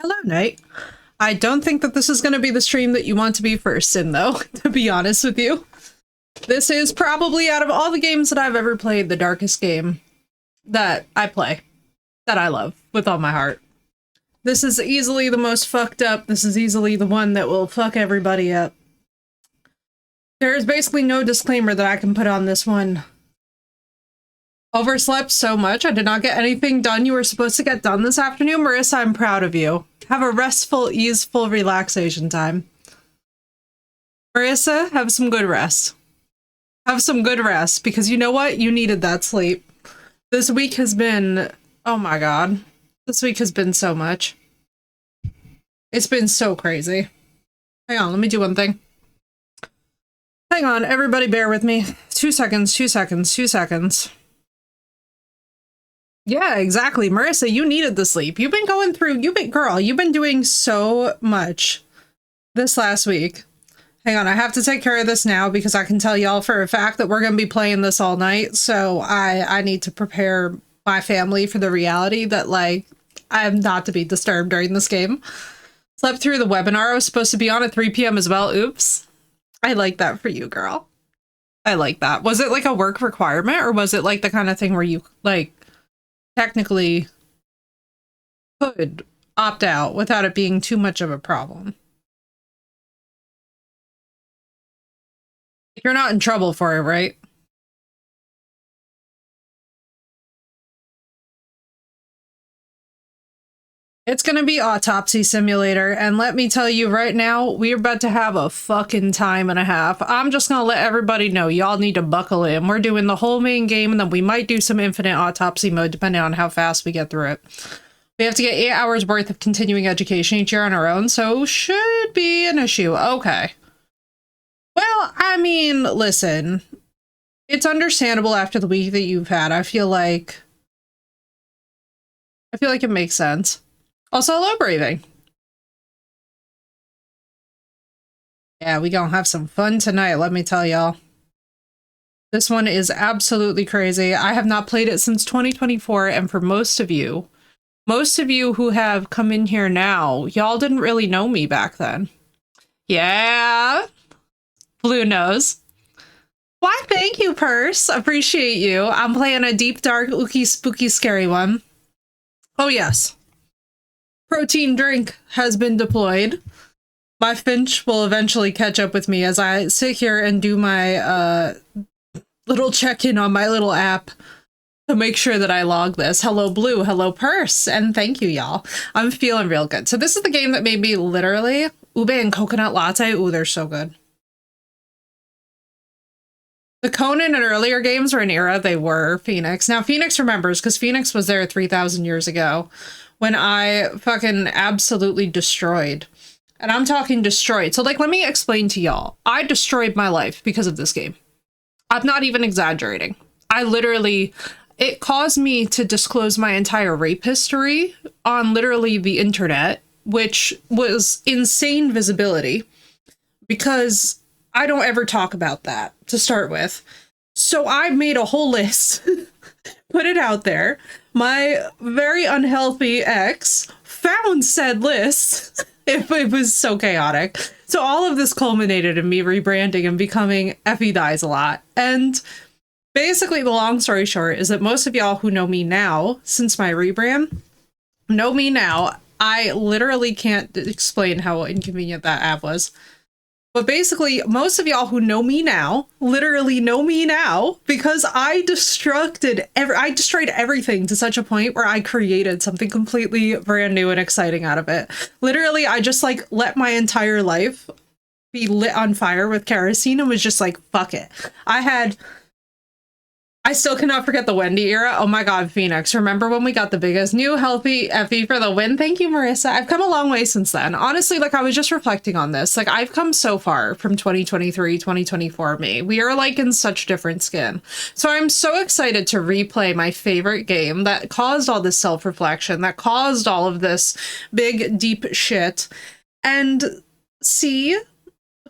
Hello, Nate. I don't think that this is going to be the stream that you want to be first in, though, to be honest with you. This is probably, out of all the games that I've ever played, the darkest game that I play, that I love with all my heart. This is easily the most fucked up. This is easily the one that will fuck everybody up. There is basically no disclaimer that I can put on this one. Overslept so much, I did not get anything done you were supposed to get done this afternoon. Marissa, I'm proud of you. Have a restful, easeful relaxation time. Marissa, have some good rest. Have some good rest, because you know what? You needed that sleep. This week has been... oh my god. This week has been so much. It's been so crazy. Hang on, let me do one thing. Hang on, everybody bear with me. 2 seconds, 2 seconds, 2 seconds. Yeah, exactly. Marissa, you needed the sleep. You've been going through, you've been doing so much this last week. Hang on, I have to take care of this now because I can tell y'all for a fact that we're going to be playing this all night. So I need to prepare my family for the reality that, like, I am not to be disturbed during this game. Slept through the webinar. I was supposed to be on at 3 p.m. as well. Oops. I like that for you, girl. I like that. Was it like a work requirement, or was it like the kind of thing where you, like, technically could opt out without it being too much of a problem? You're not in trouble for it, right? It's gonna be Autopsy Simulator, and let me tell you right now, we're about to have a fucking time and a half. I'm just gonna let everybody know, y'all need to buckle in. We're doing the whole main game, and then we might do some infinite autopsy mode, depending on how fast we get through it. We have to get 8 hours worth of continuing education each year on our own, so should be an issue. Okay. Well, I mean, listen. It's understandable after the week that you've had. I feel like it makes sense. Also, hello, Braving. Yeah, we gonna have some fun tonight, let me tell y'all. This one is absolutely crazy. I have not played it since 2024, and for most of you who have come in here now, y'all didn't really know me back then. Yeah. Blue nose. Why, thank you, Purse. Appreciate you. I'm playing a deep, dark, ooky, spooky, scary one. Oh, yes. Protein drink has been deployed. My Finch will eventually catch up with me as I sit here and do my little check-in on my little app to make sure that I log this. Hello, Blue. Hello, Purse. And thank you, y'all. I'm feeling real good. So this is the game that made me literally ube and coconut latte. Ooh, they're so good. The Conan and earlier games were an era. They were Phoenix. Now, Phoenix remembers, because Phoenix was there 3,000 years ago when I fucking absolutely destroyed. And I'm talking destroyed. So, like, let me explain to y'all. I destroyed my life because of this game. I'm not even exaggerating. I literally... it caused me to disclose my entire rape history on literally the internet, which was insane visibility, because I don't ever talk about that to start with. So I made a whole list, put it out there. My very unhealthy ex found said list. It was so chaotic. So all of this culminated in me rebranding and becoming Effie Dies a Lot. And basically the long story short is that most of y'all who know me now, since my rebrand, know me now. I literally can't explain how inconvenient that app was. But basically, most of y'all who know me now, literally know me now, because I destroyed everything to such a point where I created something completely brand new and exciting out of it. Literally, I just, like, let my entire life be lit on fire with kerosene and was just like, fuck it. I still cannot forget the Wendy era. Oh my god, Phoenix. Remember when we got the biggest new healthy Effie for the win? Thank you, Marissa. I've come a long way since then. Honestly, like, I was just reflecting on this. Like, I've come so far from 2023, 2024 me. We are, like, in such different skin. So I'm so excited to replay my favorite game that caused all this self-reflection, that caused all of this big, deep shit, and see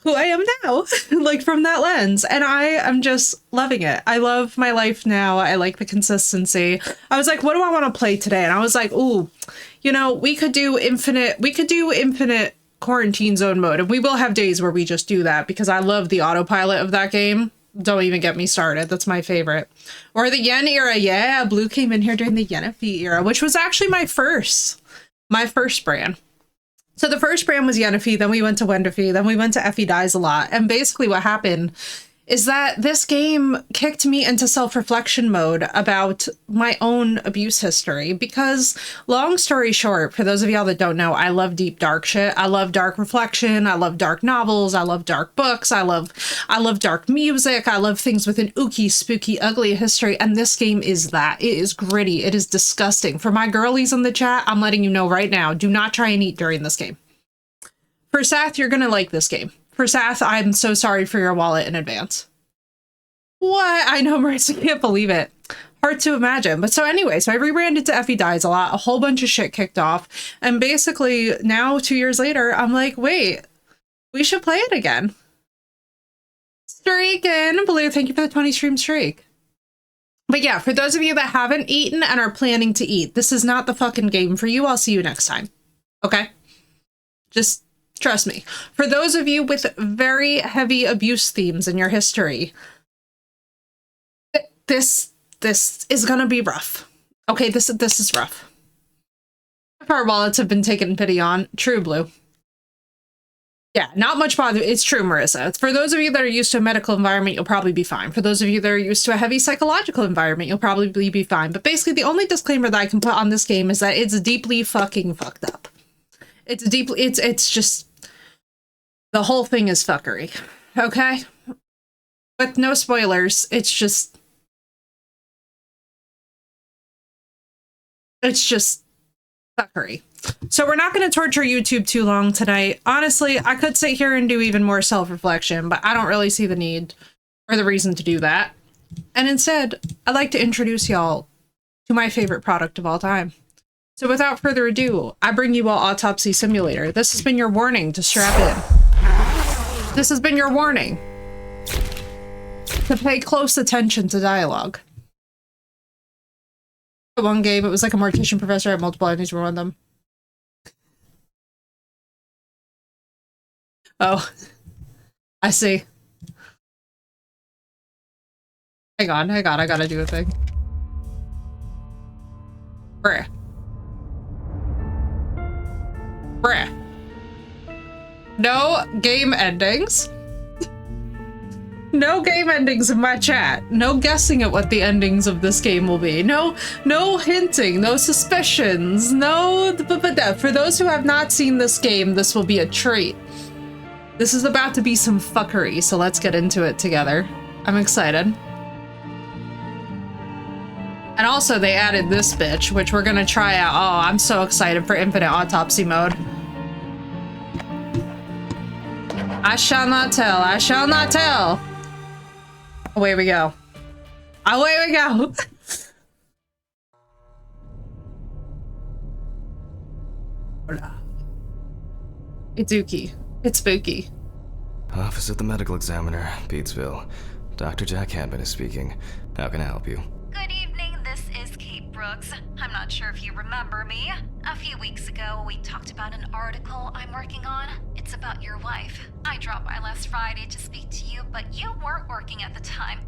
who I am now, like, from that lens. And I am just loving it. I love my life now. I like the consistency. I was like, what do I want to play today? And I was like, ooh, you know, we could do infinite quarantine zone mode, and we will have days where we just do that because I love the autopilot of that game. Don't even get me started. That's my favorite. Or the yen era. Yeah, Blue came in here during the Yennefe era, which was actually my first brand. So the first brand was Yennefe, then we went to Wendefe, then we went to Effie Dies a Lot. And basically what happened is that this game kicked me into self-reflection mode about my own abuse history. Because long story short, for those of y'all that don't know, I love deep dark shit. I love dark reflection. I love dark novels. I love dark books. I love dark music. I love things with an ooky, spooky, ugly history. And this game is that. It is gritty. It is disgusting. For my girlies in the chat, I'm letting you know right now, do not try and eat during this game. For Sath, you're going to like this game. For Sath, I'm so sorry for your wallet in advance. What? I know, Marissa, can't believe it. Hard to imagine. But so anyway, so I rebranded to Effie Dies a Lot. A whole bunch of shit kicked off. And basically, now 2 years later, I'm like, wait, we should play it again. Streaking. Blue, thank you for the 20 stream streak. But yeah, for those of you that haven't eaten and are planning to eat, this is not the fucking game for you. I'll see you next time. Okay? Just trust me. For those of you with very heavy abuse themes in your history, this is gonna be rough. Okay, this is rough. If our wallets have been taken pity on, true, Blue. Yeah, not much bother. It's true, Marissa. For those of you that are used to a medical environment, you'll probably be fine. For those of you that are used to a heavy psychological environment, you'll probably be fine. But basically, the only disclaimer that I can put on this game is that it's deeply fucking fucked up. It's just, the whole thing is fuckery. Okay? With no spoilers, it's just fuckery. So we're not going to torture YouTube too long tonight. Honestly, I could sit here and do even more self-reflection, but I don't really see the need or the reason to do that. And instead, I'd like to introduce y'all to my favorite product of all time. So without further ado, I bring you all Autopsy Simulator. This has been your warning to strap in. This has been your warning to pay close attention to dialogue. One game, it was like a mortician professor had multiple endings were one of them. Oh, I see. Hang on, I gotta do a thing. Bruh. No game endings. No game endings in my chat. No guessing at what the endings of this game will be. No hinting, no suspicions, no... For those who have not seen this game, this will be a treat. This is about to be some fuckery, so let's get into it together. I'm excited. And also they added this bitch, which we're gonna try out. Oh, I'm so excited for infinite autopsy mode. I shall not tell, I shall not tell. Away we go. Away we go. It's ooky. It's spooky. Office of the Medical Examiner, Beatsville. Dr. Jack Hampton is speaking. How can I help you? Good evening, this is Kate Brooks. I'm not sure if you remember me. A few weeks ago, we talked about an article I'm working on. It's about your wife. I dropped by last Friday to speak to you, but you weren't working at the time.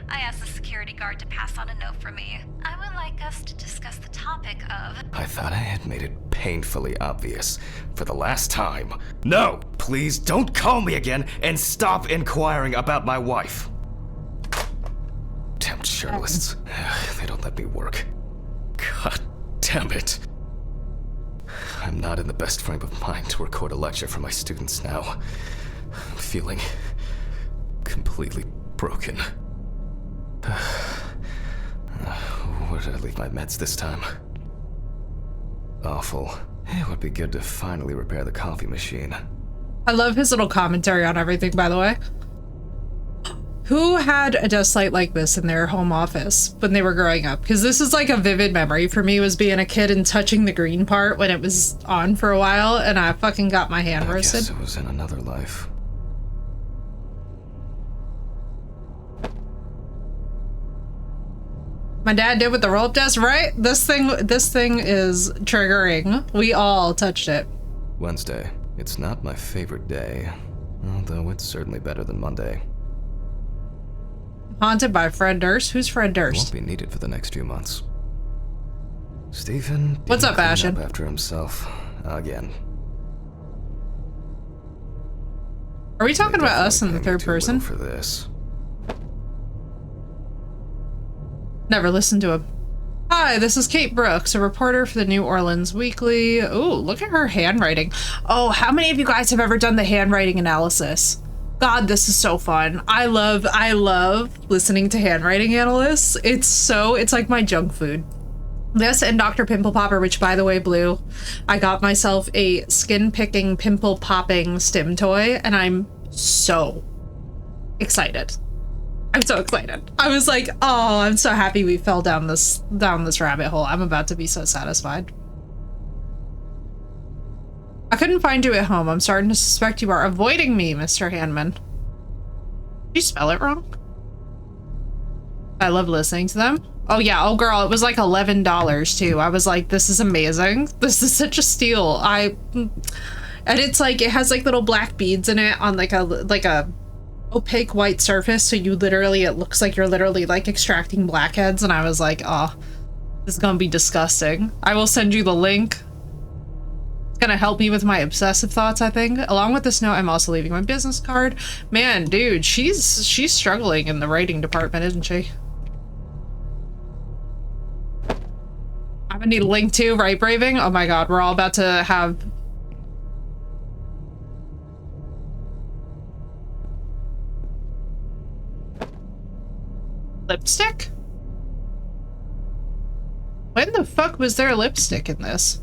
I asked the security guard to pass on a note for me. I would like us to discuss the topic of... I thought I had made it painfully obvious. For the last time. No! Please don't call me again and stop inquiring about my wife. Damn journalists. They don't let me work. God damn it. I'm not in the best frame of mind to record a lecture for my students now. I'm feeling completely broken. Where did I leave my meds this time? Awful. It would be good to finally repair the coffee machine. I love his little commentary on everything, by the way. Who had a desk light like this in their home office when they were growing up? Because this is like a vivid memory for me, was being a kid and touching the green part when it was on for a while, and I fucking got my hand roasted. I guess it was in another life. My dad did with the roll-up desk, right? This thing is triggering. We all touched it. Wednesday. It's not my favorite day, although it's certainly better than Monday. Haunted by Fred Durst? Who's Fred Durst? Won't be needed for the next few months. Stephen. What's up, Ashen? Up after himself again. Are we talking about us in the third person? For this. Never listened to him. Hi, this is Kate Brooks, a reporter for the New Orleans Weekly. Ooh, look at her handwriting. Oh, how many of you guys have ever done the handwriting analysis? God, this is so fun. I love listening to handwriting analysts. It's like my junk food. This and Dr. Pimple Popper, which by the way, Blue, I got myself a skin picking, pimple popping stim toy, and I'm so excited. I'm so excited. I was like, oh, I'm so happy we fell down this rabbit hole. I'm about to be so satisfied. I couldn't find you at home. I'm starting to suspect you are avoiding me, Mr. Handman. Did you spell it wrong? I love listening to them. Oh yeah, oh girl, it was like $11 too. I was like, this is amazing. This is such a steal. And it's like, it has like little black beads in it on like a opaque white surface, so it looks like you're literally like extracting blackheads, and I was like, oh, this is gonna be disgusting. I will send you the link. It's gonna help me with my obsessive thoughts, I think. Along with this note, I'm also leaving my business card. Man, dude, she's struggling in the writing department, isn't she? I'm gonna need a link too, right, Braving? Oh my god, we're all about to have lipstick? When the fuck was there lipstick in this?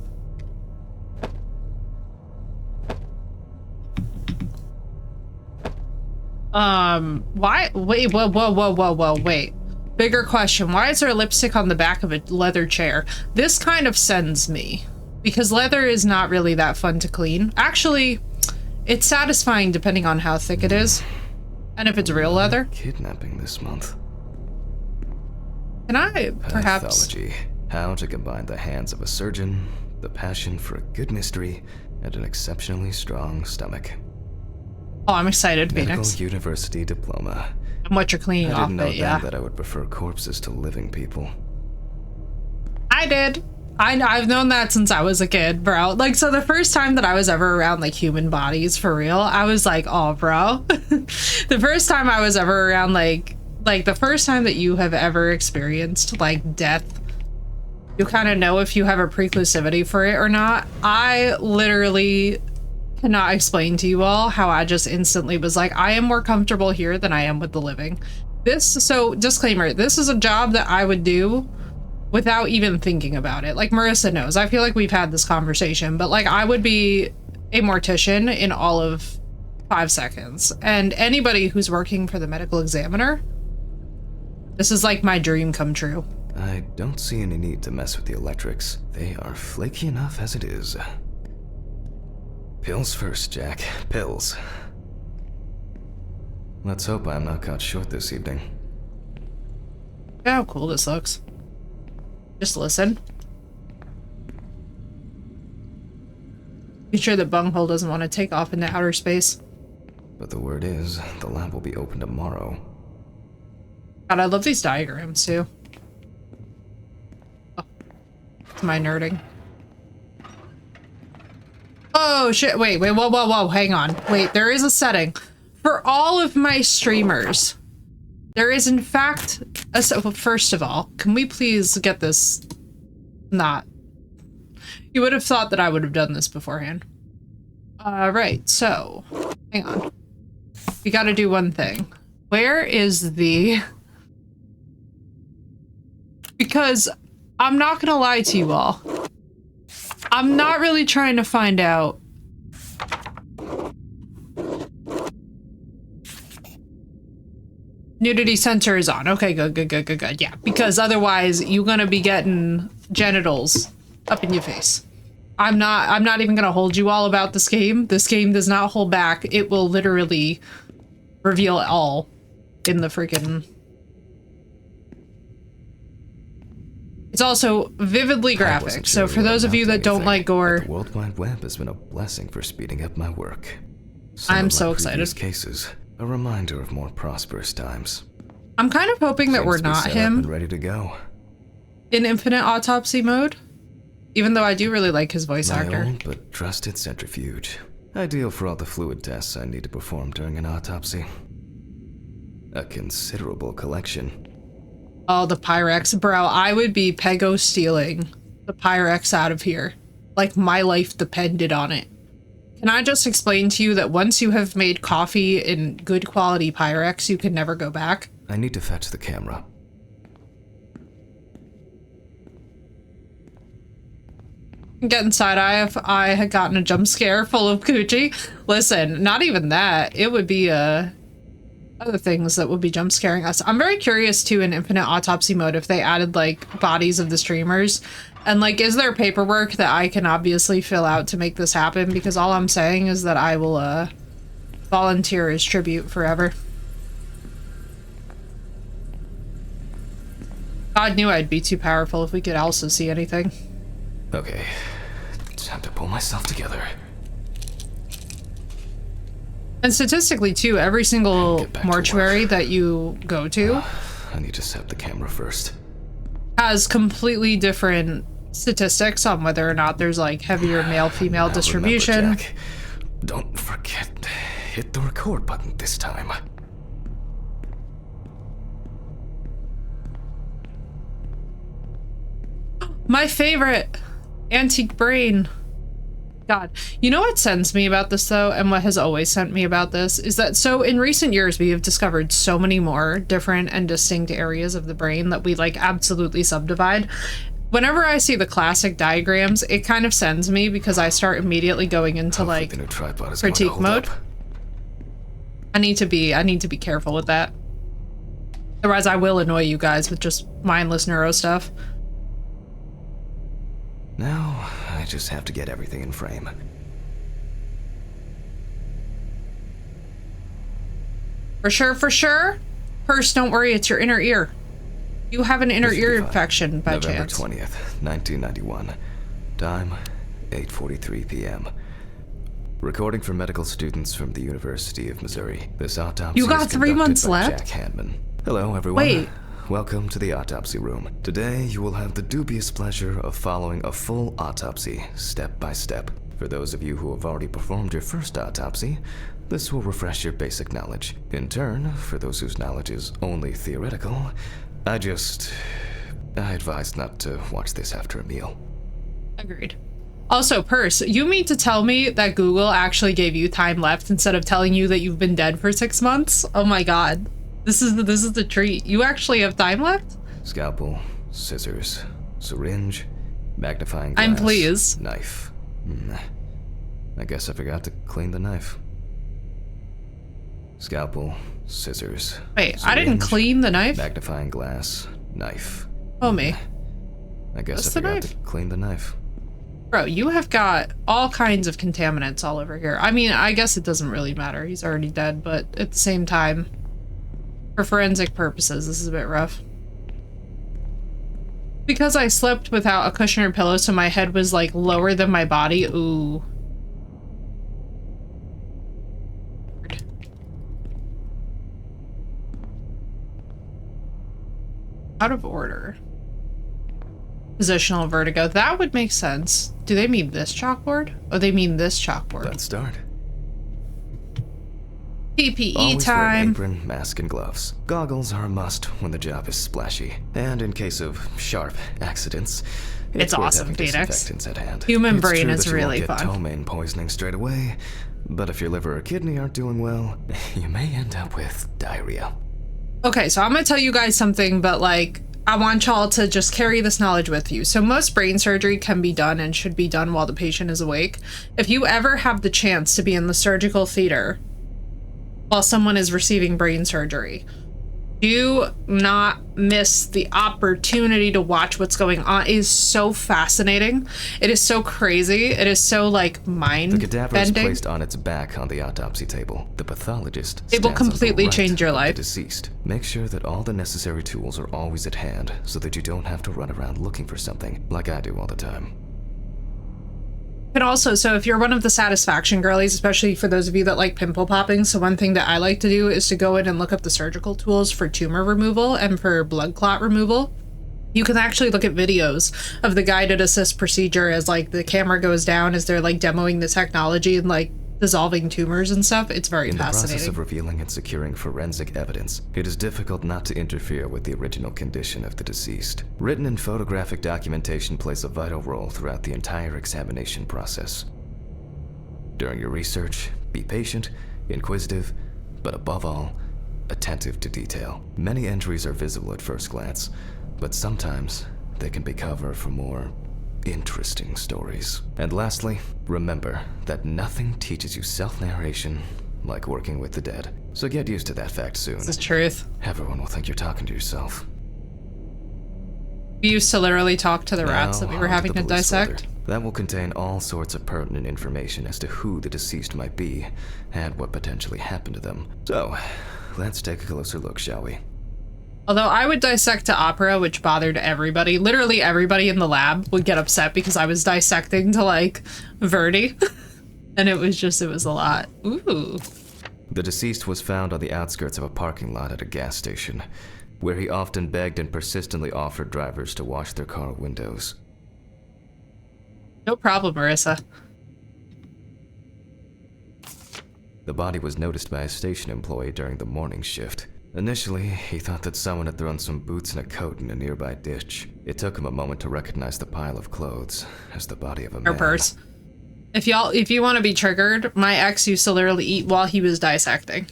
Why? Wait, whoa, wait. Bigger question, why is there lipstick on the back of a leather chair? This kind of sends me, because leather is not really that fun to clean. Actually, it's satisfying depending on how thick it is, and if it's real leather. Kidnapping this month. Can I, perhaps... Pathology. How to combine the hands of a surgeon, the passion for a good mystery, and an exceptionally strong stomach. Oh, I'm excited, Medical Phoenix. University diploma. And what you're cleaning off I didn't know it, yeah. then that I would prefer corpses to living people. I did. I've known that since I was a kid, bro. Like, so the first time that I was ever around, like, human bodies for real, I was like, oh, bro. The first time I was ever around, like the first time that you have ever experienced like death, you kind of know if you have a preclusivity for it or not. I literally cannot explain to you all how I just instantly was like, I am more comfortable here than I am with the living. So disclaimer, this is a job that I would do without even thinking about it. Like Marissa knows, I feel like we've had this conversation, but like I would be a mortician in all of 5 seconds. And anybody who's working for the medical examiner, this is like my dream come true. I don't see any need to mess with the electrics. They are flaky enough as it is. Pills first, Jack. Pills. Let's hope I'm not caught short this evening. Look how cool this looks. Just listen. Be sure that Bunghole doesn't want to take off into outer space. But the word is, the lab will be open tomorrow. God, I love these diagrams too. Oh, it's my nerding. Oh shit, wait, whoa, hang on. Wait, there is a setting. For all of my streamers, there is in fact a first of all, can we please get this not? You would have thought that I would have done this beforehand. Right, so, hang on. We gotta do one thing. Where is the... Because I'm not gonna lie to you all. I'm not really trying to find out. Nudity sensor is on. Okay, good. Yeah, because otherwise you're gonna be getting genitals up in your face. I'm not even gonna hold you all about this game. This game does not hold back. It will literally reveal it all in the freaking... It's also vividly graphic, so for those of you that don't like gore, the World Wide Web has been a blessing for speeding up my work. I'm so excited. Cases, a reminder of more prosperous times. I'm kind of hoping that we're not him and ready to go. in infinite autopsy mode, even though I do really like his voice actor. My old but trusted centrifuge, ideal for all the fluid tests I need to perform during an autopsy. A considerable collection. Oh, the Pyrex. Bro, I would be pego stealing the Pyrex out of here. Like my life depended on it. Can I just explain to you that once you have made coffee in good quality Pyrex, you can never go back? I need to fetch the camera. Get inside eye if I had gotten a jump scare full of coochie. Listen, not even that. It would be other things that would be jump scaring us. I'm very curious too in infinite autopsy mode if they added like bodies of the streamers. And like, is there paperwork that I can obviously fill out to make this happen? Because all I'm saying is that I will volunteer as tribute forever. God knew I'd be too powerful if we could also see anything. Okay, time to pull myself together. And statistically too, every single mortuary that you go to I need to set the camera first. has completely different statistics on whether or not there's like heavier male-female distribution. Remember, Jack, don't forget, hit the record button this time. My favorite, antique brain. God, you know what sends me about this though, and what has always sent me about this, is that so in recent years we have discovered so many more different and distinct areas of the brain that we like absolutely subdivide. Whenever I see the classic diagrams, it kind of sends me because I start immediately going into like critique mode. I need to be careful with that. Otherwise I will annoy you guys with just mindless neuro stuff. Now, I just have to get everything in frame. For sure, for sure. First, don't worry, it's your inner ear. You have an inner ear infection by chance. November 20th, 1991. Time, 8:43 p.m. Recording for medical students from the University of Missouri. This autopsy You got 3 months left? Jack Hanman. Hello, everyone. Wait. Welcome to the autopsy room. Today, you will have the dubious pleasure of following a full autopsy, step by step. For those of you who have already performed your first autopsy, this will refresh your basic knowledge. In turn, for those whose knowledge is only theoretical, I advise not to watch this after a meal. Agreed. Also, Purse, you mean to tell me that Google actually gave you time left instead of telling you that you've been dead for 6 months? Oh my god. This is the treat. You actually have time left? Scalpel, scissors, syringe, magnifying glass, I'm pleased. Knife. I guess I forgot to clean the knife. Scalpel, scissors. Wait, syringe, I didn't clean the knife? Magnifying glass, knife. Oh me. I guess What's I the forgot knife? to clean the knife. Bro, you have got all kinds of contaminants all over here. I mean, I guess it doesn't really matter. He's already dead, but at the same time, for forensic purposes, this is a bit rough. Because I slept without a cushion or pillow, so my head was like lower than my body. Ooh. Out of order. Positional vertigo. That would make sense. Do they mean this chalkboard? Or they mean this chalkboard? Let's start. PPE Always wear an time. apron, mask, and gloves. Goggles are a must when the job is splashy. And in case of sharp accidents, It's worth awesome, having Phoenix. disinfectants at hand. Human It's brain true is that you really won't get fun. ptomaine poisoning straight away, but if your liver or kidney aren't doing well, you may end up with diarrhea. Okay, so I'm gonna tell you guys something, but like, I want y'all to just carry this knowledge with you. So most brain surgery can be done and should be done while the patient is awake. If you ever have the chance to be in the surgical theater while someone is receiving brain surgery, Do not miss the opportunity to watch what's going on. It is so fascinating. It is so crazy. It is so, like, mind-bending. The cadaver is placed on its back on the autopsy table. The pathologist it will completely right change your of life. The deceased. Make sure that all the necessary tools are always at hand so that you don't have to run around looking for something like I do all the time. And also, so if you're one of the satisfaction girlies, especially for those of you that like pimple popping, so one thing that I like to do is to go in and look up the surgical tools for tumor removal and for blood clot removal. You can actually look at videos of the guided assist procedure as, like, the camera goes down as they're, like, demoing the technology and, like, dissolving tumors and stuff. It's very fascinating. In the process of revealing and securing forensic evidence, it is difficult not to interfere with the original condition of the deceased. Written and photographic documentation plays a vital role throughout the entire examination process. During your research, be patient, inquisitive, but above all, attentive to detail. Many entries are visible at first glance, but sometimes they can be cover for more interesting stories. And lastly, remember that nothing teaches you self-narration like working with the dead. So get used to that fact soon. This is truth. Everyone will think you're talking to yourself. We used to literally talk to the rats that we were having to dissect. That will contain all sorts of pertinent information as to who the deceased might be and what potentially happened to them. So, let's take a closer look, shall we? Although I would dissect to opera, which bothered everybody. Literally everybody in the lab would get upset because I was dissecting to, like, Verdi. And it was a lot. Ooh. The deceased was found on the outskirts of a parking lot at a gas station, where he often begged and persistently offered drivers to wash their car windows. No problem, Marissa. The body was noticed by a station employee during the morning shift. Initially, he thought that someone had thrown some boots and a coat in a nearby ditch. It took him a moment to recognize the pile of clothes as the body of a man. Or purse. If you want to be triggered, my ex used to literally eat while he was dissecting.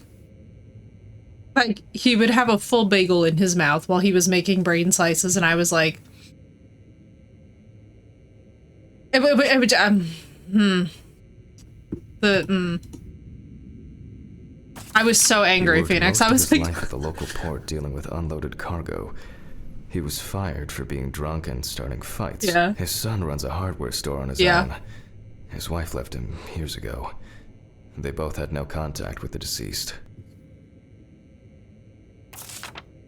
Like, he would have a full bagel in his mouth while he was making brain slices, and I was like... I was so angry, Phoenix. I was like... life at the local port dealing with unloaded cargo. He was fired for being drunk and starting fights. Yeah. His son runs a hardware store on his own. His wife left him years ago. They both had no contact with the deceased.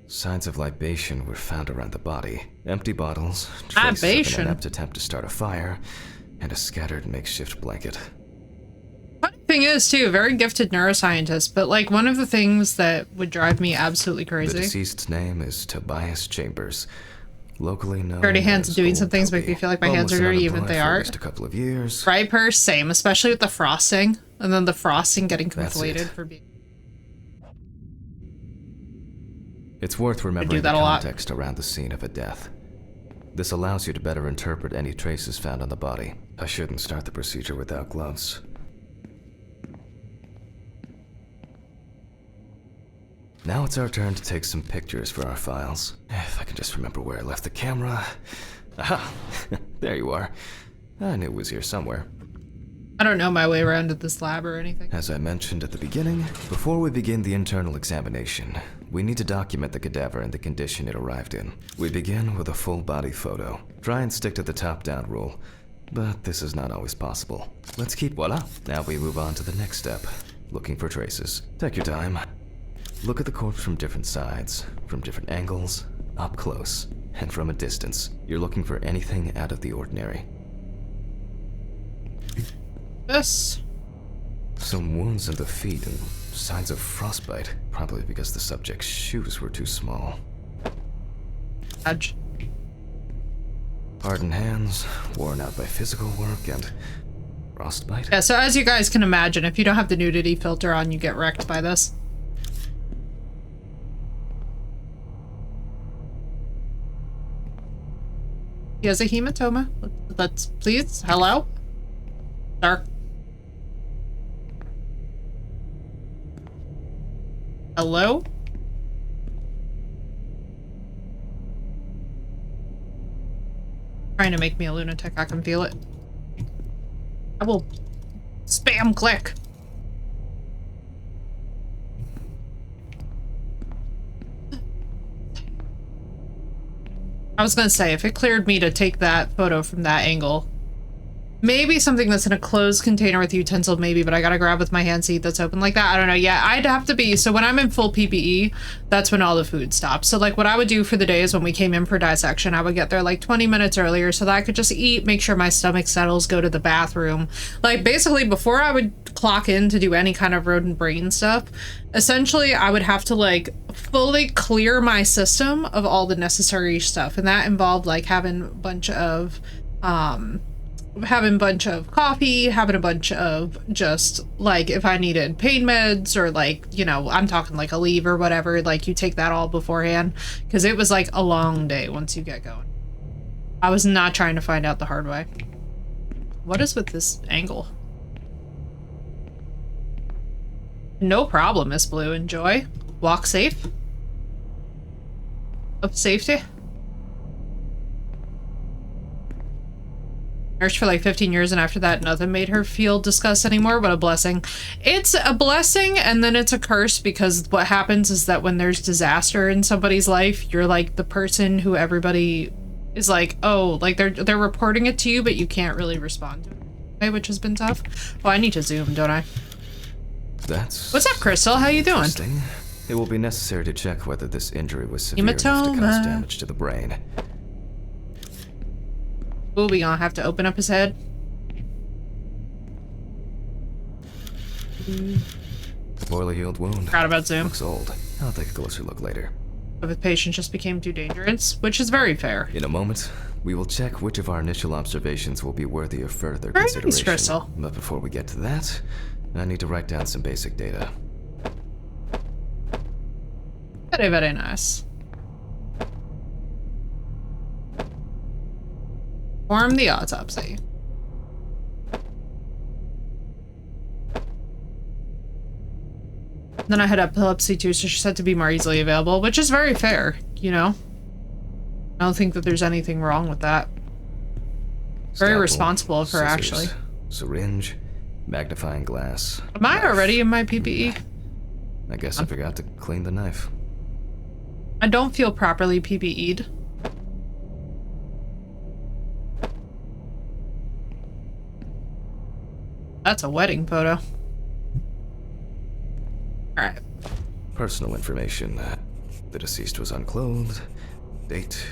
Signs of libation were found around the body. Empty bottles, traces of an inept attempt to start a fire, and a scattered makeshift blanket. Funny thing is, too, very gifted neuroscientist, but, like, one of the things that would drive me absolutely crazy... The deceased's name is Tobias Chambers, locally known Dirty hands as doing Old some things Toby. make me feel like my hands are dirty, even if they aren't. Just a couple of years. Right purse, same, especially with the frosting, and then the frosting getting conflated for being... It's worth remembering the context around the scene of a death. This allows you to better interpret any traces found on the body. I shouldn't start the procedure without gloves. Now it's our turn to take some pictures for our files. If I can just remember where I left the camera. Aha! There you are. I knew it was here somewhere. I don't know my way around to this lab or anything. As I mentioned at the beginning, before we begin the internal examination, we need to document the cadaver and the condition it arrived in. We begin with a full body photo. Try and stick to the top-down rule, but this is not always possible. Let's keep voila. Now we move on to the next step, looking for traces. Take your time. Look at the corpse from different sides, from different angles, up close, and from a distance. You're looking for anything out of the ordinary. This. Some wounds in the feet and signs of frostbite, probably because the subject's shoes were too small. Edge. Hardened hands, worn out by physical work, and frostbite. Yeah, so as you guys can imagine, if you don't have the nudity filter on, you get wrecked by this. He has a hematoma. Let's please. Hello? Sir? Hello? Trying to make me a lunatic, I can feel it. I will spam click. I was gonna say, if it cleared me to take that photo from that angle, maybe something that's in a closed container with utensil, maybe, but I gotta grab with my hand, see that's open like that. I don't know. Yeah, I'd have to be, so when I'm in full PPE, that's when all the food stops. So like what I would do for the days when we came in for dissection, I would get there like 20 minutes earlier so that I could just eat, make sure my stomach settles, go to the bathroom. Like basically before I would clock in to do any kind of rodent brain stuff, essentially I would have to like fully clear my system of all the necessary stuff. And that involved like having a bunch of coffee, having a bunch of just like if I needed pain meds or like, you know, I'm talking like a leave or whatever, like you take that all beforehand because it was like a long day once you get going. I was not trying to find out the hard way. What is with this angle? No problem, Miss Blue. Enjoy. Walk safe. Up safety. Nursed for like 15 years, and after that nothing made her feel disgust anymore. What a blessing. It's a blessing and then it's a curse, because what happens is that when there's disaster in somebody's life, you're like the person who everybody is like, oh, like they're reporting it to you, but you can't really respond to it, which has been tough. Well, I need to zoom, don't I? That's... What's up, Crystal? How you doing? It will be necessary to check whether this injury was severe enough to Hematoma. cause damage to the brain. Ooh, we gonna have to open up his head. Poorly healed wound. Forgot about zoom. Looks old. I'll take a closer look later. The patient just became too dangerous, which is very fair. In a moment, we will check which of our initial observations will be worthy of further Very consideration. nice, Crystal. But before we get to that, I need to write down some basic data. Very, very nice. Perform the autopsy. Then I had epilepsy too, so she said to be more easily available, which is very fair, you know? I don't think that there's anything wrong with that. Very Scalpel, responsible of her, scissors, actually. Syringe, magnifying glass. Am I knife. already in my PPE? I guess I forgot to clean the knife. I don't feel properly PPE'd. That's a wedding photo. Alright. Personal information. The deceased was unclothed. Date.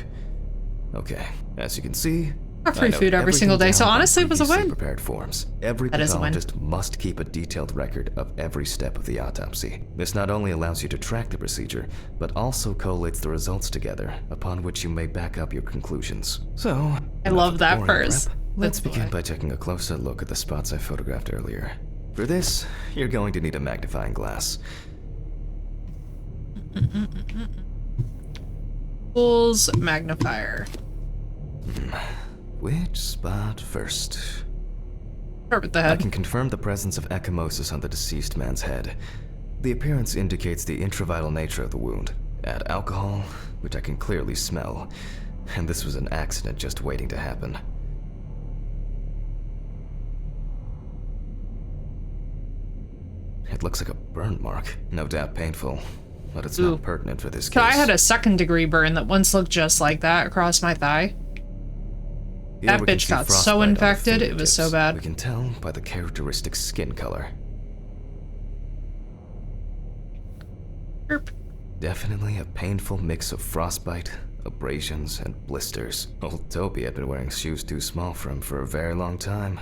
Okay. As you can see, Got free food every single day, so honestly it was a win. Prepared forms. Every That is a win. pathologist must keep a detailed record of every step of the autopsy. This not only allows you to track the procedure, but also collates the results together, upon which you may back up your conclusions. So, I love enough of that boring purse. prep. Let's Live begin boy. by taking a closer look at the spots I photographed earlier. For this, you're going to need a magnifying glass. Pulls magnifier. Which spot first? Start with the I head. can confirm the presence of ecchymosis on the deceased man's head. The appearance indicates the intravital nature of the wound. Add alcohol, which I can clearly smell, and this was an accident just waiting to happen. It looks like a burn mark, no doubt painful, but it's Ooh. not pertinent for this So case. I had a second-degree burn that once looked just like that across my thigh. Here That we can bitch see got so frostbite on the infected, it was so fingertips. bad. We can tell by the characteristic skin color. Erp. Definitely a painful mix of frostbite, abrasions, and blisters. Old Toby had been wearing shoes too small for him for a very long time.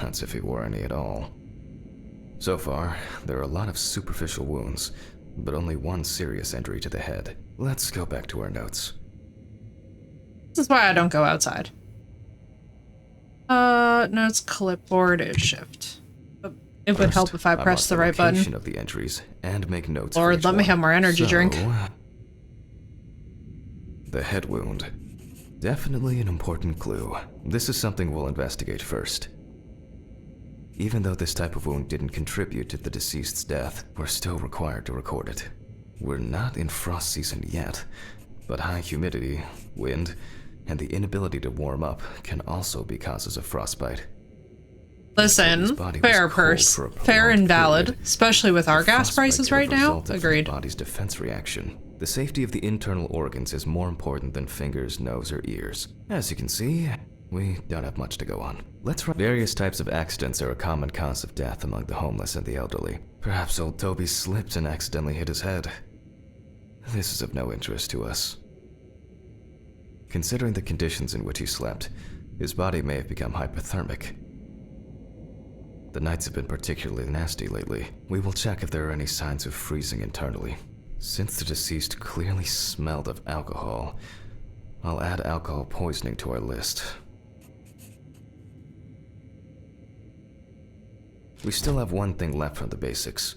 That's if he wore any at all. So far, there are a lot of superficial wounds, but only one serious injury to the head. Let's go back to our notes. This is why I don't go outside. No, it's clipboard, it's shift. It would First, help if I mark pressed the right button. location of the injuries and make notes for Lord, each let me one. have more energy drink. The head wound. Definitely an important clue. This is something we'll investigate first. Even though this type of wound didn't contribute to the deceased's death, we're still required to record it. We're not in frost season yet, but high humidity, wind, and the inability to warm up can also be causes of frostbite. Listen, His body was fair cold purse, for a fair prolonged and valid, period. especially with our The gas frostbite prices could right have now. resulted from Agreed. the body's defense reaction. The safety of the internal organs is more important than fingers, nose, or ears. As you can see, we don't have much to go on. Various types of accidents are a common cause of death among the homeless and the elderly. Perhaps old Toby slipped and accidentally hit his head. This is of no interest to us. Considering the conditions in which he slept, his body may have become hypothermic. The nights have been particularly nasty lately. We will check if there are any signs of freezing internally. Since the deceased clearly smelled of alcohol, I'll add alcohol poisoning to our list. We still have one thing left from the basics: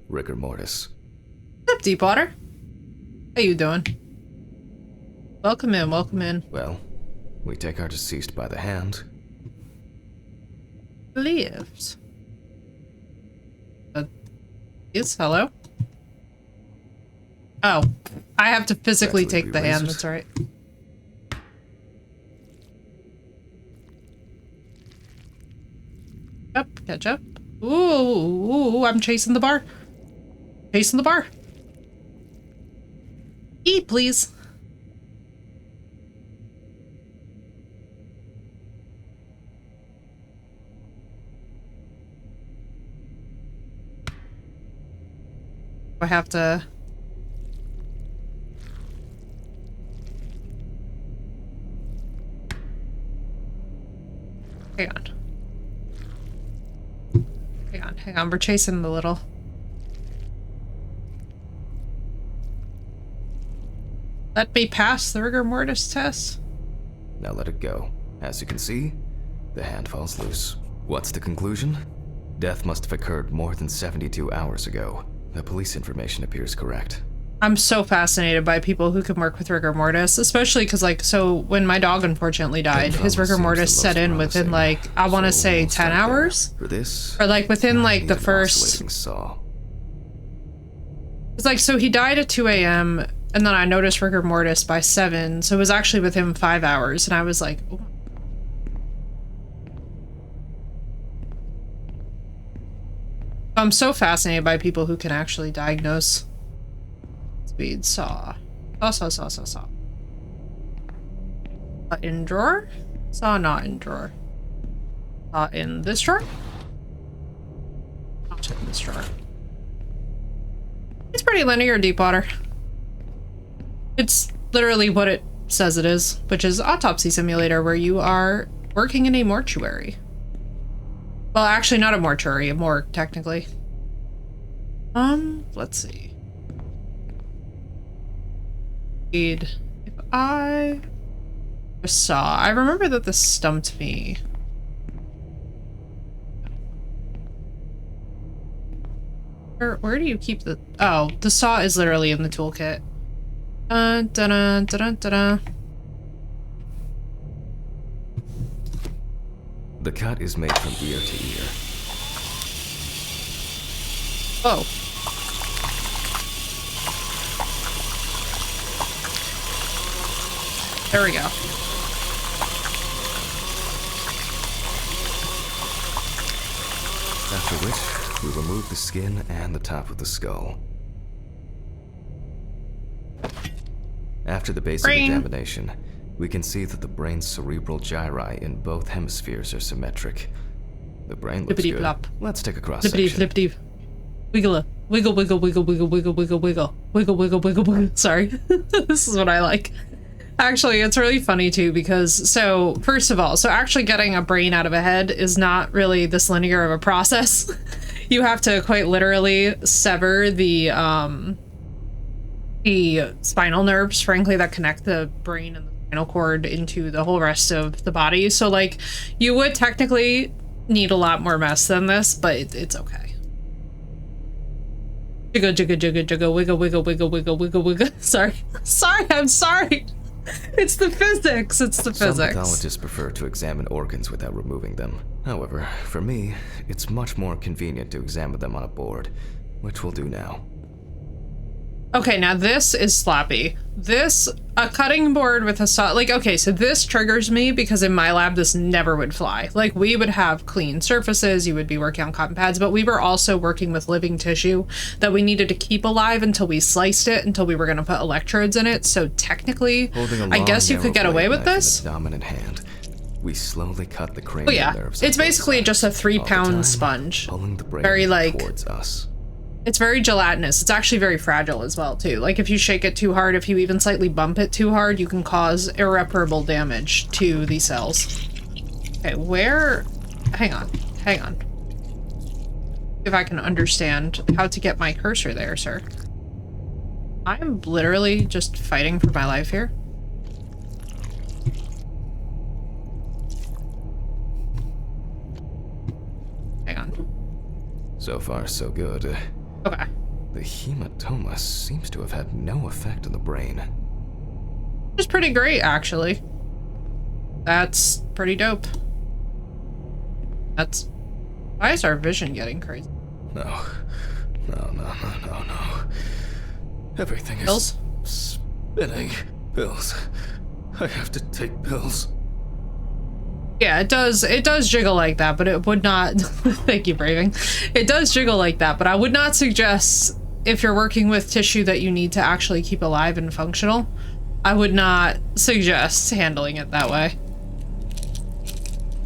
rigor mortis. What's up, Deepwater? How you doing? Welcome in, welcome in. Well, we take our deceased by the hand. Lift. Yes, hello? Oh, I have to physically take the hand, that's right. Up, catch up. Ooh, I'm chasing the bar. Chasing the bar. Eat, please. I have to... Hang on. Hang on, we're chasing the little... Let me pass the rigor mortis test. Now let it go. As you can see, the hand falls loose. What's the conclusion? Death must have occurred more than 72 hours ago. The police information appears correct. I'm so fascinated by people who can work with rigor mortis, especially because, like, so when my dog unfortunately died, his rigor mortis set in within, like, I want to say 10 hours? For this, or, like, within, like, the first... saw. It's like, so he died at 2 a.m., and then I noticed rigor mortis by 7, so it was actually within 5 hours, and I was like, oh. I'm so fascinated by people who can actually diagnose. Speed saw. Saw. In drawer? Saw not in drawer. Saw in this drawer? Not in this drawer. It's pretty linear, Deepwater. It's literally what it says it is, which is autopsy simulator, where you are working in a mortuary. Well, actually not a mortuary, a morgue, technically. Let's see. If I saw, I remember that this stumped me. Where do you keep the, oh, the saw is literally in the toolkit. The cut is made from ear to ear. Oh. There we go. After which, we remove the skin and the top of the skull. After the basic examination, we can see that the brain's cerebral gyri in both hemispheres are symmetric. The brain looks good. Blop. Let's take a cross-section. Flippity. Wiggle. Wiggle. Sorry. This is what I like. Actually, it's really funny too, because, so, first of all, so actually getting a brain out of a head is not really this linear of a process. You have to quite literally sever the spinal nerves, frankly, that connect the brain and the spinal cord into the whole rest of the body. So, like, you would technically need a lot more mess than this, but it's okay. Jiggle, wiggle. Sorry, I'm sorry. It's the physics. It's the physics. Some pathologists prefer to examine organs without removing them. However, for me, it's much more convenient to examine them on a board, which we'll do now. Okay, now this is sloppy. A cutting board with a saw, like, okay, so this triggers me because in my lab, this never would fly. Like, we would have clean surfaces, you would be working on cotton pads, but we were also working with living tissue that we needed to keep alive until we sliced it, until we were going to put electrodes in it. So technically, I guess you could get away with this. Dominant hand, we slowly cut the cranial Oh yeah, nerves. it's basically just a 3-pound sponge. Pulling the brain very like towards us. It's very gelatinous. It's actually very fragile as well, too. Like, if you shake it too hard, if you even slightly bump it too hard, you can cause irreparable damage to the cells. Okay, where... Hang on. Hang on. If I can understand how to get my cursor there, sir. I'm literally just fighting for my life here. Hang on. So far, so good. Okay. The hematoma seems to have had no effect on the brain. It's pretty great, actually. That's pretty dope. That's... Why is our vision getting crazy? No. No. Everything Pills? is spinning. Pills. I have to take pills. Yeah, it does jiggle like that, but it would not... Thank you, Braving. It does jiggle like that, but I would not suggest, if you're working with tissue that you need to actually keep alive and functional, I would not suggest handling it that way.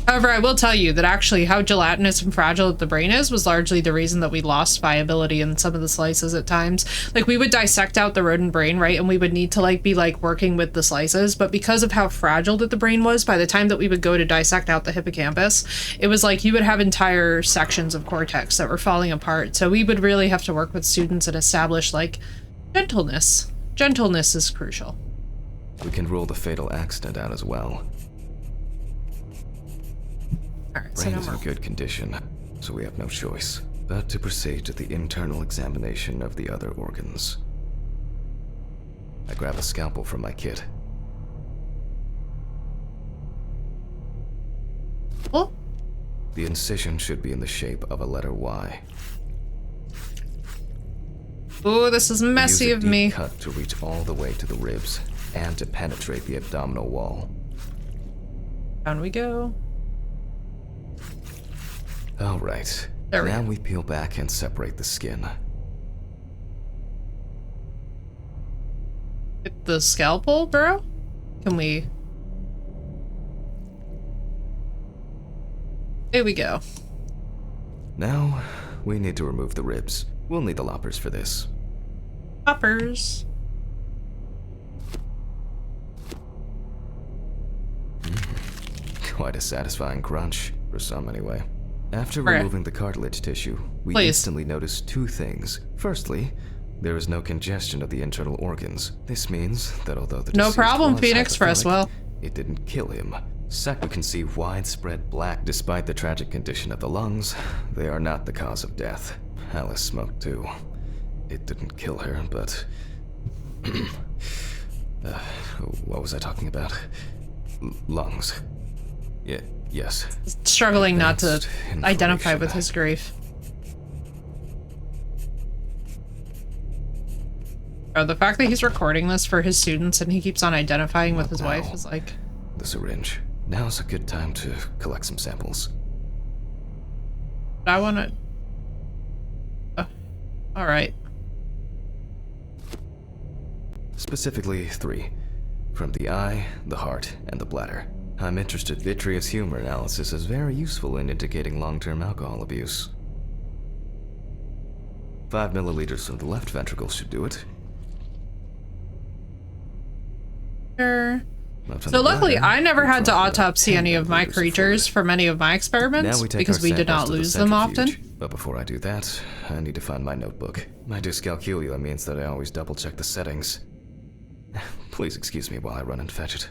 However, I will tell you that actually how gelatinous and fragile the brain is was largely the reason that we lost viability in some of the slices at times. Like, we would dissect out the rodent brain, right? And we would need to, like, be, like, working with the slices. But because of how fragile that the brain was, by the time that we would go to dissect out the hippocampus, it was like you would have entire sections of cortex that were falling apart. So we would really have to work with students and establish, like, gentleness. Gentleness is crucial. We can rule the fatal accident out as well. Alright, so Brain no is in more. good condition, so we have no choice but to proceed to the internal examination of the other organs. I grab a scalpel from my kit. Oh, The incision should be in the shape of a letter Y. ooh, this is messy Use a of deep me. cut to reach all the way to the ribs and to penetrate the abdominal wall. Down we go. All right. There we now go. we peel back and separate the skin. With the scalpel, bro? Can we... There we go. Now, we need to remove the ribs. We'll need the loppers for this. Poppers. Quite a satisfying crunch, for some anyway. After Okay. removing the cartilage tissue, we Please. instantly notice two things. Firstly, there is no congestion of the internal organs. This means that although the No deceased problem, was Phoenix. Press hypothelic, well. it didn't kill him. Second, we can see widespread black. Despite the tragic condition of the lungs, they are not the cause of death. Alice smoked too. It didn't kill her, but... what was I talking about? Lungs. Yeah, yes. Struggling not to Advanced identify with information. his grief. Oh, the fact that he's recording this for his students and he keeps on identifying with his Wow. wife is like... The syringe. Now's a good time to collect some samples. I want to... Alright. Specifically 3. From the eye, the heart, and the bladder. I'm interested. Vitreous humor analysis is very useful in indicating long-term alcohol abuse. 5 milliliters from the left ventricle should do it. Sure. Left from So the luckily, bladder, I never we had to drop about autopsy 10 any of my milliliters of creatures fluid. from any of my experiments Now we take because our we did samples not to the lose them often. centrifuge. But before I do that, I need to find my notebook. My dyscalculia means that I always double-check the settings. Please excuse me while I run and fetch it.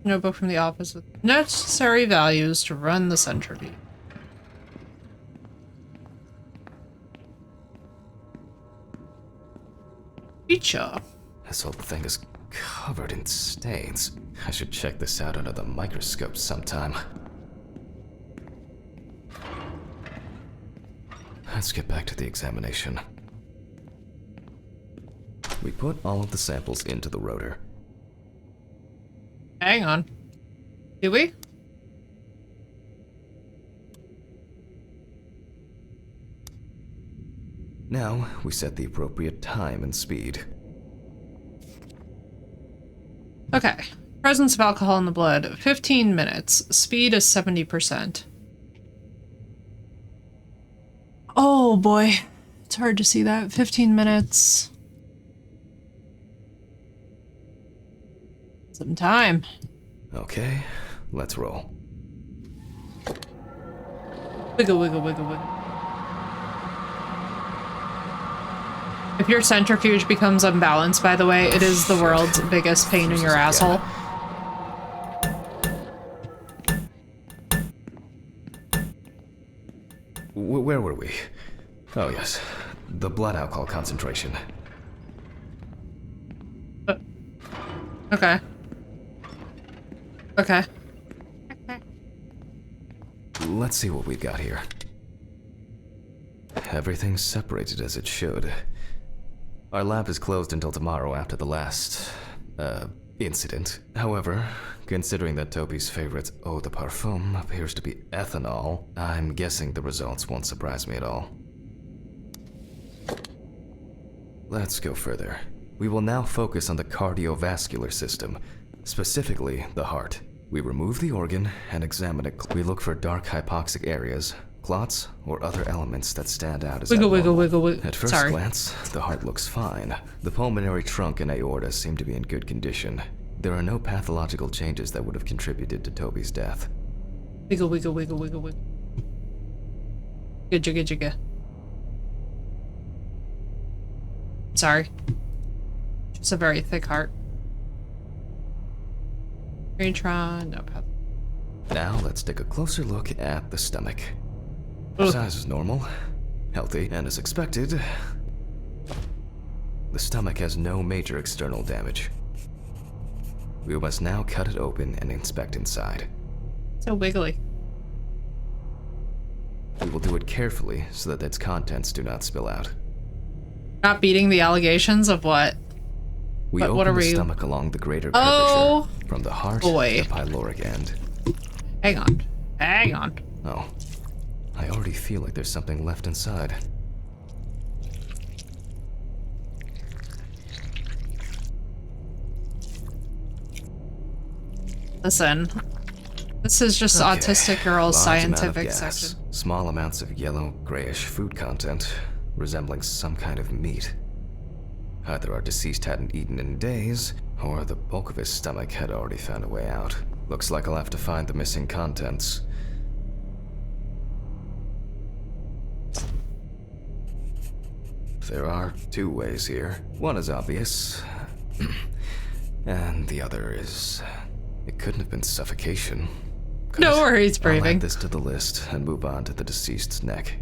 Notebook from the office with necessary values to run the centrifuge. Feature. This whole thing is covered in stains. I should check this out under the microscope sometime. Let's get back to the examination. We put all of the samples into the rotor. Hang on. Do we? Now, we set the appropriate time and speed. Okay. Presence of alcohol in the blood, 15 minutes. Speed is 70%. Oh boy. It's hard to see that. 15 minutes. Some time. Okay, let's roll. Wiggle, wiggle, wiggle, wiggle. If your centrifuge becomes unbalanced, by the way, it is the world's biggest pain in your asshole. Where were we? Oh yes, the blood alcohol concentration. Okay. Okay. Let's see what we've got here. Everything's separated as it should. Our lab is closed until tomorrow after the last, incident. However, considering that Toby's favorite eau de parfum appears to be ethanol, I'm guessing the results won't surprise me at all. Let's go further. We will now focus on the cardiovascular system, specifically the heart. We remove the organ and examine it. We look for dark hypoxic areas, clots, or other elements that stand out as Wiggle, wiggle, abnormal. wiggle, wiggle. At first Sorry. glance, the heart looks fine. The pulmonary trunk and aorta seem to be in good condition. There are no pathological changes that would have contributed to Toby's death. Wiggle, wiggle, wiggle, wiggle, wiggle. Jigga, jigga, jigga. Sorry. It's a very thick heart. Neutron, no path. Now let's take a closer look at the stomach. Ugh. Size is normal, healthy, and as expected, the stomach has no major external damage. We must now cut it open and inspect inside. So wiggly. We will do it carefully so that its contents do not spill out. Not beating the allegations of what? We But open what are the we- stomach along the greater curvature Oh, from the heart boy. to the pyloric end. Hang on. Hang on. Oh, I already feel like there's something left inside. Listen. This is just Okay, autistic girls' large amount of scientific gas, section. Small amounts of yellow, grayish food content, resembling some kind of meat. Either our deceased hadn't eaten in days, or the bulk of his stomach had already found a way out. Looks like I'll have to find the missing contents. There are two ways here. One is obvious, and the other is... It couldn't have been suffocation. No worries, I'll breathing. add this to the list and move on to the deceased's neck.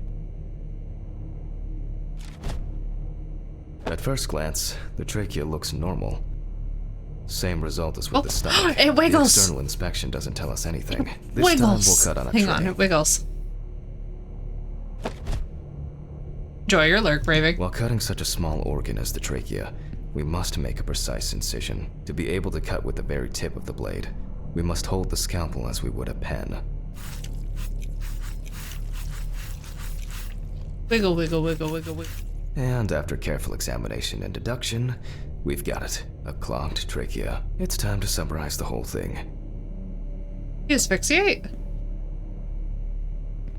At first glance, the trachea looks normal. Same result as with Oh, the stomach. it wiggles. The external inspection doesn't tell us anything. This Wiggles. time we'll cut on a Hang tray. on, it wiggles. Enjoy your lurk, Braving. While cutting such a small organ as the trachea, we must make a precise incision. To be able to cut with the very tip of the blade, we must hold the scalpel as we would a pen. Wiggle, wiggle, wiggle, wiggle, wiggle. And after careful examination and deduction, we've got it. A clogged trachea. It's time to summarize the whole thing. You asphyxiate.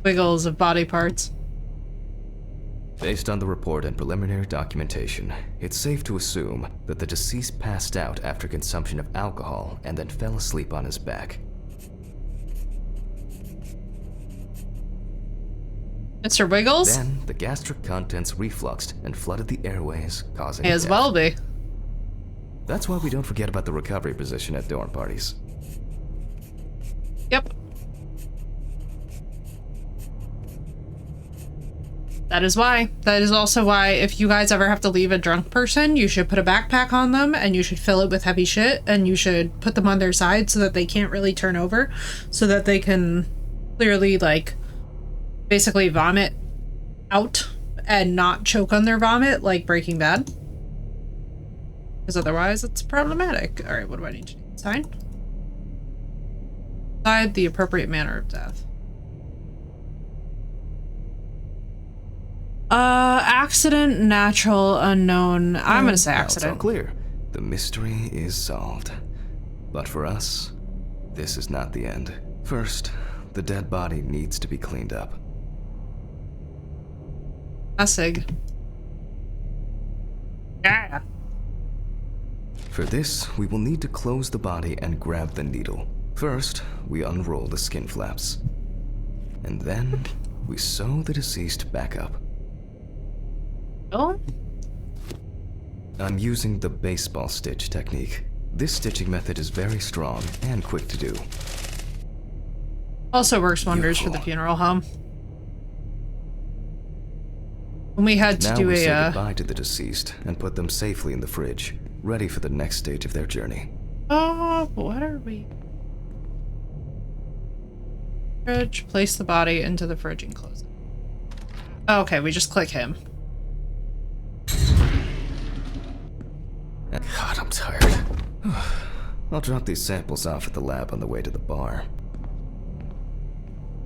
Wiggles of body parts. Based on the report and preliminary documentation, it's safe to assume that the deceased passed out after consumption of alcohol and then fell asleep on his back. Mr. Wiggles? Then, the gastric contents refluxed and flooded the airways, causing May as death. well be. That's why we don't forget about the recovery position at dorm parties. Yep. That is why. That is also why if you guys ever have to leave a drunk person, you should put a backpack on them and you should fill it with heavy shit and you should put them on their side so that they can't really turn over, so that they can clearly, like, basically vomit out and not choke on their vomit like Breaking Bad. Because otherwise it's problematic. Alright, what do I need to do? Sign? Decide the appropriate manner of death. Accident, natural, unknown. I'm gonna say accident. It's all clear. The mystery is solved. But for us, this is not the end. First, the dead body needs to be cleaned up. Assig. Yeah. For this, we will need to close the body and grab the needle. First, we unroll the skin flaps. And then, we sew the deceased back up. Oh? I'm using the baseball stitch technique. This stitching method is very strong and quick to do. Also works wonders for the funeral home. When we had to Now do we say a goodbye to the deceased and put them safely in the fridge, ready for the next stage of their journey. oh, what are we? Fridge, place the body into the fridge and close it. Oh, okay, we just click him. God, I'm tired. I'll drop these samples off at the lab on the way to the bar.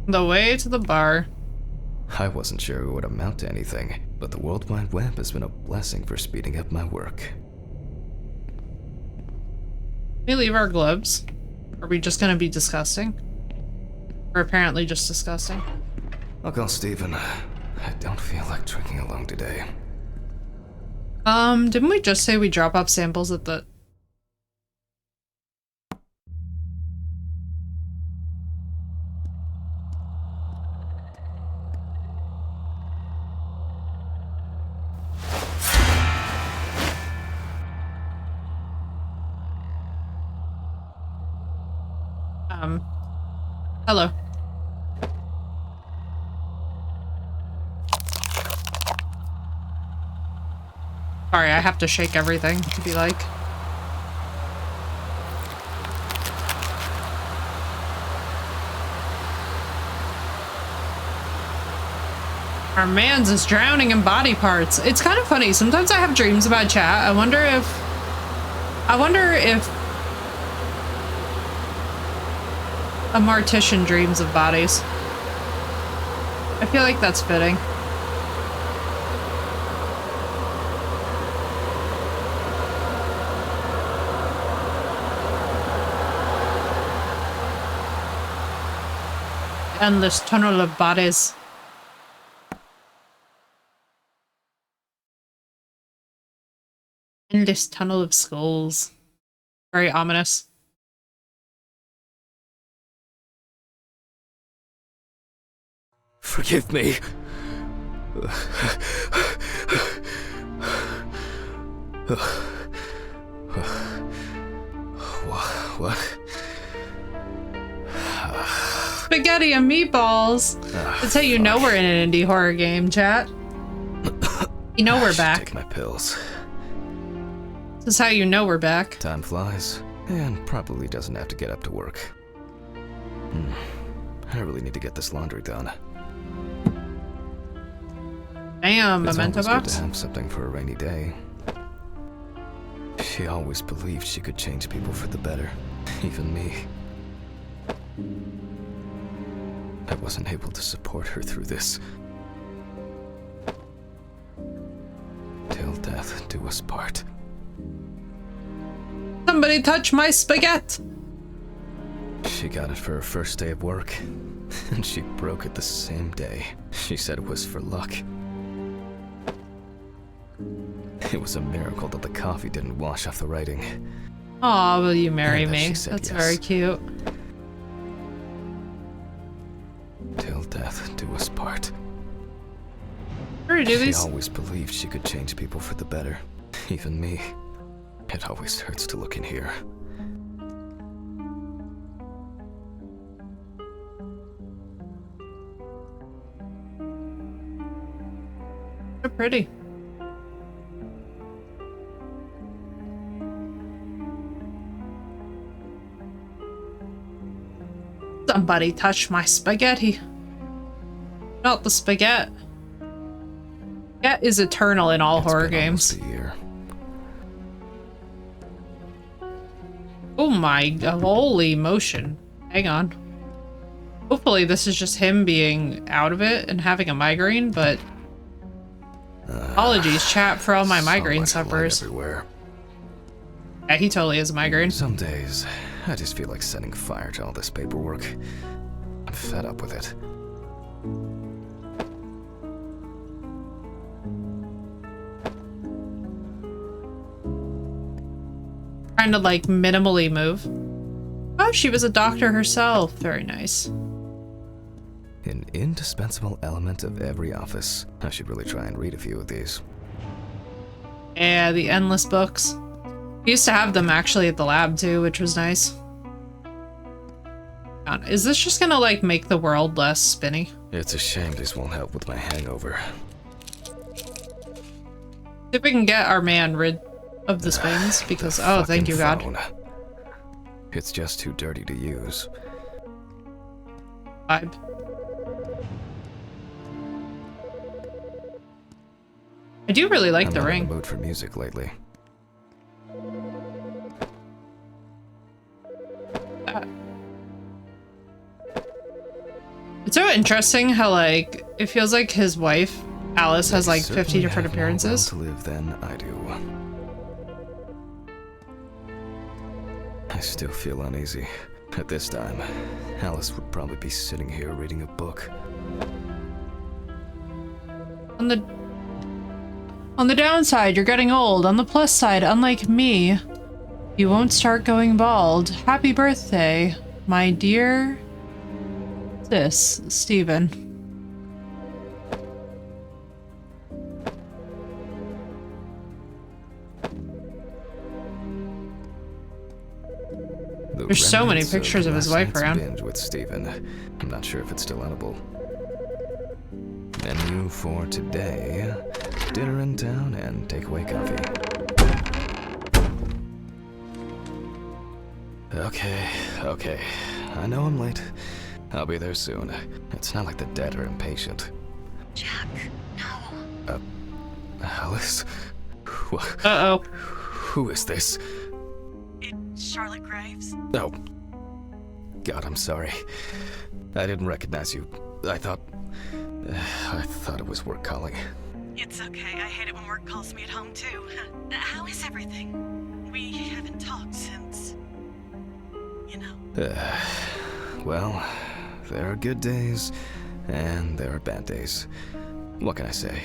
The way to the bar. I wasn't sure it would amount to anything, but the World Wide Web has been a blessing for speeding up my work. We leave our gloves. Are we just gonna be disgusting? We're apparently just disgusting. I'll call Steven. I don't feel like drinking alone today. Didn't we just say we drop off samples at the... Hello. Sorry, I have to shake everything to be like. Our man's is drowning in body parts. It's kind of funny. Sometimes I have dreams about chat. I wonder if a mortician dreams of bodies. I feel like that's fitting. Endless tunnel of bodies. Endless tunnel of skulls. Very ominous. Forgive me. What? Spaghetti and meatballs. That's how you know we're in an indie horror game, chat. You know we're back. Take my pills. This is how you know we're back. Time flies, and probably doesn't have to get up to work. I really need to get this laundry done. Damn, It's memento always good box. to have something for a rainy day. She always believed she could change people for the better, even me. I wasn't able to support her through this. Till death do us part. Somebody touch my spaghetti. She got it for her first day of work, and she broke it the same day. She said it was for luck. It was a miracle that the coffee didn't wash off the writing. Aw, will you marry And that me? she said That's yes. very cute. Till death do us part. How do we do She these? always believed she could change people for the better, even me. It always hurts to look in here. So pretty. Somebody touch my spaghetti. Not the spaghetti. Spaghetti is eternal in all It's horror been games. almost a year. my, holy motion. Hang on. Hopefully this is just him being out of it and having a migraine, but apologies, chat, for all my migraine sufferers. Everywhere. Yeah, he totally has a migraine. Some days, I just feel like setting fire to all this paperwork. I'm fed up with it. Trying to, like, minimally move. Oh, she was a doctor herself. Very nice. An indispensable element of every office. I should really try and read a few of these. Yeah, the endless books. We used to have them actually at the lab too, which was nice. Is this just gonna, like, make the world less spinny? It's a shame this won't help with my hangover. See if we can get our man rid of the spins, because, oh, thank you, God. Phone. It's just too dirty to use. Vibe. I do really like the ring. I'm not in the mood for music lately. It's so interesting how, like, it feels like his wife, Alice, has like 50 different appearances. To live than I do. I still feel uneasy. At this time, Alice would probably be sitting here reading a book. On the downside, you're getting old. On the plus side, unlike me, you won't start going bald. Happy birthday, my dear sis, Steven. There's so many pictures of his wife around. Binge with Steven. I'm not sure if it's still edible. Menu for today: dinner in town and takeaway coffee. Okay. I know I'm late. I'll be there soon. It's not like the dead are impatient. Jack, no. Alice? Uh-oh. Who is this? It's Charlotte Graves. Oh. God, I'm sorry. I didn't recognize you. I thought it was work calling. It's okay. I hate it when work calls me at home, too. How is everything? We haven't talked since... you know. Well, there are good days, and there are bad days. What can I say?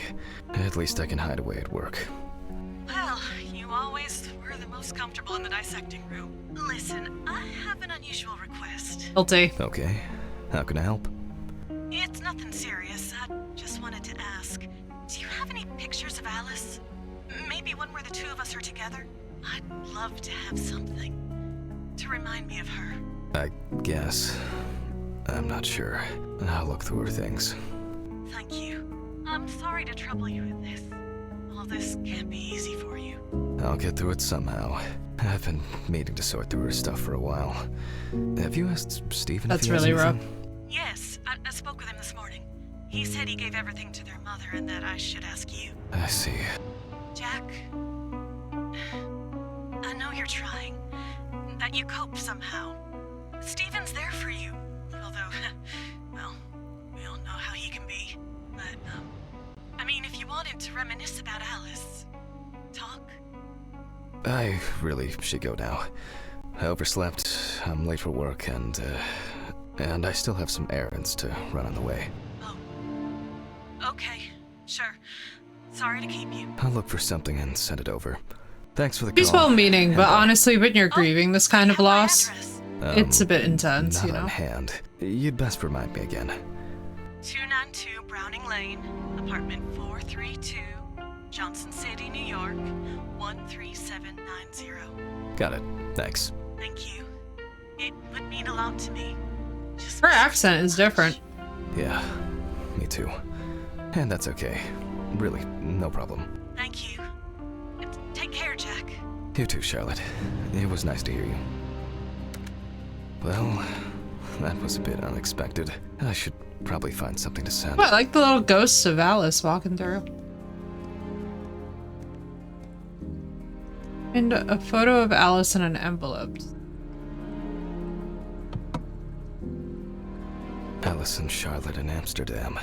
At least I can hide away at work. Well, you always were the most comfortable in the dissecting room. Listen, I have an unusual request. Guilty. Okay, how can I help? It's nothing serious. I just wanted to ask, do you have any pictures of Alice? Maybe one where the two of us are together? I'd love to have something to remind me of her. I guess. I'm not sure. I'll look through her things. Thank you. I'm sorry to trouble you with this. All this can't be easy for you. I'll get through it somehow. I've been meaning to sort through her stuff for a while. Have you asked Steven if That's he has really rough. anything? Yes, I spoke with him this morning. He said he gave everything to their mother and that I should ask you. I see. Jack, I know you're trying. That you cope somehow. Steven's there for you. Although, well, we all know how he can be. But, I mean, if you wanted to reminisce about Alice, talk. I really should go now. I overslept, I'm late for work, and I still have some errands to run on the way. Oh. Okay, sure. Sorry to keep you. I'll look for something and send it over. Thanks for the She's call. well-meaning, but And, honestly, when you're grieving this kind of Have my loss, address. it's a bit intense, not you know? on hand. You'd best remind me again. 292 Browning Lane, apartment 432, Johnson City, New York, 13790. Got it. Thanks. Thank you. It would mean a lot to me. Just Her accent is different. Yeah, me too. And that's okay. Really, no problem. Thank you. Take care, Jack. You too, Charlotte. It was nice to hear you. Well, that was a bit unexpected. I should probably find something to send. Oh, I like the little ghosts of Alice walking through. And a photo of Alice in an envelope. Alice and Charlotte in Amsterdam.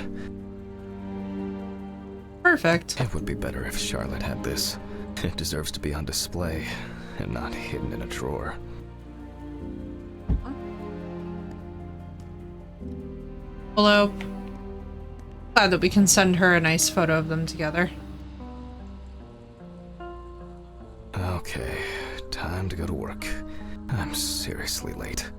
Perfect. It would be better if Charlotte had this. It deserves to be on display and not hidden in a drawer. Hello. Glad that we can send her a nice photo of them together. Okay, time to go to work. I'm seriously late.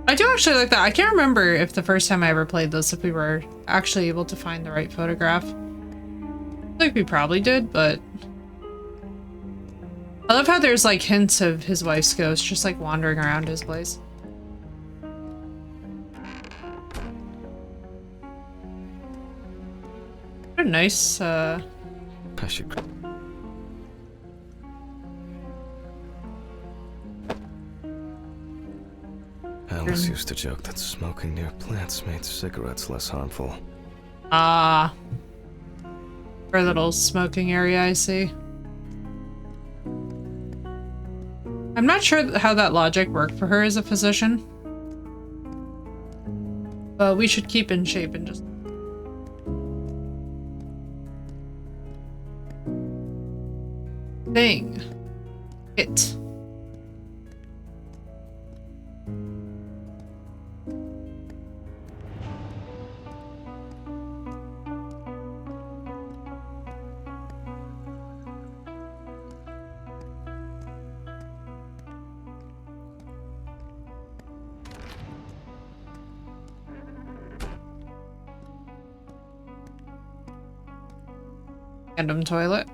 I do actually like that. I can't remember if the first time I ever played this, if we were actually able to find the right photograph. I feel like we probably did, but... I love how there's like hints of his wife's ghost just like wandering around his place. What a nice, I should... Alice used to joke that smoking near plants made cigarettes less harmful. Ah. Her little smoking area, I see. I'm not sure how that logic worked for her as a physician. But we should keep in shape and just... Thing. It. Random toilet.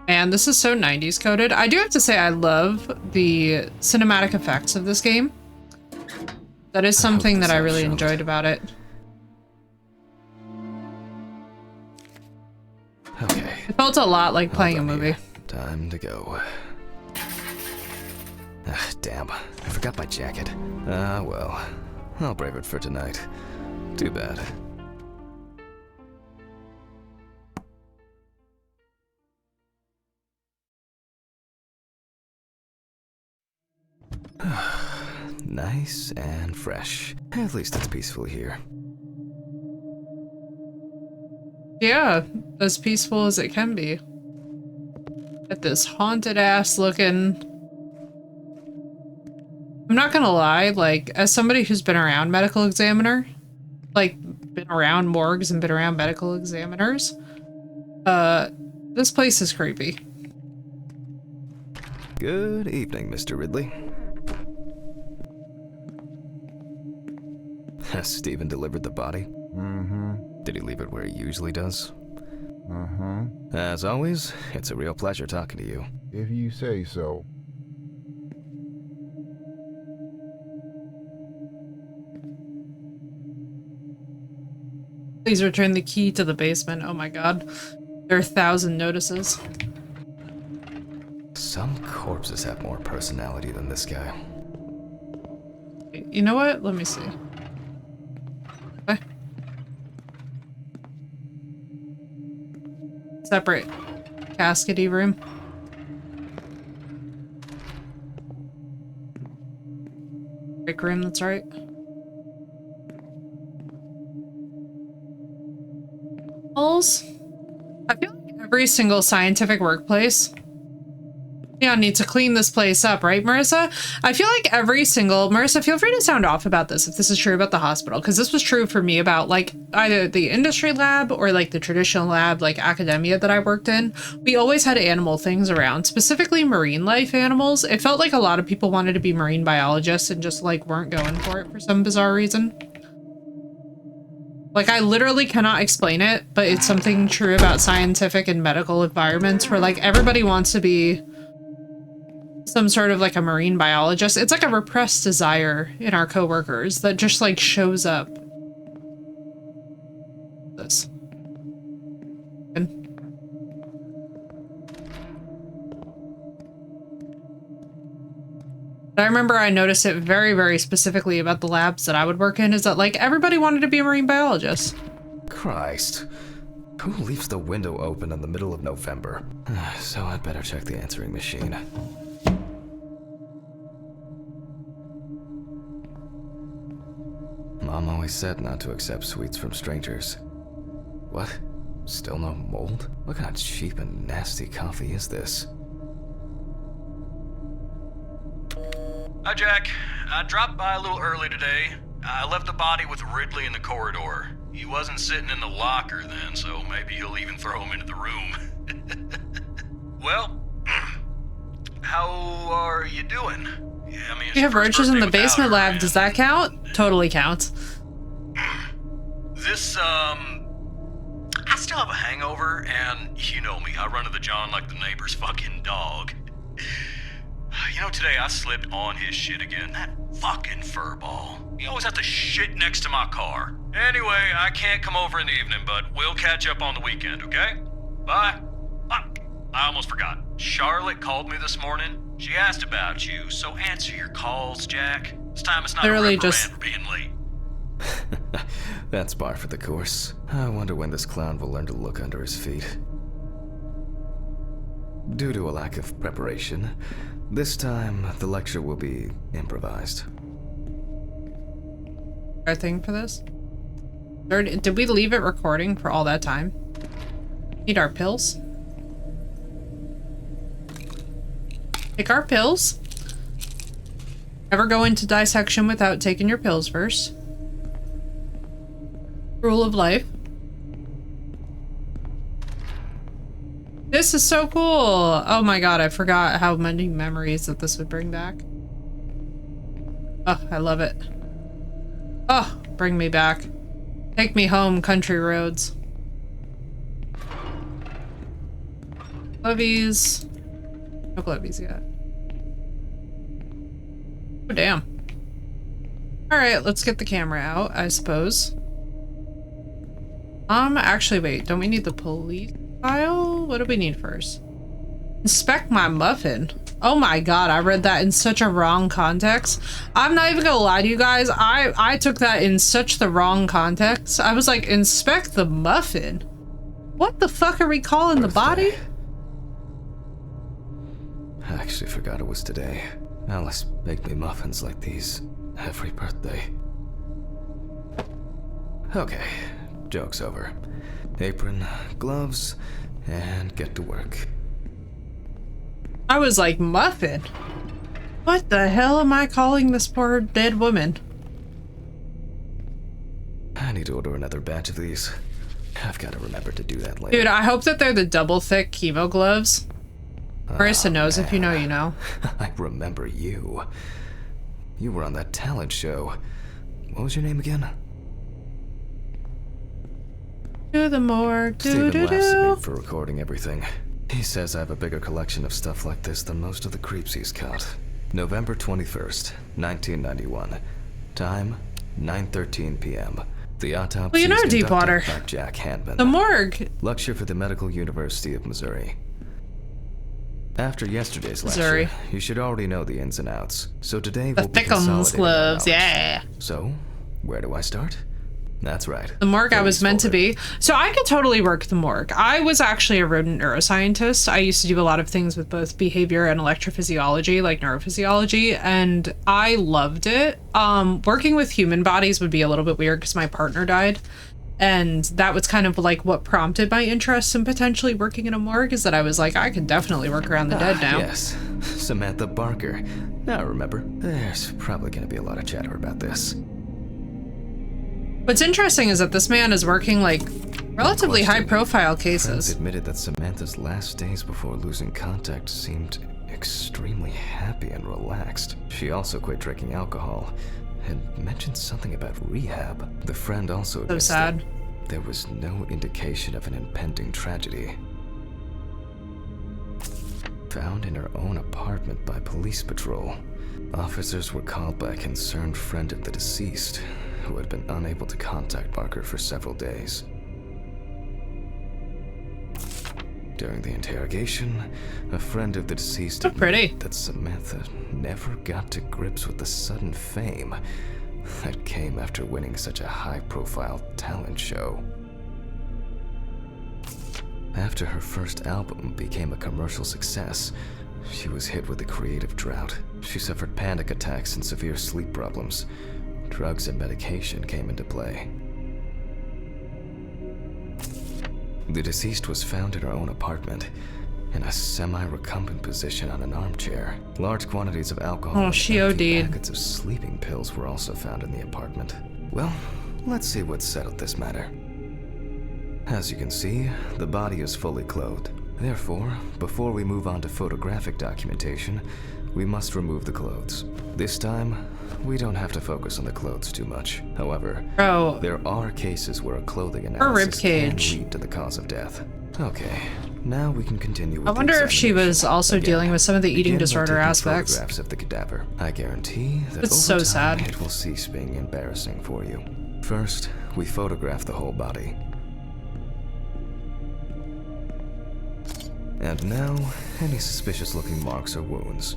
Man, this is so 90s coded. I do have to say I love the cinematic effects of this game. That is something that I really enjoyed about it. Okay. It felt a lot like playing a movie. Time to go. Damn. I forgot my jacket. Well. I'll brave it for tonight. Too bad. Nice and fresh. At least it's peaceful here. Yeah, as peaceful as it can be. At this haunted ass looking... I'm not gonna lie, like, as somebody who's been around medical examiner, like, been around morgues and been around medical examiners, this place is creepy. Good evening, Mr. Ridley. Has Stephen delivered the body? Mm-hmm. Did he leave it where he usually does? Uh-huh. As always, it's a real pleasure talking to you. If you say so. Please return the key to the basement. Oh my god. There are 1,000 notices. Some corpses have more personality than this guy. You know what? Let me see. Okay. Separate caskety room. Break room, that's right. Halls. I feel like every single scientific workplace, yeah, needs to clean this place up, right, Marissa? I feel like every single... Marissa, feel free to sound off about this if this is true about the hospital, because this was true for me about, like, either the industry lab or, like, the traditional lab, like, academia that I worked in. We always had animal things around, specifically marine life animals. It felt like a lot of people wanted to be marine biologists and just, like, weren't going for it for some bizarre reason. Like, I literally cannot explain it, but it's something true about scientific and medical environments where, like, everybody wants to be some sort of like a marine biologist. It's like a repressed desire in our coworkers that just like shows up. This. I remember I noticed it very, very specifically about the labs that I would work in, is that like everybody wanted to be a marine biologist. Christ. Who leaves the window open in the middle of November? So I'd better check the answering machine. Mom always said not to accept sweets from strangers. What? Still no mold? What kind of cheap and nasty coffee is this? Hi, Jack. I dropped by a little early today. I left the body with Ridley in the corridor. He wasn't sitting in the locker then, so maybe he'll even throw him into the room. Well, how are you doing? Yeah, I mean, We have roaches in the basement lab. Does that count? Totally counts. This, I still have a hangover, and you know me, I run to the John like the neighbor's fucking dog. You know, today I slipped on his shit again. That fucking furball. He always has to shit next to my car. Anyway, I can't come over in the evening, but we'll catch up on the weekend, okay? Bye. Fuck. I almost forgot. Charlotte called me this morning. She asked about you, so answer your calls, Jack. This time it's not Literally a reprimand just- for being late. That's par for the course. I wonder when this clown will learn to look under his feet. Due to a lack of preparation, this time the lecture will be improvised. Our thing for this? Did we leave it recording for all that time? Need our pills? Take our pills. Never go into dissection without taking your pills first. Rule of life. This is so cool. Oh my god, I forgot how many memories that this would bring back. Oh, I love it. Oh, bring me back. Take me home, country roads. Glovies. No glovies yet. Oh, damn. Alright, let's get the camera out, I suppose. Actually, wait. Don't we need the police file? What do we need first? Inspect my muffin. Oh my god, I read that in such a wrong context. I'm not even gonna lie to you guys. I took that in such the wrong context. I was like, inspect the muffin? What the fuck are we calling the body? I actually forgot it was today. Alice baked me muffins like these every birthday. Okay, joke's over. Apron, gloves, and get to work. I was like, muffin? What the hell am I calling this poor dead woman? I need to order another batch of these. I've got to remember to do that later. Dude, I hope that they're the double thick chemo gloves. Marissa knows. If you know, you know. I remember you. You were on that talent show. What was your name again? Do the morgue, do Steven do laughs at do. me for recording everything. He says I have a bigger collection of stuff like this than most of the creeps he's caught. November 21st, 1991. Time, 9:13 p.m. The autopsy Well, you know, is conducted Deepwater. by Jack Hanman. The morgue. Lecture for the Medical University of Missouri. After yesterday's Missouri. lecture, you should already know the ins and outs. So today The we'll be Thickums consolidating our gloves, knowledge. yeah. So, where do I start? That's right. The morgue I was Police meant to folder. be. So I could totally work the morgue. I was actually a rodent neuroscientist. I used to do a lot of things with both behavior and electrophysiology, like neurophysiology, and I loved it. Working with human bodies would be a little bit weird because my partner died. And that was kind of like what prompted my interest in potentially working in a morgue, is that I was like, I could definitely work around the dead now. Yes, Samantha Barker. Now remember, there's probably going to be a lot of chatter about this. What's interesting is that this man is working like relatively high profile Friends cases. admitted that Samantha's last days before losing contact seemed extremely happy and relaxed. She also quit drinking alcohol and mentioned something about rehab. The friend also So admits sad. that there was no indication of an impending tragedy. Found in her own apartment by police patrol, officers were called by a concerned friend of the deceased, who had been unable to contact Barker for several days. During the interrogation, a friend of the deceased So pretty. admitted that Samantha never got to grips with the sudden fame that came after winning such a high-profile talent show. After her first album became a commercial success, she was hit with a creative drought. She suffered panic attacks and severe sleep problems, drugs and medication came into play. The deceased was found in her own apartment, in a semi-recumbent position on an armchair. Large quantities of alcohol and she empty OD'd. packets of sleeping pills were also found in the apartment. Well, let's see what settled this matter. As you can see, the body is fully clothed. Therefore, before we move on to photographic documentation, we must remove the clothes. This time, we don't have to focus on the clothes too much. However, Bro, there are cases where a clothing her analysis can ribcage. lead to the cause of death. Okay, now we can continue with I wonder if she was also dealing with some of the eating begin by disorder taking aspects. Photographs of the cadaver. I guarantee that It's over so time sad. it will cease being embarrassing for you. First, we photograph the whole body. And now, any suspicious-looking marks or wounds.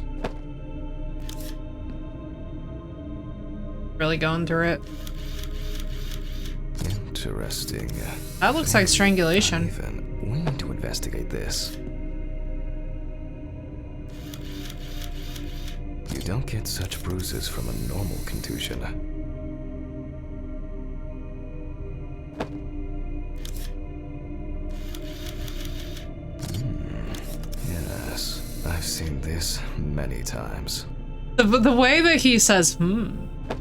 Really going through it. Interesting. That looks like strangulation. Even. We need to investigate this. You don't get such bruises from a normal contusion. Yes, I've seen this many times. The way that he says,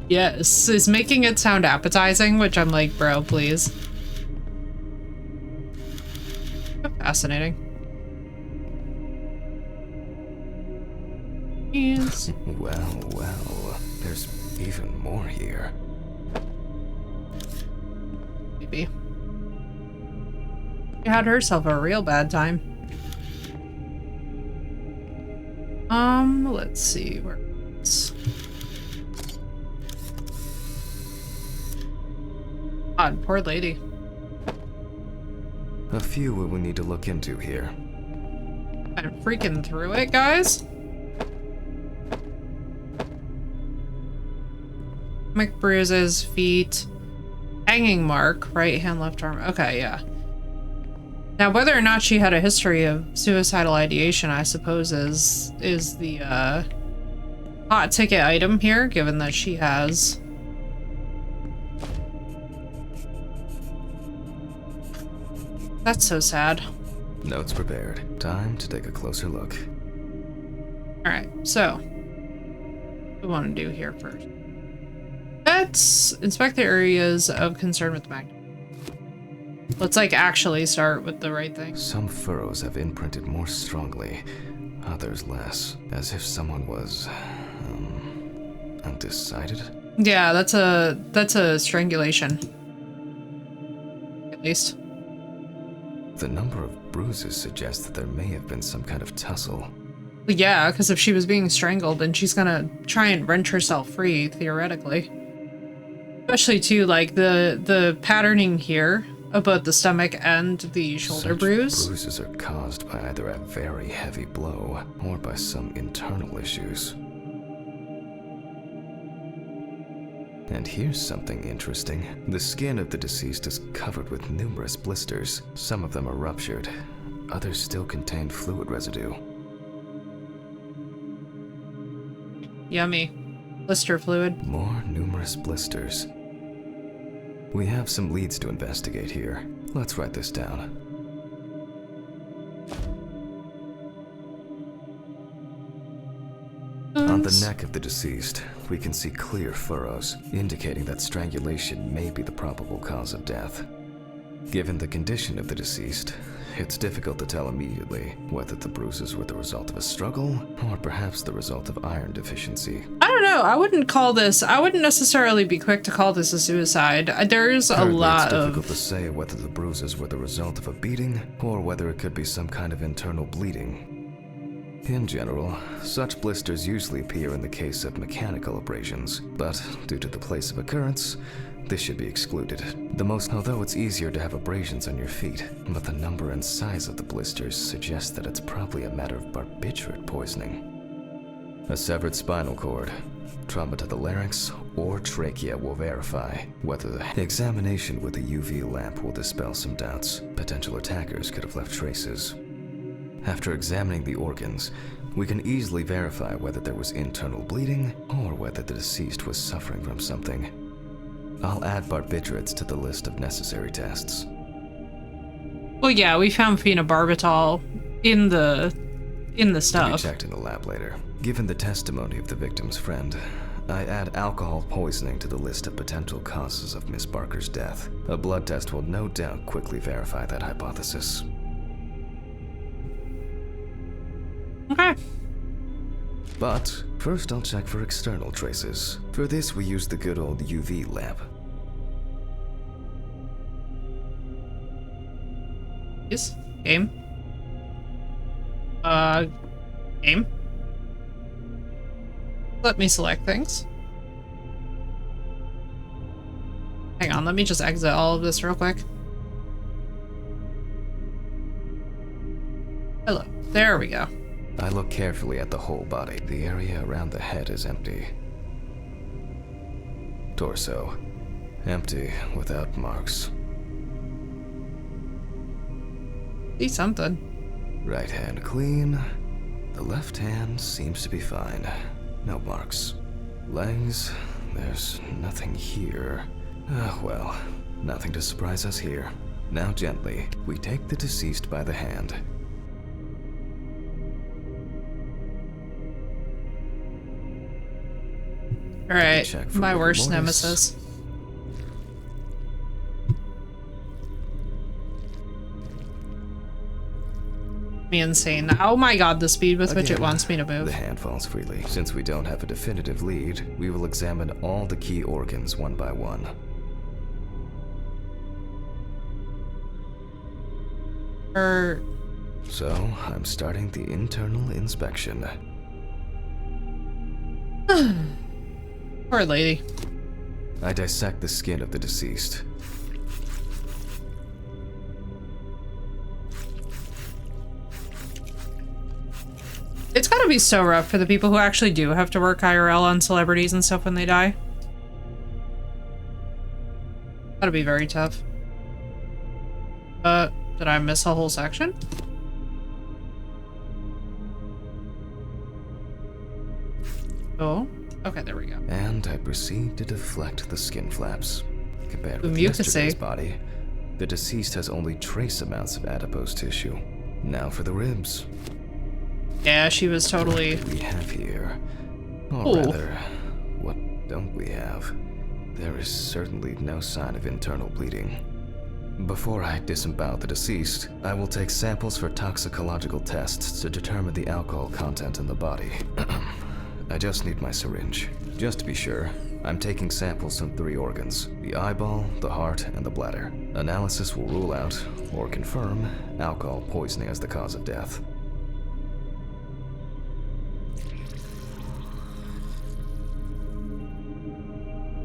yes, is making it sound appetizing, which I'm like, bro, please. Fascinating. Yes. Well, there's even more here. Maybe. She had herself a real bad time. Let's see where it's. God, poor lady. A few we will need to look into here. I'm freaking through it, guys. Stomach bruises, feet, hanging mark, right hand, left arm. Okay, yeah. Now, whether or not she had a history of suicidal ideation, I suppose is the hot ticket item here, given that she has. That's so sad. Notes prepared. Time to take a closer look. Alright, so what do we want to do here first? Let's inspect the areas of concern with the magnet. Let's like actually start with the right thing. Some furrows have imprinted more strongly, others less, as if someone was undecided. Yeah, that's a strangulation. At least. The number of bruises suggests that there may have been some kind of tussle. Yeah, because if she was being strangled, then she's gonna try and wrench herself free, theoretically. Especially too, like the patterning here of both the stomach and the shoulder Such bruise. Bruises are caused by either a very heavy blow or by some internal issues. And here's something interesting. The skin of the deceased is covered with numerous blisters. Some of them are ruptured. Others still contain fluid residue. Yummy. Blister fluid. More numerous blisters. We have some leads to investigate here. Let's write this down. On the neck of the deceased, we can see clear furrows, indicating that strangulation may be the probable cause of death. Given the condition of the deceased, it's difficult to tell immediately whether the bruises were the result of a struggle or perhaps the result of iron deficiency. I don't know. I wouldn't necessarily be quick to call this a suicide. There's a Currently, lot it's difficult of... to say whether the bruises were the result of a beating or whether it could be some kind of internal bleeding. In general, such blisters usually appear in the case of mechanical abrasions, but due to the place of occurrence, this should be excluded. Although it's easier to have abrasions on your feet, but the number and size of the blisters suggests that it's probably a matter of barbiturate poisoning. A severed spinal cord, trauma to the larynx, or trachea will verify whether the examination with a UV lamp will dispel some doubts. Potential attackers could have left traces. After examining the organs, we can easily verify whether there was internal bleeding or whether the deceased was suffering from something. I'll add barbiturates to the list of necessary tests. Well, yeah, we found phenobarbital in the To be stuff. checked in the lab later. Given the testimony of the victim's friend, I add alcohol poisoning to the list of potential causes of Miss Barker's death. A blood test will no doubt quickly verify that hypothesis. Okay. But first I'll check for external traces. For this we use the good old UV lamp. Yes. Game. Game. Let me select things. Hang on, let me just exit all of this real quick. Hello. There we go. I look carefully at the whole body. The area around the head is empty. Torso. Empty, without marks. See something. Right hand clean. The left hand seems to be fine. No marks. Legs, there's nothing here. Well, nothing to surprise us here. Now gently, we take the deceased by the hand. Alright, Check for my rigor worst mortis. nemesis. Me insane. Oh my god, the speed with which it Again, wants me to move. The hand falls freely. Since we don't have a definitive lead, we will examine all the key organs one by one. So, I'm starting the internal inspection. Poor lady. I dissect the skin of the deceased. It's gotta be so rough for the people who actually do have to work IRL on celebrities and stuff when they die. Gotta be very tough. Did I miss a whole section? Oh, okay, there we go. And I proceed to deflect the skin flaps. Compared with Mucusy. yesterday's body, the deceased has only trace amounts of adipose tissue. Now for the ribs. Yeah, she was totally... What do we have here? Or Ooh. rather, what don't we have? There is certainly no sign of internal bleeding. Before I disembowel the deceased, I will take samples for toxicological tests to determine the alcohol content in the body. I just need my syringe. Just to be sure, I'm taking samples from 3 organs: the eyeball, the heart, and the bladder. Analysis will rule out, or confirm, alcohol poisoning as the cause of death.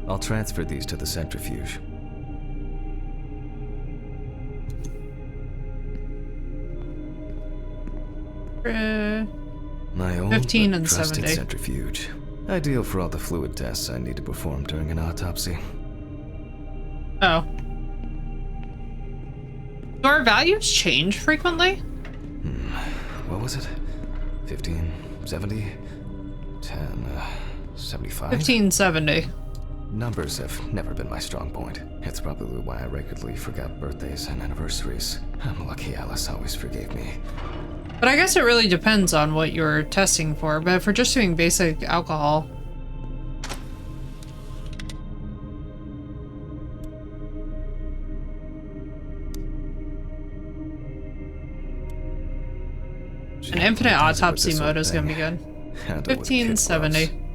I'll transfer these to the centrifuge. My old 15 but and trusted 70. centrifuge. Ideal for all the fluid tests I need to perform during an autopsy. Oh. Do our values change frequently? What was it? 15, 70, 10, 75? 1570. Numbers have never been my strong point. It's probably why I regularly forgot birthdays and anniversaries. I'm lucky Alice always forgave me. But I guess it really depends on what you're testing for. But if we're just doing basic alcohol... An infinite autopsy mode is gonna be good. 1570.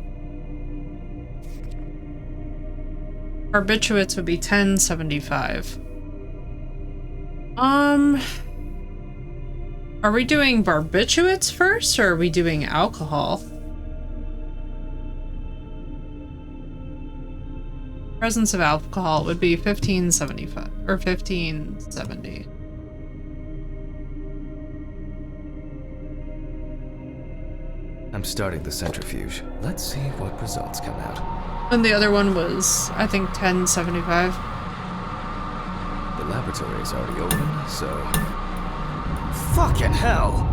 Barbiturates would be 1075. Are we doing barbiturates first, or are we doing alcohol? Presence of alcohol would be 1575 or 1570. I'm starting the centrifuge. Let's see what results come out. And the other one was, I think, 1075. The laboratory is already open, so... Fucking hell!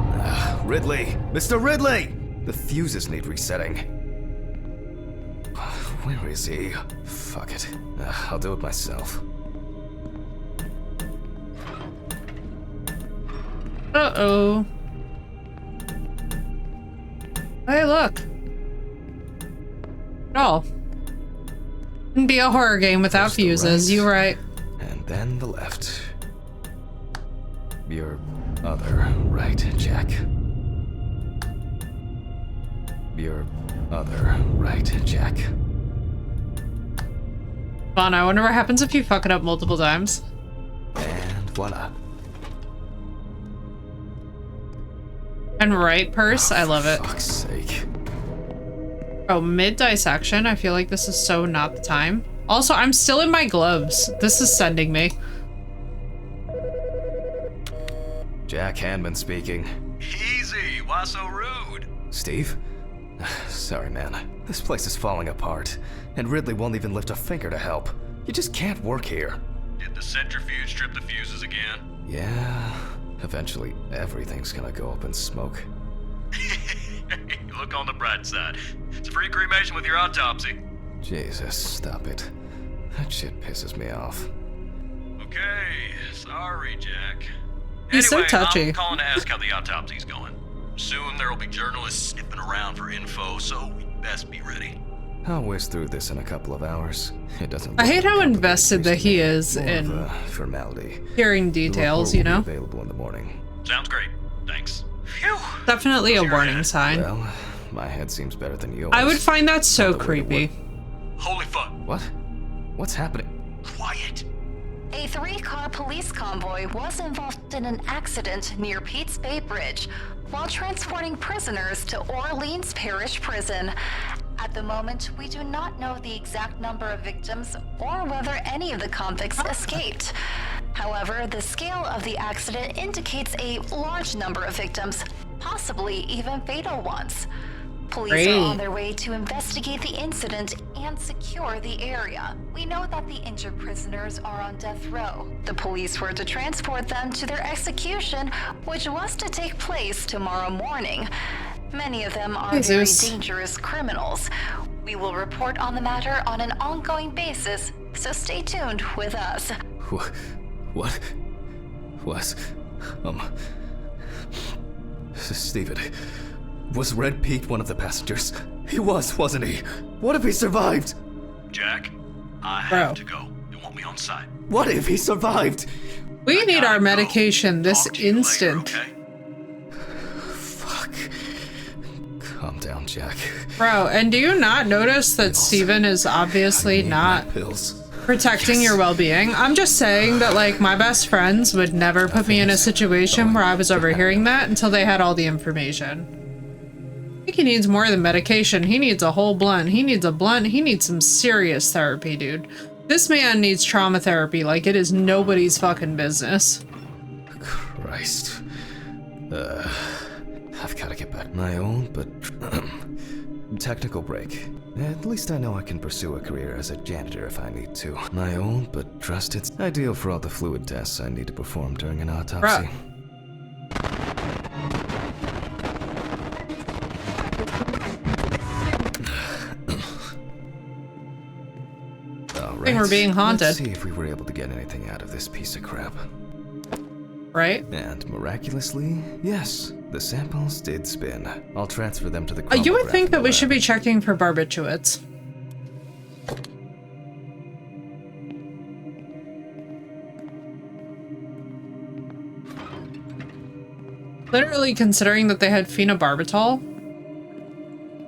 Ridley! Mr. Ridley! The fuses need resetting. Where is he? Fuck it. I'll do it myself. Uh-oh. Hey, look. Oh. Couldn't be a horror game without First the fuses. right, You right. And then the left. Your other right, Jack. Your other right, Jack. Fun. I wonder what happens if you fuck it up multiple times. And voila. And right purse. I love it. For fuck's sake. Oh, mid dissection. I feel like this is so not the time. Also, I'm still in my gloves. This is sending me. Jack Hanman speaking. Easy, why so rude? Steve? Sorry, man. This place is falling apart, and Ridley won't even lift a finger to help. You just can't work here. Did the centrifuge trip the fuses again? Yeah, eventually everything's gonna go up in smoke. Look on the bright side. It's a free cremation with your autopsy. Jesus, stop it. That shit pisses me off. Okay, sorry, Jack. He's so Anyway, touchy. I'm calling to ask how the autopsy's going. Soon there'll be journalists sniffing around for info, so we'd best be ready. I'll whiz through this in a couple of hours. It doesn't. I hate look how complicated invested that to me. he is More of in a formality. hearing The details, report you will be know? available in the morning. Sounds great. Thanks. Phew. Definitely a How's your warning head? sign. Well, my head seems better than yours. I would find that so Not the way it creepy. Holy fuck. What? What's happening? Quiet. A 3-car police convoy was involved in an accident near Pete's Bay Bridge while transporting prisoners to Orleans Parish Prison. At the moment, we do not know the exact number of victims or whether any of the convicts escaped. However, the scale of the accident indicates a large number of victims, possibly even fatal ones. Police Great. are on their way to investigate the incident and secure the area. We know that the injured prisoners are on death row. The police were to transport them to their execution, which was to take place tomorrow morning. Many of them are very Jesus. dangerous criminals. We will report on the matter on an ongoing basis, so stay tuned with us. What? Steven, was Red Pete one of the passengers? He was, wasn't he? What if he survived? Jack, I Bro. have to go. You want me on site? What if he survived? We need our Gotta go. medication this Talk to you later, instant. okay? Fuck. Calm down, Jack. Bro, and do you not notice that Pills. Steven is obviously I need not my pills. protecting your well-being? I'm just saying that, like, my best friends would never put me in a situation where I was overhearing that until they had all the information. I think he needs more than medication. He needs a whole blunt. He needs a blunt. He needs some serious therapy, dude. This man needs trauma therapy like it is nobody's fucking business. Christ. I've gotta get back. My own, but technical break. At least I know I can pursue a career as a janitor if I need to. My own, but trusted. Ideal for all the fluid tests I need to perform during an autopsy. All think we're being haunted. Let's see if we were able to get anything out of this piece of crap. Right? And miraculously, yes, the samples did spin. I'll transfer them to the You would chromatograph think in that the we lab. should be checking for barbiturates. Literally, considering that they had phenobarbital,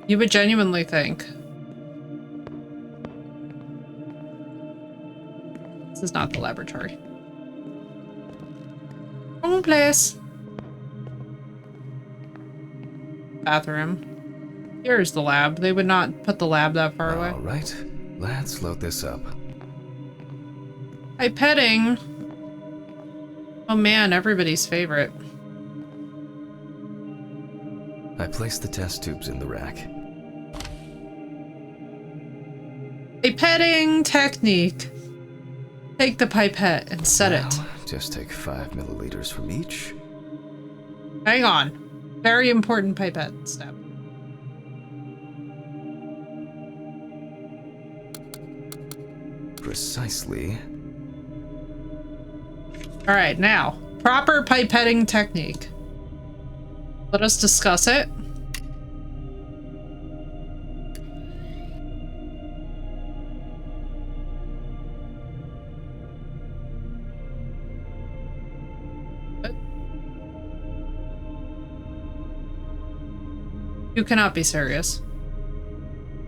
you would genuinely think. This is not the laboratory. Wrong place. Bathroom. Here's the lab. They would not put the lab that far away. All right, let's load this up. Pipetting. Oh man, everybody's favorite. I placed the test tubes in the rack. Pipetting technique. Take the pipette and set it. Now, just take 5 milliliters from each. Hang on. Very important pipette step. precisely. All right, now, proper pipetting technique. Let us discuss it. You cannot be serious.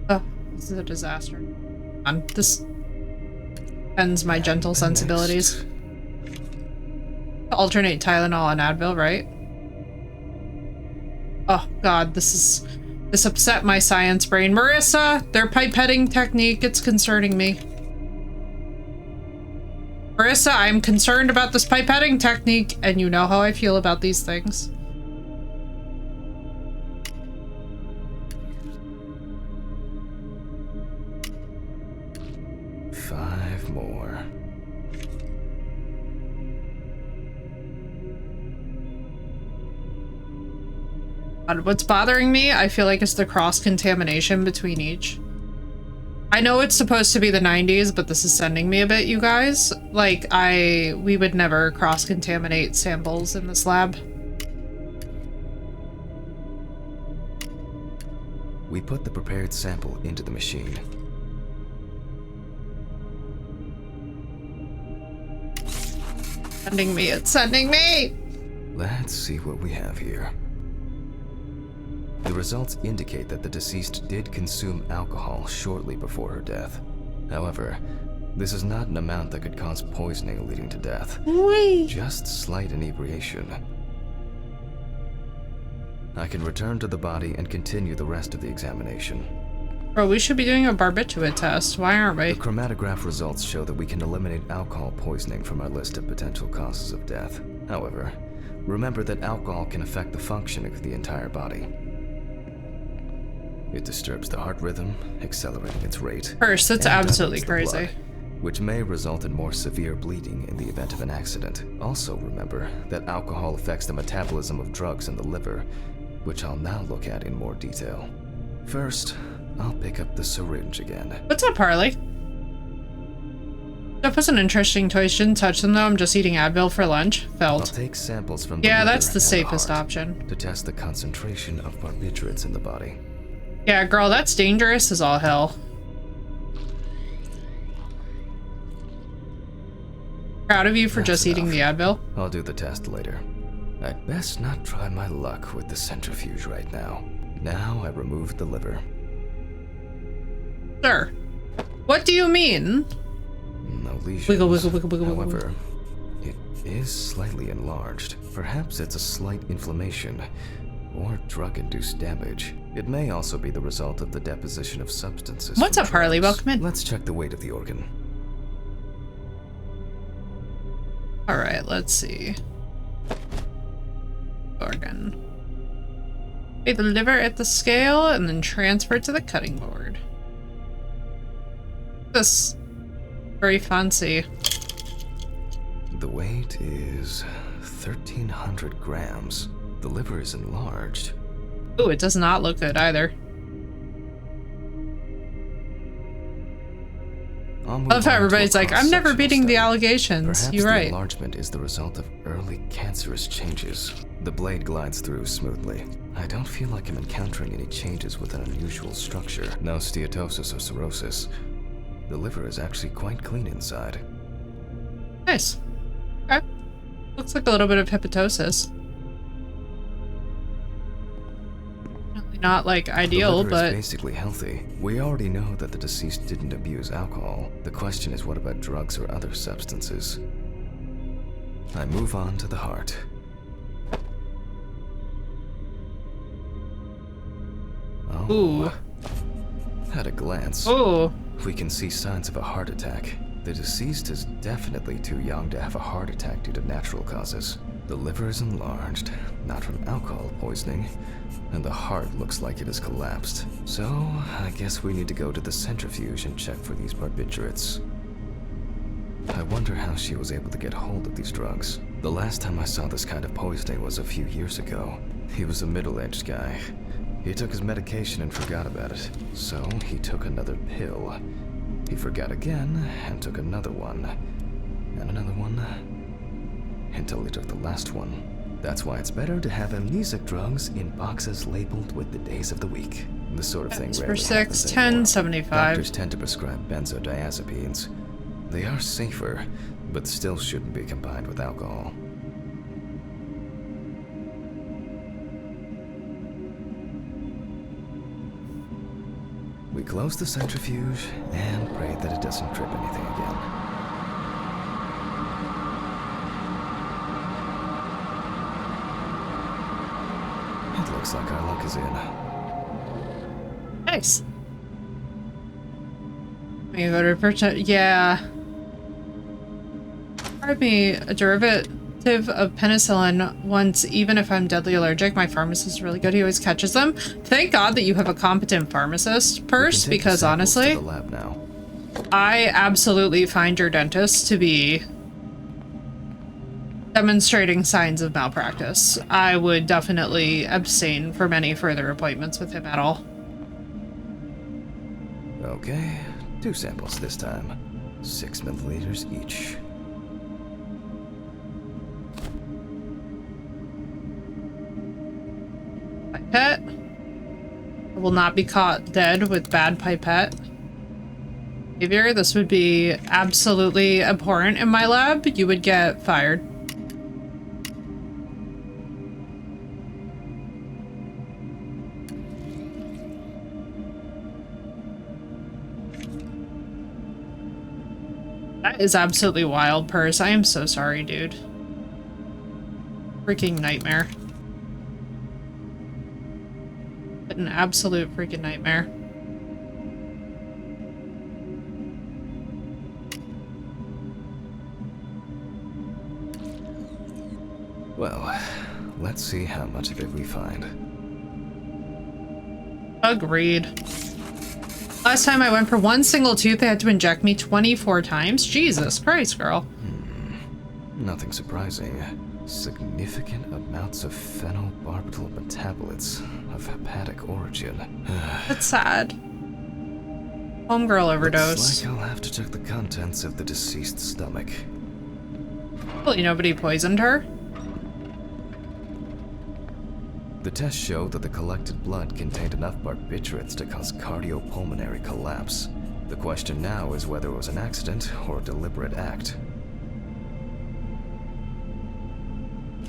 Oh, this is a disaster. This ends my gentle sensibilities. Alternate Tylenol and Advil, right? Oh god, this upset my science brain. Marissa, their pipetting technique, it's concerning me. Marissa, I'm concerned about this pipetting technique, and you know how I feel about these things. What's bothering me, I feel like, is the cross-contamination between each. I know it's supposed to be the 90s, but this is sending me a bit, you guys. Like, we would never cross-contaminate samples in this lab. We put the prepared sample into the machine. Sending me, it's sending me! Let's see what we have here. The results indicate that the deceased did consume alcohol shortly before her death. However, this is not an amount that could cause poisoning leading to death. Wait. Just slight inebriation. I can return to the body and continue the rest of the examination. Bro, we should be doing a barbiturate test. Why aren't we? The chromatograph results show that we can eliminate alcohol poisoning from our list of potential causes of death. However, remember that alcohol can affect the functioning of the entire body. It disturbs the heart rhythm, accelerating its rate. First, that's absolutely crazy. Blood, which may result in more severe bleeding in the event of an accident. Also remember that alcohol affects the metabolism of drugs in the liver, which I'll now look at in more detail. First, I'll pick up the syringe again. What's up, Harley? That was an interesting toy. Shouldn't touch them though. I'm just eating Advil for lunch. I'll take samples from the yeah, liver that's the and safest heart option. To test the concentration of barbiturates in the body. Yeah, girl, that's dangerous as all hell. Proud of you for just eating the Advil. I'll do the test later. I'd best not try my luck with the centrifuge right now. Now I removed the liver. Sir, what do you mean? No lesions. Wiggle, wiggle, wiggle, wiggle, wiggle. However, it is slightly enlarged. Perhaps it's a slight inflammation or drug-induced damage. It may also be the result of the deposition of substances. What's up, Harley? Welcome in. Let's check the weight of the organ. All right, let's see. Organ. Weigh the liver at the scale and then transfer it to the cutting board. This very fancy. The weight is 1,300 grams. The liver is enlarged. Ooh, it does not look good either. I love how everybody's like, I'm never beating the allegations. Perhaps you're right. The enlargement is the result of early cancerous changes. The blade glides through smoothly. I don't feel like I'm encountering any changes with an unusual structure. No steatosis or cirrhosis. The liver is actually quite clean inside. Nice. Okay. Looks like a little bit of hepatosis. Not like ideal, the liver but is basically healthy. We already know that the deceased didn't abuse alcohol. The question is, what about drugs or other substances? I move on to the heart. Oh. Ooh. At a glance, ooh, we can see signs of a heart attack. The deceased is definitely too young to have a heart attack due to natural causes. The liver is enlarged, not from alcohol poisoning, and the heart looks like it has collapsed. So, I guess we need to go to the centrifuge and check for these barbiturates. I wonder how she was able to get hold of these drugs. The last time I saw this kind of poisoning was a few years ago. He was a middle-aged guy. He took his medication and forgot about it, so he took another pill. He forgot again and took another one. And another one. Until he took the last one. That's why it's better to have amnesic drugs in boxes labeled with the days of the week. The sort of thing For rarely 6, happens 10, anymore. 75. Doctors tend to prescribe benzodiazepines. They are safer, but still shouldn't be combined with alcohol. We close the centrifuge and pray that it doesn't trip anything again. It looks like our luck is in. Nice. You go to percent. Yeah. Pardon me, a derivative of penicillin once, even if I'm deadly allergic. My pharmacist is really good. He always catches them. Thank God that you have a competent pharmacist, Purse, because honestly, To the lab now. I absolutely find your dentist to be demonstrating signs of malpractice. I would definitely abstain from any further appointments with him at all. Okay, 2 samples this time. 6 milliliters each. Pipette. I will not be caught dead with bad pipette behavior. This would be absolutely abhorrent in my lab. You would get fired. That is absolutely wild, Purse. I am so sorry, dude. Freaking nightmare. An absolute freaking nightmare. Well, let's see how much of it we find. Agreed. Last time I went for one single tooth, they had to inject me 24 times. Jesus Christ, girl. Nothing surprising. Significant amounts of phenobarbital metabolites of hepatic origin. That's sad. Homegirl overdose. Looks like I'll have to check the contents of the deceased stomach. Hopefully nobody poisoned her. The tests showed that the collected blood contained enough barbiturates to cause cardiopulmonary collapse. The question now is whether it was an accident or a deliberate act.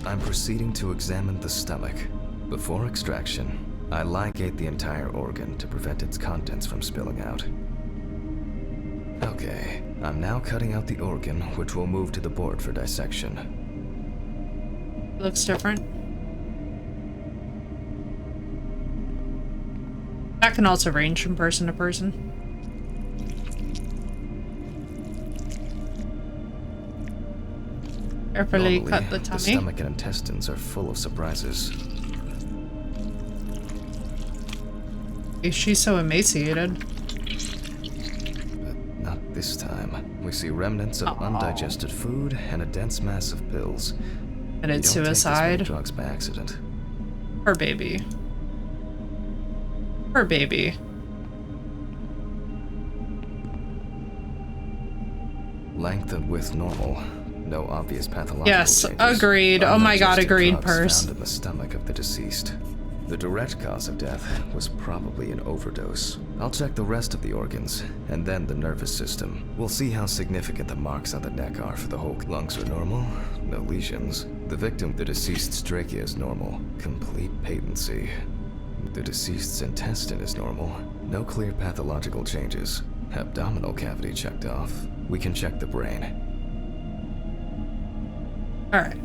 I'm proceeding to examine the stomach. Before extraction, I ligate the entire organ to prevent its contents from spilling out. Okay, I'm now cutting out the organ, which will move to the board for dissection. Looks different. That can also range from person to person. Carefully Normally, cut the the tummy. stomach and intestines are full of surprises. She's so emaciated. But not this time. We see remnants of undigested food and a dense mass of pills. And it's You don't take this many suicide. drugs by accident. Her baby. Her baby. Length and width normal. No obvious pathological Yes, changes. agreed. Oh my god, Undigested agreed, drugs Purse. found in the stomach of the deceased. The direct cause of death was probably an overdose. I'll check the rest of the organs, and then the nervous system. We'll see how significant the marks on the neck are for the whole. Lungs are normal, no lesions. The victim, the deceased's trachea is normal, complete patency. The deceased's intestine is normal, no clear pathological changes. Abdominal cavity checked off. We can check the brain. Alright.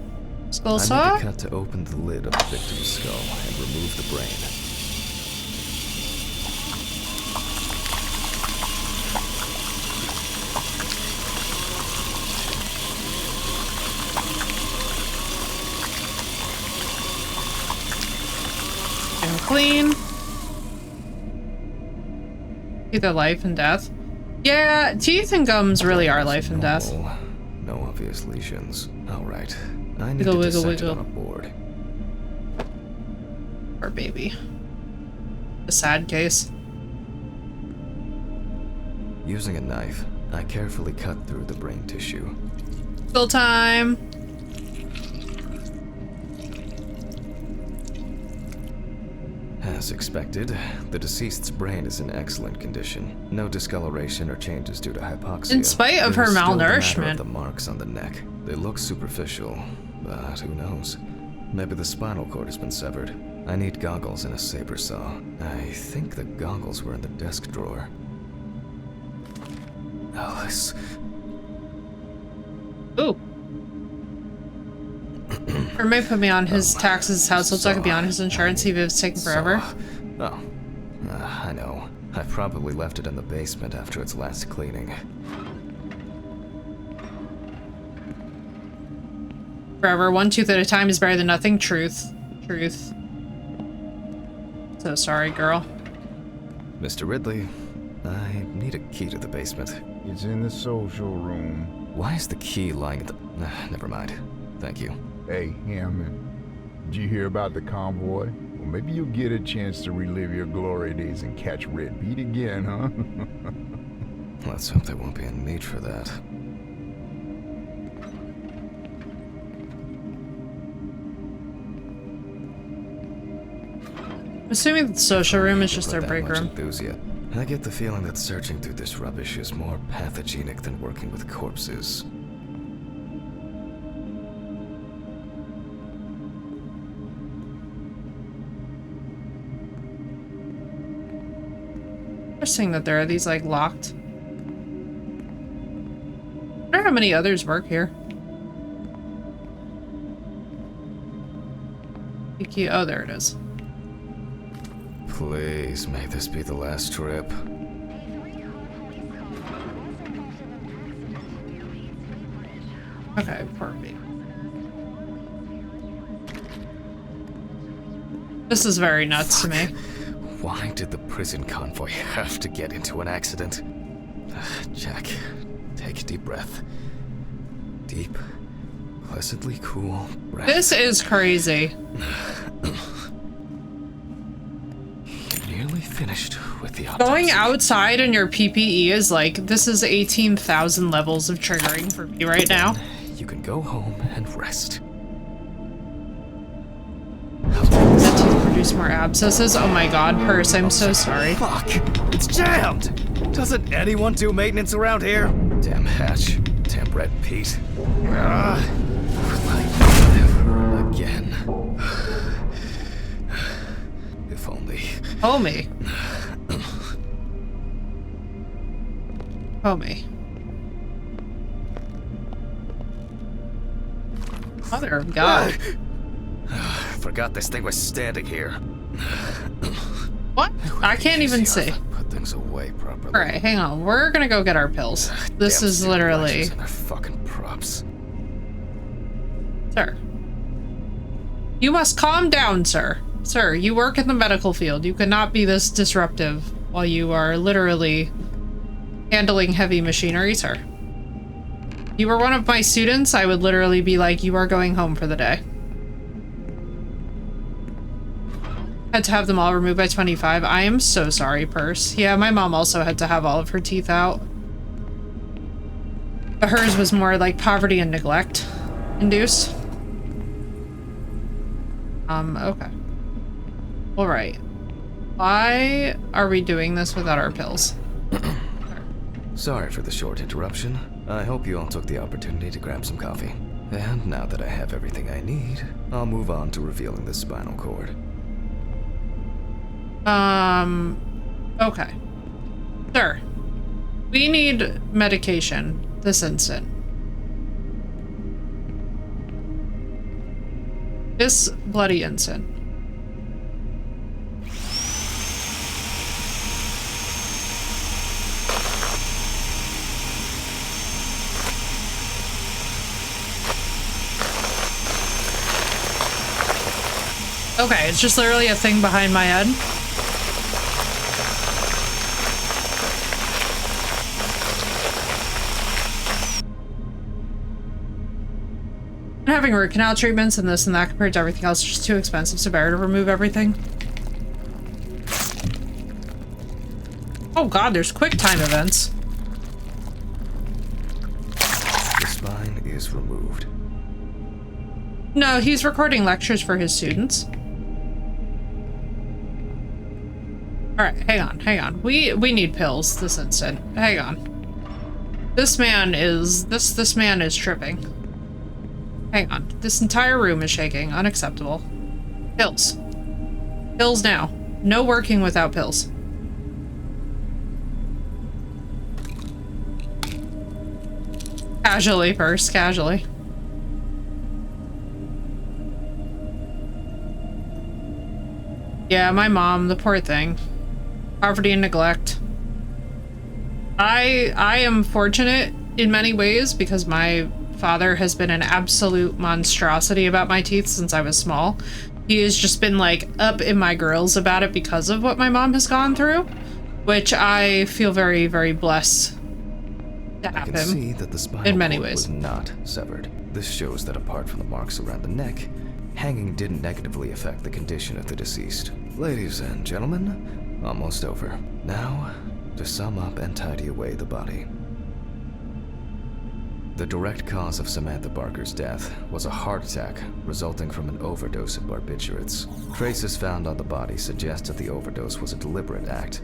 Skull I saw? made a cut to open the lid of the victim's skull and remove the brain. And clean. Either life and death. Yeah, teeth and gums really are life and death. Normal. No obvious lesions. All right. I need Wiggle, to wiggle, dissect it wiggle. on a board. Poor baby. A sad case. Using a knife, I carefully cut through the brain tissue. Still time. As expected, the deceased's brain is in excellent condition. No discoloration or changes due to hypoxia. In spite of her There's still the matter malnourishment. of the marks on the neck. They look superficial, but who knows? Maybe the spinal cord has been severed. I need goggles and a saber saw. I think the goggles were in the desk drawer. Alice. Ooh. Or may put me on his taxes, household, so I could be on his insurance, even if it's taking forever. Oh, I know. I probably left it in the basement after its last cleaning. Forever, one tooth at a time is better than nothing. Truth. Truth. So sorry, girl. Mr. Ridley, I need a key to the basement. It's in the social room. Why is the key lying at the... never mind. Thank you. Hey, Hammond. Did you hear about the convoy? Well, maybe you'll get a chance to relive your glory days and catch Red Pete again, huh? Let's hope there won't be a need for that. Assuming the social room is just Put their that break much room. enthusiasm. I get the feeling that searching through this rubbish is more pathogenic than working with corpses. Interesting that there are these, like, locked. I wonder how many others work here. Key. Oh, there it is. Please, may this be the last trip. Okay, perfect. This is very nuts to me. Why did the prison convoy have to get into an accident? Jack, take a deep breath. Deep, pleasantly cool breath. This is crazy. Nearly finished with the autopsy. Going outside in your PPE is like, this is 18,000 levels of triggering for me right now. You can go home and rest. That to produce more abscesses. Oh my god, Purse, I'm so sorry. Fuck! It's jammed! Doesn't anyone do maintenance around here? Damn Hatch. Damn Red Pete. Like never again. If only. Homie. Homie. Mother of God. Forgot this thing was standing here. What? I can't even see. Put things away properly. Alright, hang on. We're gonna go get our pills. This Damn is stupid literally... lectures and their fucking props. Sir. You must calm down, sir. Sir, you work in the medical field. You cannot be this disruptive while you are literally handling heavy machinery, sir. If you were one of my students, I would literally be like, you are going home for the day. Had to have them all removed by 25. I am so sorry, Purse. Yeah, my mom also had to have all of her teeth out. But hers was more like poverty and neglect induced. Okay. Alright. Why are we doing this without our pills? Sorry for the short interruption. I hope you all took the opportunity to grab some coffee. And now that I have everything I need, I'll move on to revealing the spinal cord. Okay. Sir, we need medication this instant. This bloody instant. Okay, it's just literally a thing behind my head. Having root canal treatments and this and that compared to everything else is just too expensive, so better to remove everything. Oh god, there's quick time events. is removed. No, he's recording lectures for his students. Alright, hang on. We need pills this instant. Hang on. This man is tripping. Hang on. This entire room is shaking. Unacceptable. Pills. Pills now. No working without pills. Casually first, casually. Yeah, my mom, the poor thing. Poverty and neglect. I am fortunate in many ways because my father has been an absolute monstrosity about my teeth since I was small. He has just been like up in my grills about it because of what my mom has gone through, which I feel very, very blessed to have I can him see that the spinal in many cord ways. was not severed. This shows that apart from the marks around the neck, hanging didn't negatively affect the condition of the deceased. Ladies and gentlemen, almost over. Now, to sum up and tidy away the body. The direct cause of Samantha Barker's death was a heart attack resulting from an overdose of barbiturates. Traces found on the body suggest that the overdose was a deliberate act,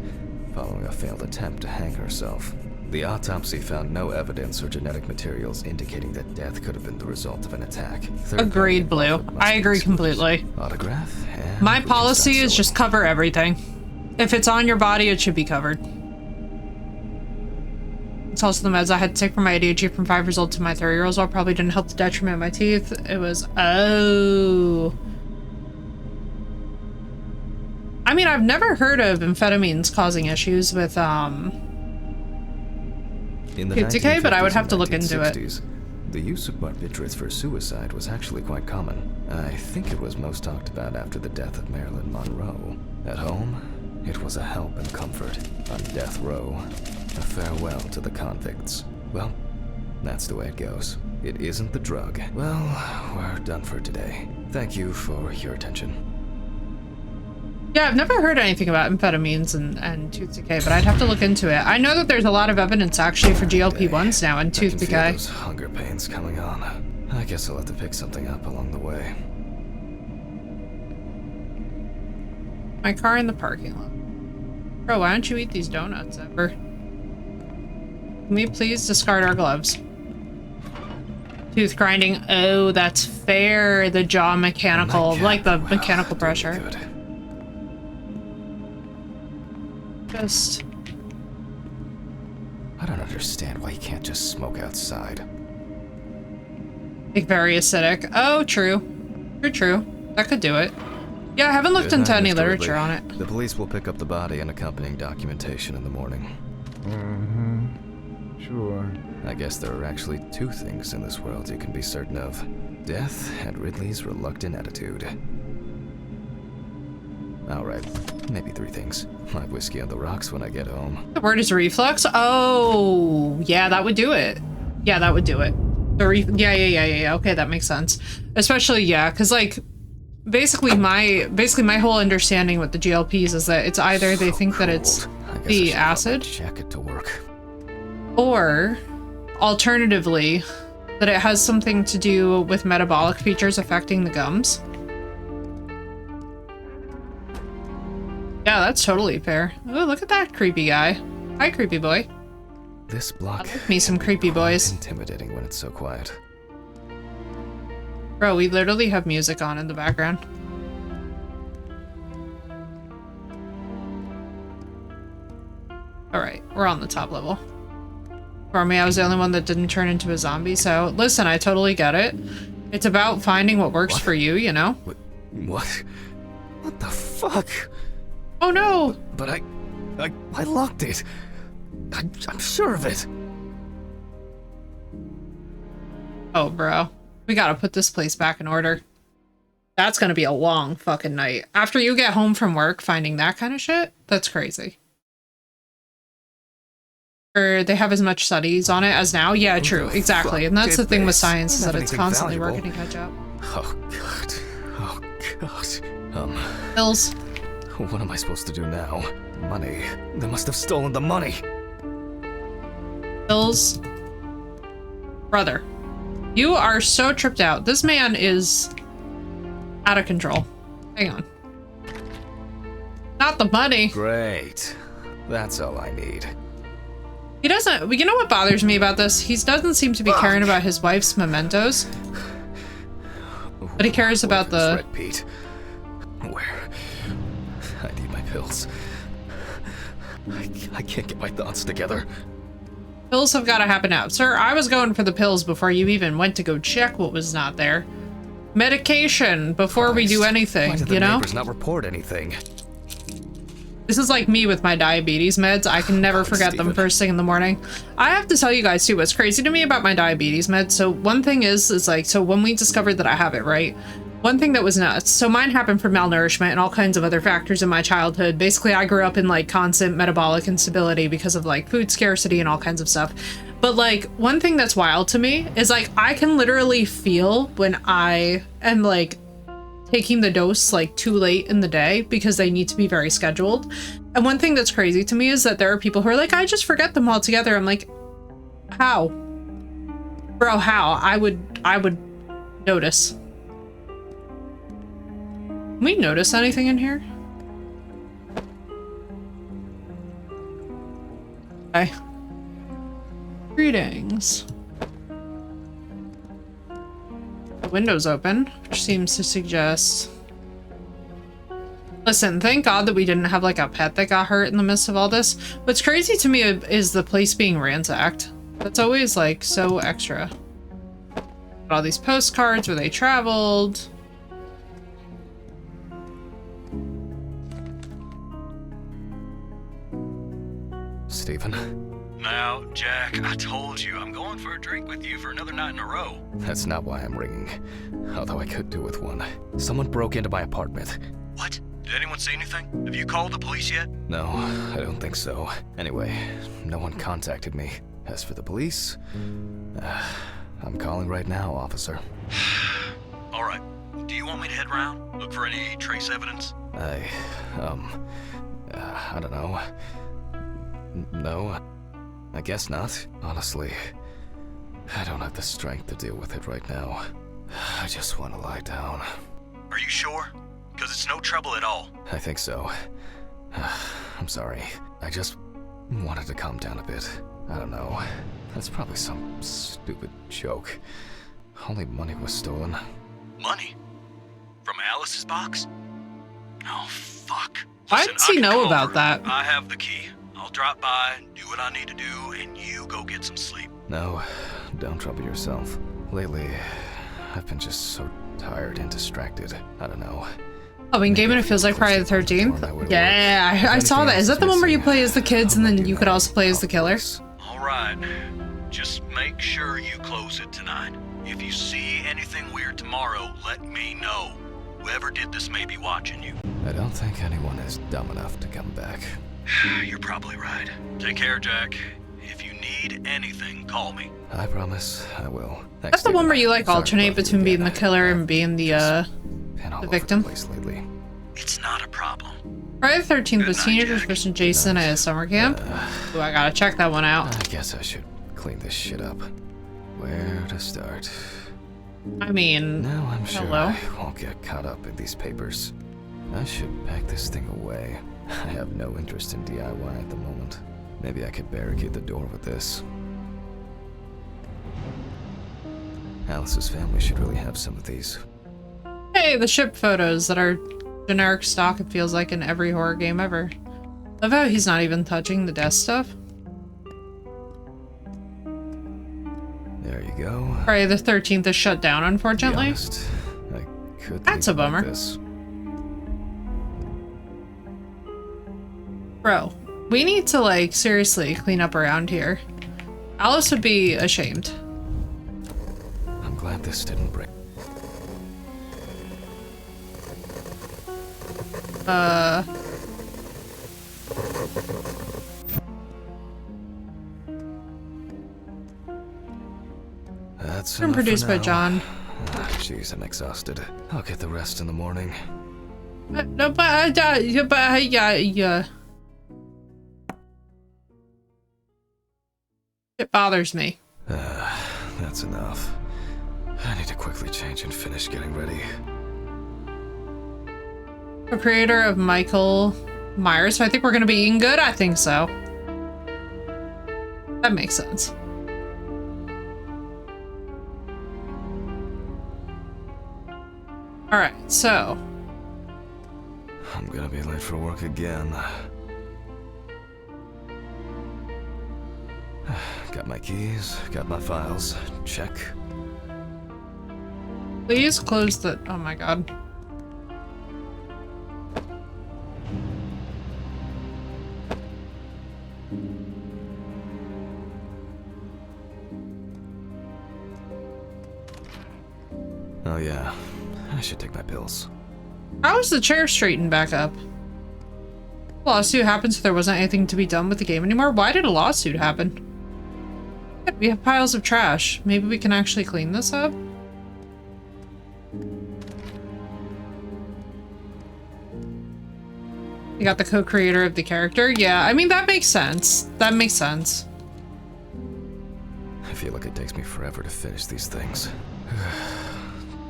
following a failed attempt to hang herself. The autopsy found no evidence or genetic materials indicating that death could have been the result of an attack. Agreed, Blue. I agree completely. Autograph and My Williams policy is done just cover everything. If it's on your body, it should be covered. It's also the meds I had to take for my ADHD from 5 years old to my 3 year olds. While probably didn't help the detriment of my teeth. It was, oh. I mean, I've never heard of amphetamines causing issues with, In the tooth decay, but I would 1950s have to and look into it. 1960s, the use of barbiturates for suicide was actually quite common. I think it was most talked about after the death of Marilyn Monroe. At home, it was a help and comfort. On death row, a farewell to the convicts. Well, that's the way it goes. It isn't the drug. Well, we're done for today. Thank you for your attention. Yeah, I've never heard anything about amphetamines and tooth decay, but I'd have to look into it. I know that there's a lot of evidence actually for GLP-1s now and tooth I can decay. feel those hunger pains coming on. I guess I'll have to pick something up along the way. My car in the parking lot. Bro, why don't you eat these donuts ever? Can we please discard our gloves? Tooth grinding. Oh, that's fair. The jaw mechanical, like the mechanical pressure. Good. Just... I don't understand why you can't just smoke outside. like very acidic. Oh, true. True. That could do it. Yeah, I haven't looked Good into night, any Mr. literature Ridley. on it. The police will pick up the body and accompanying documentation in the morning. Sure. I guess there are actually 2 things in this world you can be certain of. Death and Ridley's reluctant attitude. Alright, maybe 3 things. My whiskey on the rocks when I get home. The word is reflux? Oh, yeah, that would do it. Yeah, that would do it. Yeah. Okay, that makes sense. Especially, yeah, because, like, basically my whole understanding with the GLPs is that it's either they think that it's the acid, jacket to work. or alternatively, that it has something to do with metabolic features affecting the gums. Yeah, that's totally fair. Oh, look at that creepy guy. Hi, creepy boy. This block I like me some can be creepy quite boys. intimidating when it's so quiet. Bro, we literally have music on in the background. Alright, we're on the top level. For me, I was the only one that didn't turn into a zombie, so listen, I totally get it. It's about finding what works for you, you know? What? What the fuck? Oh no! But I locked it. I'm sure of it. Oh, bro. We gotta put this place back in order. That's gonna be a long fucking night. After you get home from work, finding that kind of shit? That's crazy. Or they have as much studies on it as now? Yeah, true. Exactly. And that's the thing with science, is that it's constantly working to catch up. Oh, God. Oh, God. Bills. What am I supposed to do now? Money. They must have stolen the money. Bills. Brother. You are so tripped out. This man is out of control. Hang on. Not the money. Great. That's all I need. He doesn't, you know what bothers me about this? He doesn't seem to be caring about his wife's mementos. But he cares about the... Red Pete. Where? I need my pills. I can't get my thoughts together. Pills have got to happen now. Sir, I was going for the pills before you even went to go check what was not there. Medication before we do anything, Why did you the know? neighbors not report anything? This is like me with my diabetes meds. I can never forget them first thing in the morning. I have to tell you guys too, what's crazy to me about my diabetes meds. So one thing is like, so when we discovered that I have it, right? One thing that was nuts. So mine happened from malnourishment and all kinds of other factors in my childhood. Basically, I grew up in like constant metabolic instability because of like food scarcity and all kinds of stuff. But like one thing that's wild to me is like, I can literally feel when I am like taking the dose like too late in the day because they need to be very scheduled. And one thing that's crazy to me is that there are people who are like, I just forget them altogether. I'm like, how? Bro, how? I would notice. Can we notice anything in here? Okay. Greetings. The window's open, which seems to suggest... Listen, thank God that we didn't have like a pet that got hurt in the midst of all this. What's crazy to me is the place being ransacked. That's always like so extra. All these postcards where they traveled. Stephen? Now, Jack, I told you I'm going for a drink with you for another night in a row. That's not why I'm ringing. Although I could do with one. Someone broke into my apartment. What? Did anyone see anything? Have you called the police yet? No, I don't think so. Anyway, no one contacted me. As for the police, I'm calling right now, officer. All right. Do you want me to head around? Look for any trace evidence? I don't know. No, I guess not. Honestly, I don't have the strength to deal with it right now. I just want to lie down. Are you sure? Because it's no trouble at all. I think so. I'm sorry. I just wanted to calm down a bit. I don't know. That's probably some stupid joke. Only money was stolen. Money? From Alice's box? Oh, fuck. Why Listen, does he I can know come about over. that? I have the key. I'll drop by, do what I need to do, and you go get some sleep. No, don't trouble yourself. Lately, I've been just so tired and distracted. I don't know. Oh, in Game and it feels like Friday the 13th? Yeah, I saw that. Is that the one where you play as the kids and then you could also play as the killer? All right. Just make sure you close it tonight. If you see anything weird tomorrow, let me know. Whoever did this may be watching you. I don't think anyone is dumb enough to come back. You're probably right. Take care, Jack. If you need anything, call me. I promise I will. That's the one where you like alternate between being the killer and being the victim. Lately. It's not a problem. Friday the 13th Good was night, teenagers Jack. versus Jason at a summer camp. Ooh, I gotta check that one out. I guess I should clean this shit up. Where to start? I mean, Now I'm sure hello. I won't get caught up in these papers. I should pack this thing away. I have no interest in DIY at the moment. Maybe I could barricade the door with this. Alice's family should really have some of these. Hey, the ship photos that are generic stock, it feels like, in every horror game ever. Love how he's not even touching the desk stuff. There you go. Friday the 13th is shut down, To be unfortunately. honest, I could That's leave a it like bummer. this. Bro, we need to, like, seriously clean up around here. Alice would be ashamed. I'm glad this didn't break. That's enough for Produced by now. John. Jeez, I'm exhausted. I'll get the rest in the morning. Yeah. It bothers me. That's enough. I need to quickly change and finish getting ready. The creator of Michael Myers. So I think we're gonna be eating good. I think so. That makes sense. All right, so I'm gonna be late for work again. Got my keys, got my files. Check. please close the. Oh my god. Oh yeah, I should take my pills. How is the chair straightened back up? Lawsuit happens if there wasn't anything to be done with the game anymore. Why did a lawsuit happen? We have piles of trash. Maybe we can actually clean this up? You got the co-creator of the character? Yeah, I mean, that makes sense. That makes sense. I feel like it takes me forever to finish these things.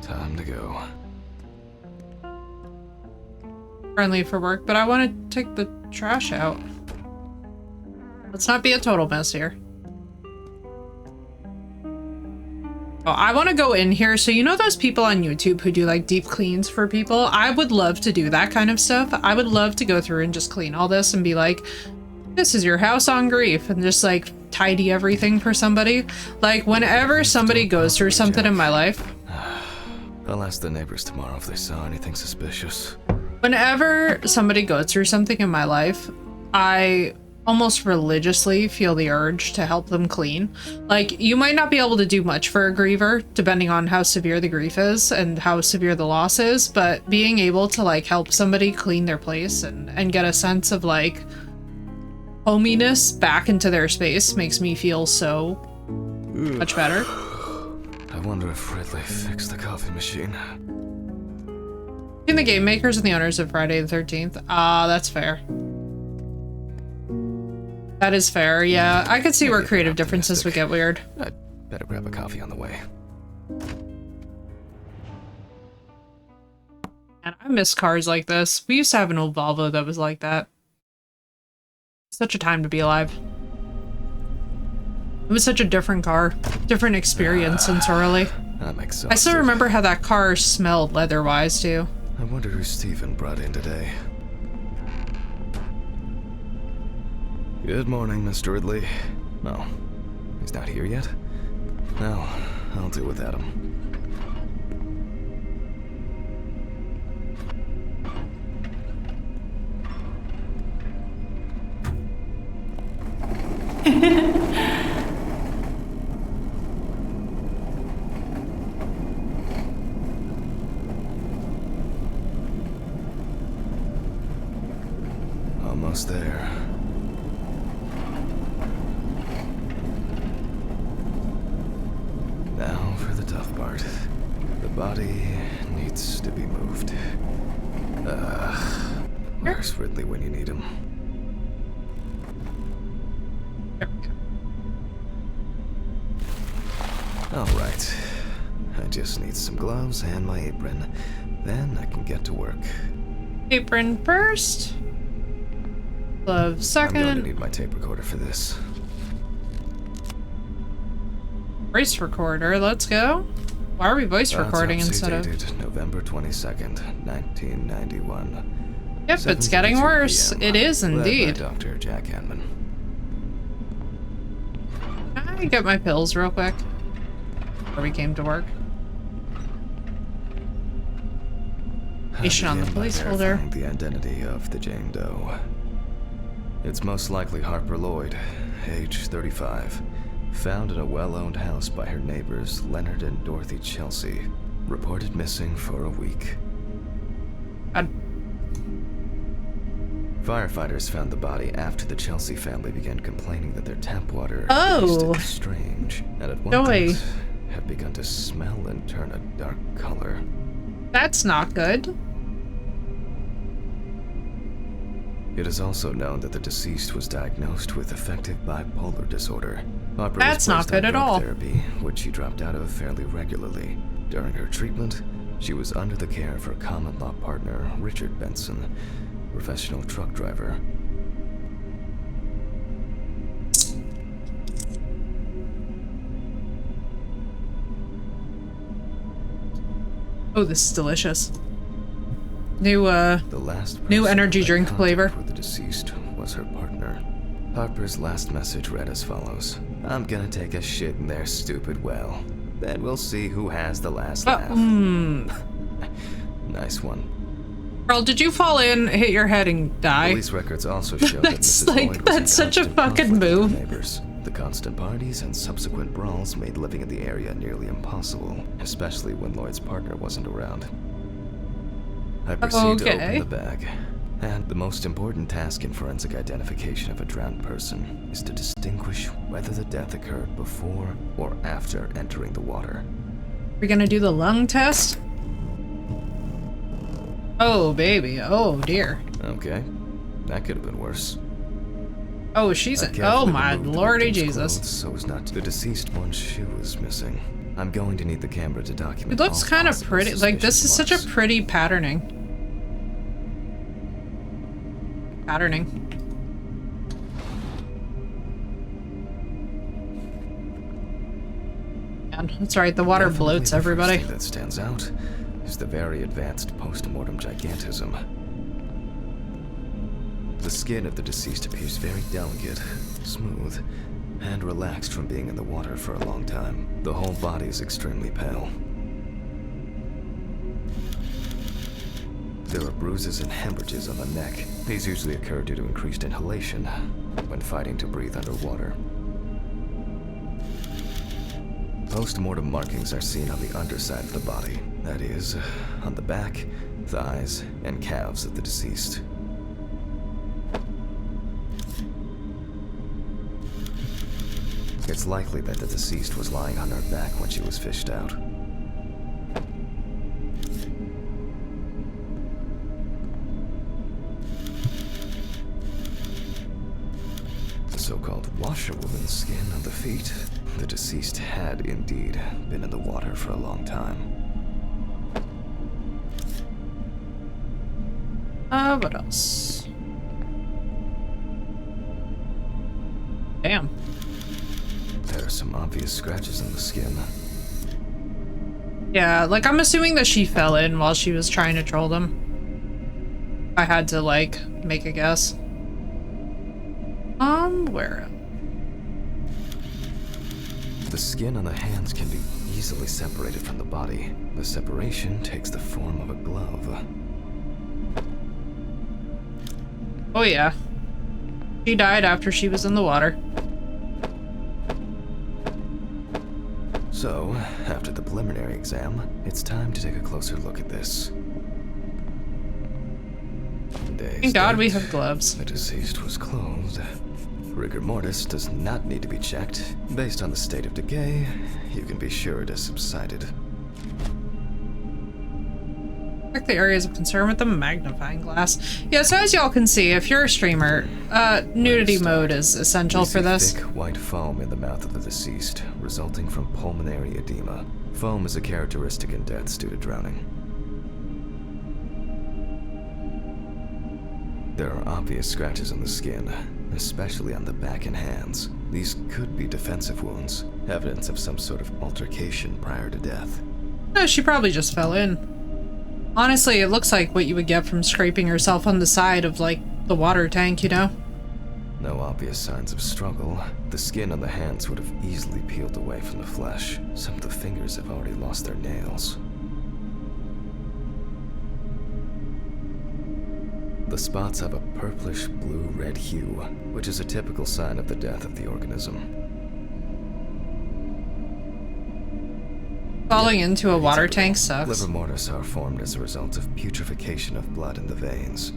Time to go. Friendly for work, but I want to take the trash out. Let's not be a total mess here. Oh, I want to go in here. So you know those people on YouTube who do like deep cleans for people? I would love to do that kind of stuff. I would love to go through and just clean all this and be like, this is your house on grief, and just like tidy everything for somebody. Like whenever somebody goes through something in my life. I'll ask the neighbors tomorrow if they saw anything suspicious. Whenever somebody goes through something in my life, I almost religiously feel the urge to help them clean. Like, you might not be able to do much for a griever, depending on how severe the grief is and how severe the loss is, but being able to, like, help somebody clean their place and get a sense of, like, hominess back into their space makes me feel so much better. I wonder if Ridley fixed the coffee machine. Between the game makers and the owners of Friday the 13th. That's fair. That is fair, yeah. I could see where creative differences would get weird. I'd better grab a coffee on the way. And I miss cars like this. We used to have an old Volvo that was like that. Such a time to be alive. It was such a different car. Different experience sensorily. I'm exhausted. I still remember how that car smelled leather-wise, too. I wonder who Stephen brought in today. Good morning, Mr. Ridley. No, he's not here yet? No, I'll do without him. Almost there. Now for the tough part. The body needs to be moved. Where's Ridley when you need him? There we go. Alright. I just need some gloves and my apron. Then I can get to work. Apron first. Glove second. I'm going to need my tape recorder for this. Voice recorder, let's go. Why are we voice recording Autopsy instead of... dated November 22nd, 1991. Yep, it's getting worse. PM. It is Led by indeed. Dr. Jack Hanman. Can I get my pills real quick? Before we came to work. Patient on the Begin by police folder. verifying the identity of the Jane Doe. It's most likely Harper Lloyd, age 35. Found in a well-owned house by her neighbors Leonard and Dorothy Chelsea. Reported missing for a week. Firefighters found the body after the Chelsea family began complaining that their tap water tasted strange, and at one point had begun to smell and turn a dark color. That's not good. It is also known that the deceased was diagnosed with affective bipolar disorder. Harper That's was not placed good on at drug all. therapy, which she dropped out of fairly regularly. During her treatment, she was under the care of her common law partner, Richard Benson, professional truck driver. Oh, this is delicious. New The last new person energy in drink contact flavor. with the deceased was her partner. Harper's last message read as follows: "I'm gonna take a shit in their stupid well. Then we'll see who has the last laugh." Nice one. Carl, did you fall in, hit your head, and die? Police records also show that That's Mrs. like- Lloyd was in that's such a constant fucking conflict with her move. neighbors. The constant parties and subsequent brawls made living in the area nearly impossible, especially when Lloyd's partner wasn't around. I proceed to open the bag, and the most important task in forensic identification of a drowned person is to distinguish whether the death occurred before or after entering the water. We're gonna do the lung test? Oh, baby. Oh, dear. Okay, that could have been worse. Oh, she's I in. Oh, carefully my removed the lordy victim's Jesus. clothes so as not to. The deceased one's shoe is missing. I'm going to need the camera to document. It looks all kind of possible pretty. Like, this is such a suspicious pretty patterning. Man, that's right. The water Definitely bloats the first everybody. thing that stands out is the very advanced post-mortem gigantism. The skin of the deceased appears very delicate, smooth, and relaxed from being in the water for a long time. The whole body is extremely pale. There are bruises and hemorrhages on the neck. These usually occur due to increased inhalation when fighting to breathe underwater. Post-mortem markings are seen on the underside of the body, that is, on the back, thighs, and calves of the deceased. It's likely that the deceased was lying on her back when she was fished out. The so-called washerwoman's skin on the feet. The deceased had indeed been in the water for a long time. What else? Damn. There are some obvious scratches on the skin. Yeah, like, I'm assuming that she fell in while she was trying to troll them. I had to, like, make a guess. Where? The skin on the hands can be easily separated from the body. The separation takes the form of a glove. Oh, yeah. She died after she was in the water. So, after the preliminary exam, it's time to take a closer look at this. Thank God we have gloves. The deceased was clothed. Rigor mortis does not need to be checked. Based on the state of decay, you can be sure it has subsided. Check the areas of concern with the magnifying glass. Yeah, so as y'all can see, if you're a streamer, nudity mode is essential for this. Thick white foam in the mouth of the deceased, resulting from pulmonary edema. Foam is a characteristic in deaths due to drowning. There are obvious scratches on the skin, especially on the back and hands. These could be defensive wounds, evidence of some sort of altercation prior to death. No, she probably just fell in. Honestly, it looks like what you would get from scraping yourself on the side of, like, the water tank, you know? No obvious signs of struggle. The skin on the hands would have easily peeled away from the flesh. Some of the fingers have already lost their nails. The spots have a purplish blue-red hue, which is a typical sign of the death of the organism. Falling into a water tank sucks. Liver mortis are formed as a result of putrefaction of blood in the veins.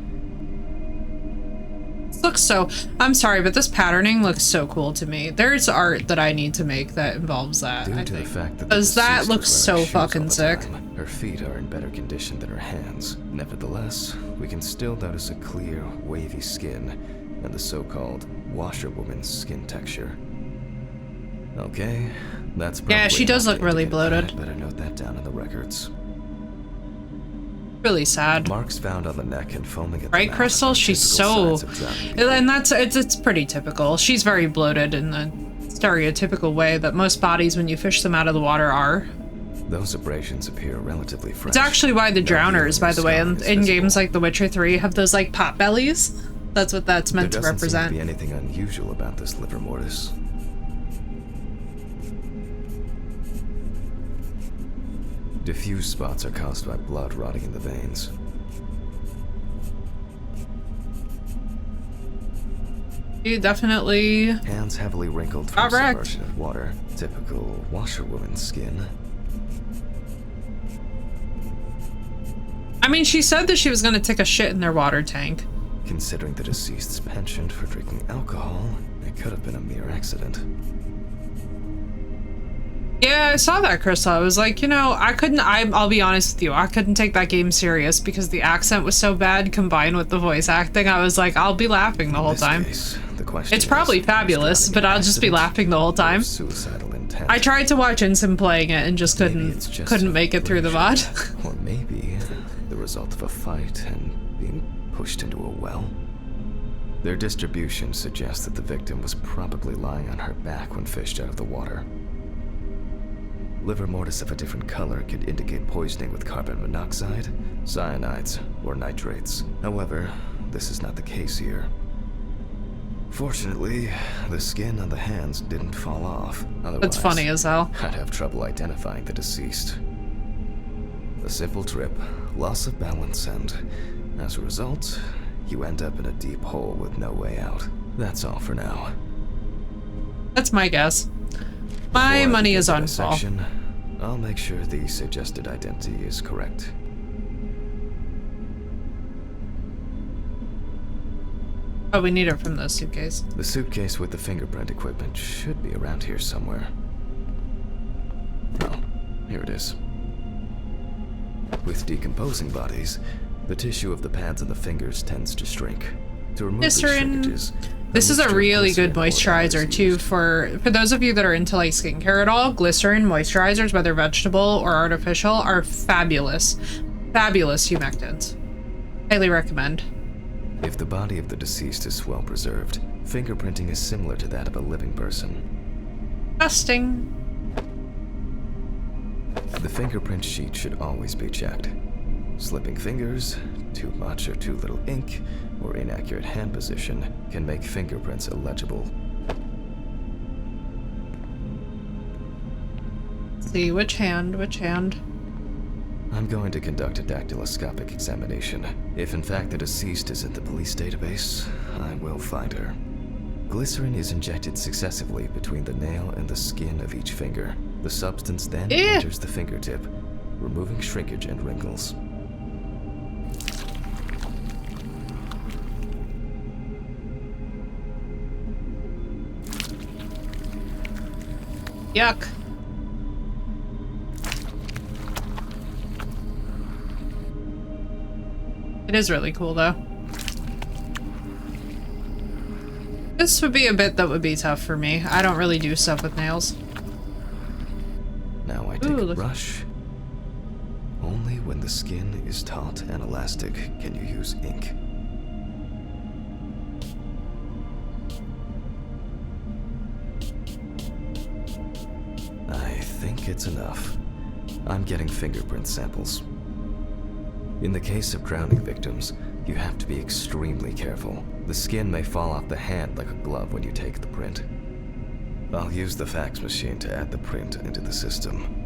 This looks so... I'm sorry, but this patterning looks so cool to me. There's art that I need to make that involves that, Due I to the think. fact that Because that deceased looks was so wearing shoes all fucking the sick. time, Her feet are in better condition than her hands. Nevertheless, we can still notice a clear, wavy skin and the so-called washerwoman's skin texture. Okay, that's probably Yeah, she does enough look to really indicate bloated. that. Better note that down in the records. Really sad. Marks found on the neck and foaming at the Right, mouth Crystal? are She's typical so... signs of drowning people. And it's pretty typical. She's very bloated in the stereotypical way that most bodies, when you fish them out of the water, are. Those abrasions appear relatively fresh. It's actually why the No drowners, by the way, healing in scar is games visible. like The Witcher 3, have those, like, pot bellies. That's what that's meant to There doesn't seem represent. to be anything unusual about this liver mortis. Diffuse spots are caused by blood rotting in the veins. You definitely... Hands heavily wrinkled from Correct. submersion of water. Typical washerwoman skin. I mean, she said that she was going to take a shit in their water tank. Considering the deceased's penchant for drinking alcohol, it could have been a mere accident. Yeah, I saw that, Crystal. I was like, you know, I'll be honest with you, I couldn't take that game serious because the accent was so bad combined with the voice acting. I was like, I'll be laughing the whole In this time. case, the question It's probably is fabulous, drowning but an I'll just be accident laughing the whole or time. Suicidal intent. I tried to watch Ensign playing it and just Maybe it's just couldn't a make it through the VOD. abrasion, or maybe the result of a fight and being pushed into a well. Their distribution suggests that the victim was probably lying on her back when fished out of the water. Liver mortis of a different color could indicate poisoning with carbon monoxide, cyanides, or nitrates. However, this is not the case here. Fortunately, the skin on the hands didn't fall off. Otherwise, That's funny as hell. I'd have trouble identifying the deceased. A simple trip, loss of balance, and as a result, you end up in a deep hole with no way out. That's all for now. That's my guess. My Before I money begin is the on Fall. dissection, I'll make sure the suggested identity is correct. Oh, we need it from the suitcase. The suitcase with the fingerprint equipment should be around here somewhere. Oh, here it is. With decomposing bodies, the tissue of the pads and the fingers tends to shrink. To remove the Glycerin. shrinkages, This is a mixture of really good glycerin or oil moisturizer is too used. for those of you that are into like skincare at all. Glycerin moisturizers, whether vegetable or artificial, are fabulous. Fabulous humectants. Highly recommend. If the body of the deceased is well preserved, fingerprinting is similar to that of a living person. Dusting. The fingerprint sheet should always be checked. Slipping fingers, too much or too little ink, or inaccurate hand position can make fingerprints illegible. Let's see, which hand? I'm going to conduct a dactyloscopic examination. If in fact the deceased is in the police database, I will find her. Glycerin is injected successively between the nail and the skin of each finger. The substance then enters the fingertip, removing shrinkage and wrinkles. Yuck. It is really cool though. This would be a bit that would be tough for me. I don't really do stuff with nails. Now I take a look. brush. Only when the skin is taut and elastic can you use ink. I think it's enough. I'm getting fingerprint samples. In the case of drowning victims, you have to be extremely careful. The skin may fall off the hand like a glove when you take the print. I'll use the fax machine to add the print into the system.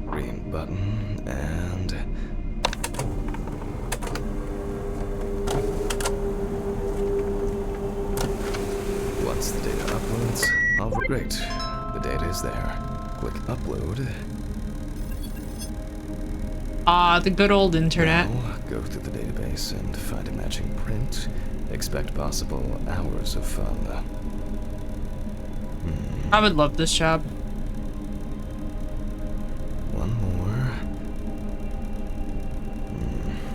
Green button, and... Once the data uploads, great. The data is there. Click upload. Ah, the good old internet. Now, go through the database and find a matching print. Expect possible hours of fun. I would love this job. One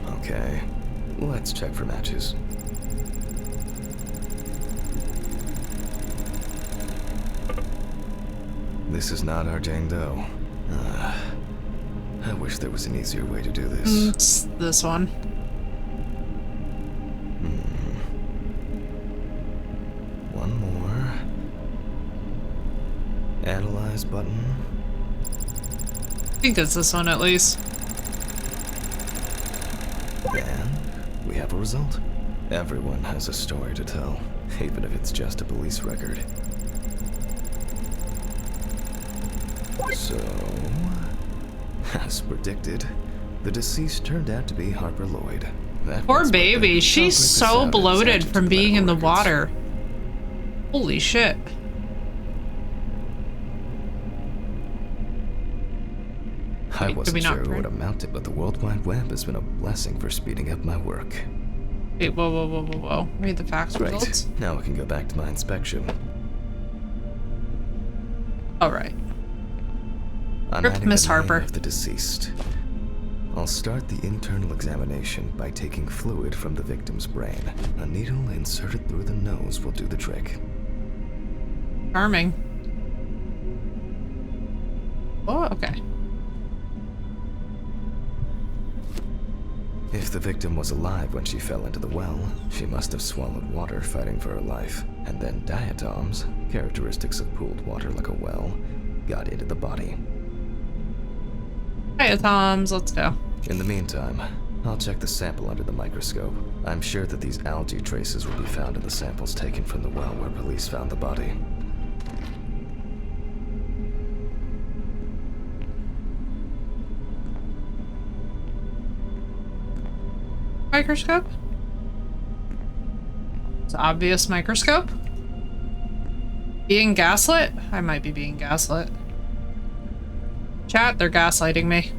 more. Okay. Let's check for matches. This is not our Jane Doe. I wish there was an easier way to do this. It's this one. One more. Analyze button. I think it's this one at least. And we have a result. Everyone has a story to tell, even if it's just a police record. So, as predicted, the deceased turned out to be Harper Lloyd. That Poor was baby, what she's the so sound bloated sergeant from to being in the medical records. water. Holy shit. I Wait, wasn't did we not sure it print? would amount to, but the World Wide Web has been a blessing for speeding up my work. Wait, whoa, whoa, whoa, whoa, whoa. Read the facts results. Great. Now I can go back to my inspection. Alright. I'm Rip adding Miss the name Harper. of the deceased. I'll start the internal examination by taking fluid from the victim's brain. A needle inserted through the nose will do the trick. Charming. Oh, okay. If the victim was alive when she fell into the well, she must have swallowed water fighting for her life, and then diatoms, characteristics of pooled water like a well, got into the body. Diatoms, let's go. In the meantime, I'll check the sample under the microscope. I'm sure that these algae traces will be found in the samples taken from the well where police found the body. Microscope? It's an obvious microscope. Being gaslit? I might be being gaslit. Chat, they're gaslighting me.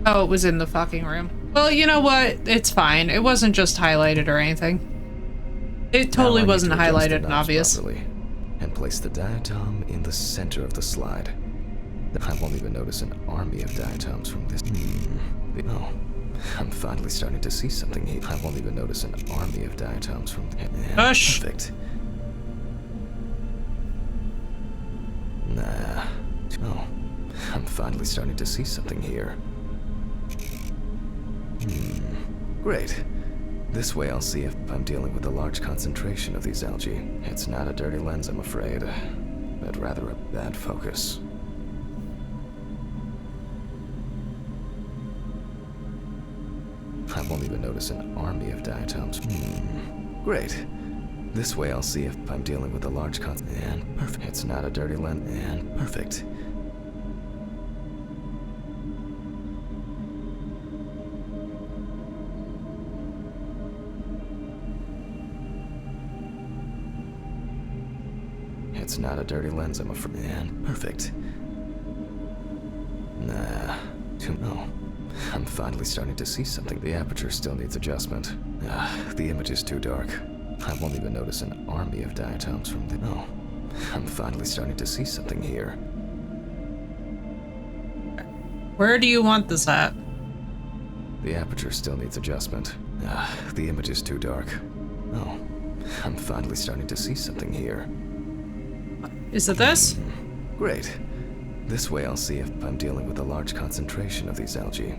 Oh, it was in the fucking room. Well, you know what? It's fine. It wasn't just highlighted or anything. It totally wasn't highlighted and obvious. Properly, and place the diatom in the center of the slide. I won't even notice an army of diatoms from this. Oh, I'm finally starting to see something here. I won't even notice an army of diatoms from. Hush. Perfect. Nah. Oh, I'm finally starting to see something here. Great. This way I'll see if I'm dealing with a large concentration of these algae. It's not a dirty lens, I'm afraid, but rather a bad focus. I won't even notice an army of diatoms. Great. This way I'll see if I'm dealing with a large and perfect. It's not a dirty lens, and perfect. It's not a dirty lens, I'm afraid. And perfect. Nah. No. I'm finally starting to see something. The aperture still needs adjustment. The image is too dark. I won't even notice an army of diatoms from the. No. I'm finally starting to see something here. Where do you want this at? The aperture still needs adjustment. The image is too dark. Oh. I'm finally starting to see something here. Is it this? Great. This way I'll see if I'm dealing with a large concentration of these algae.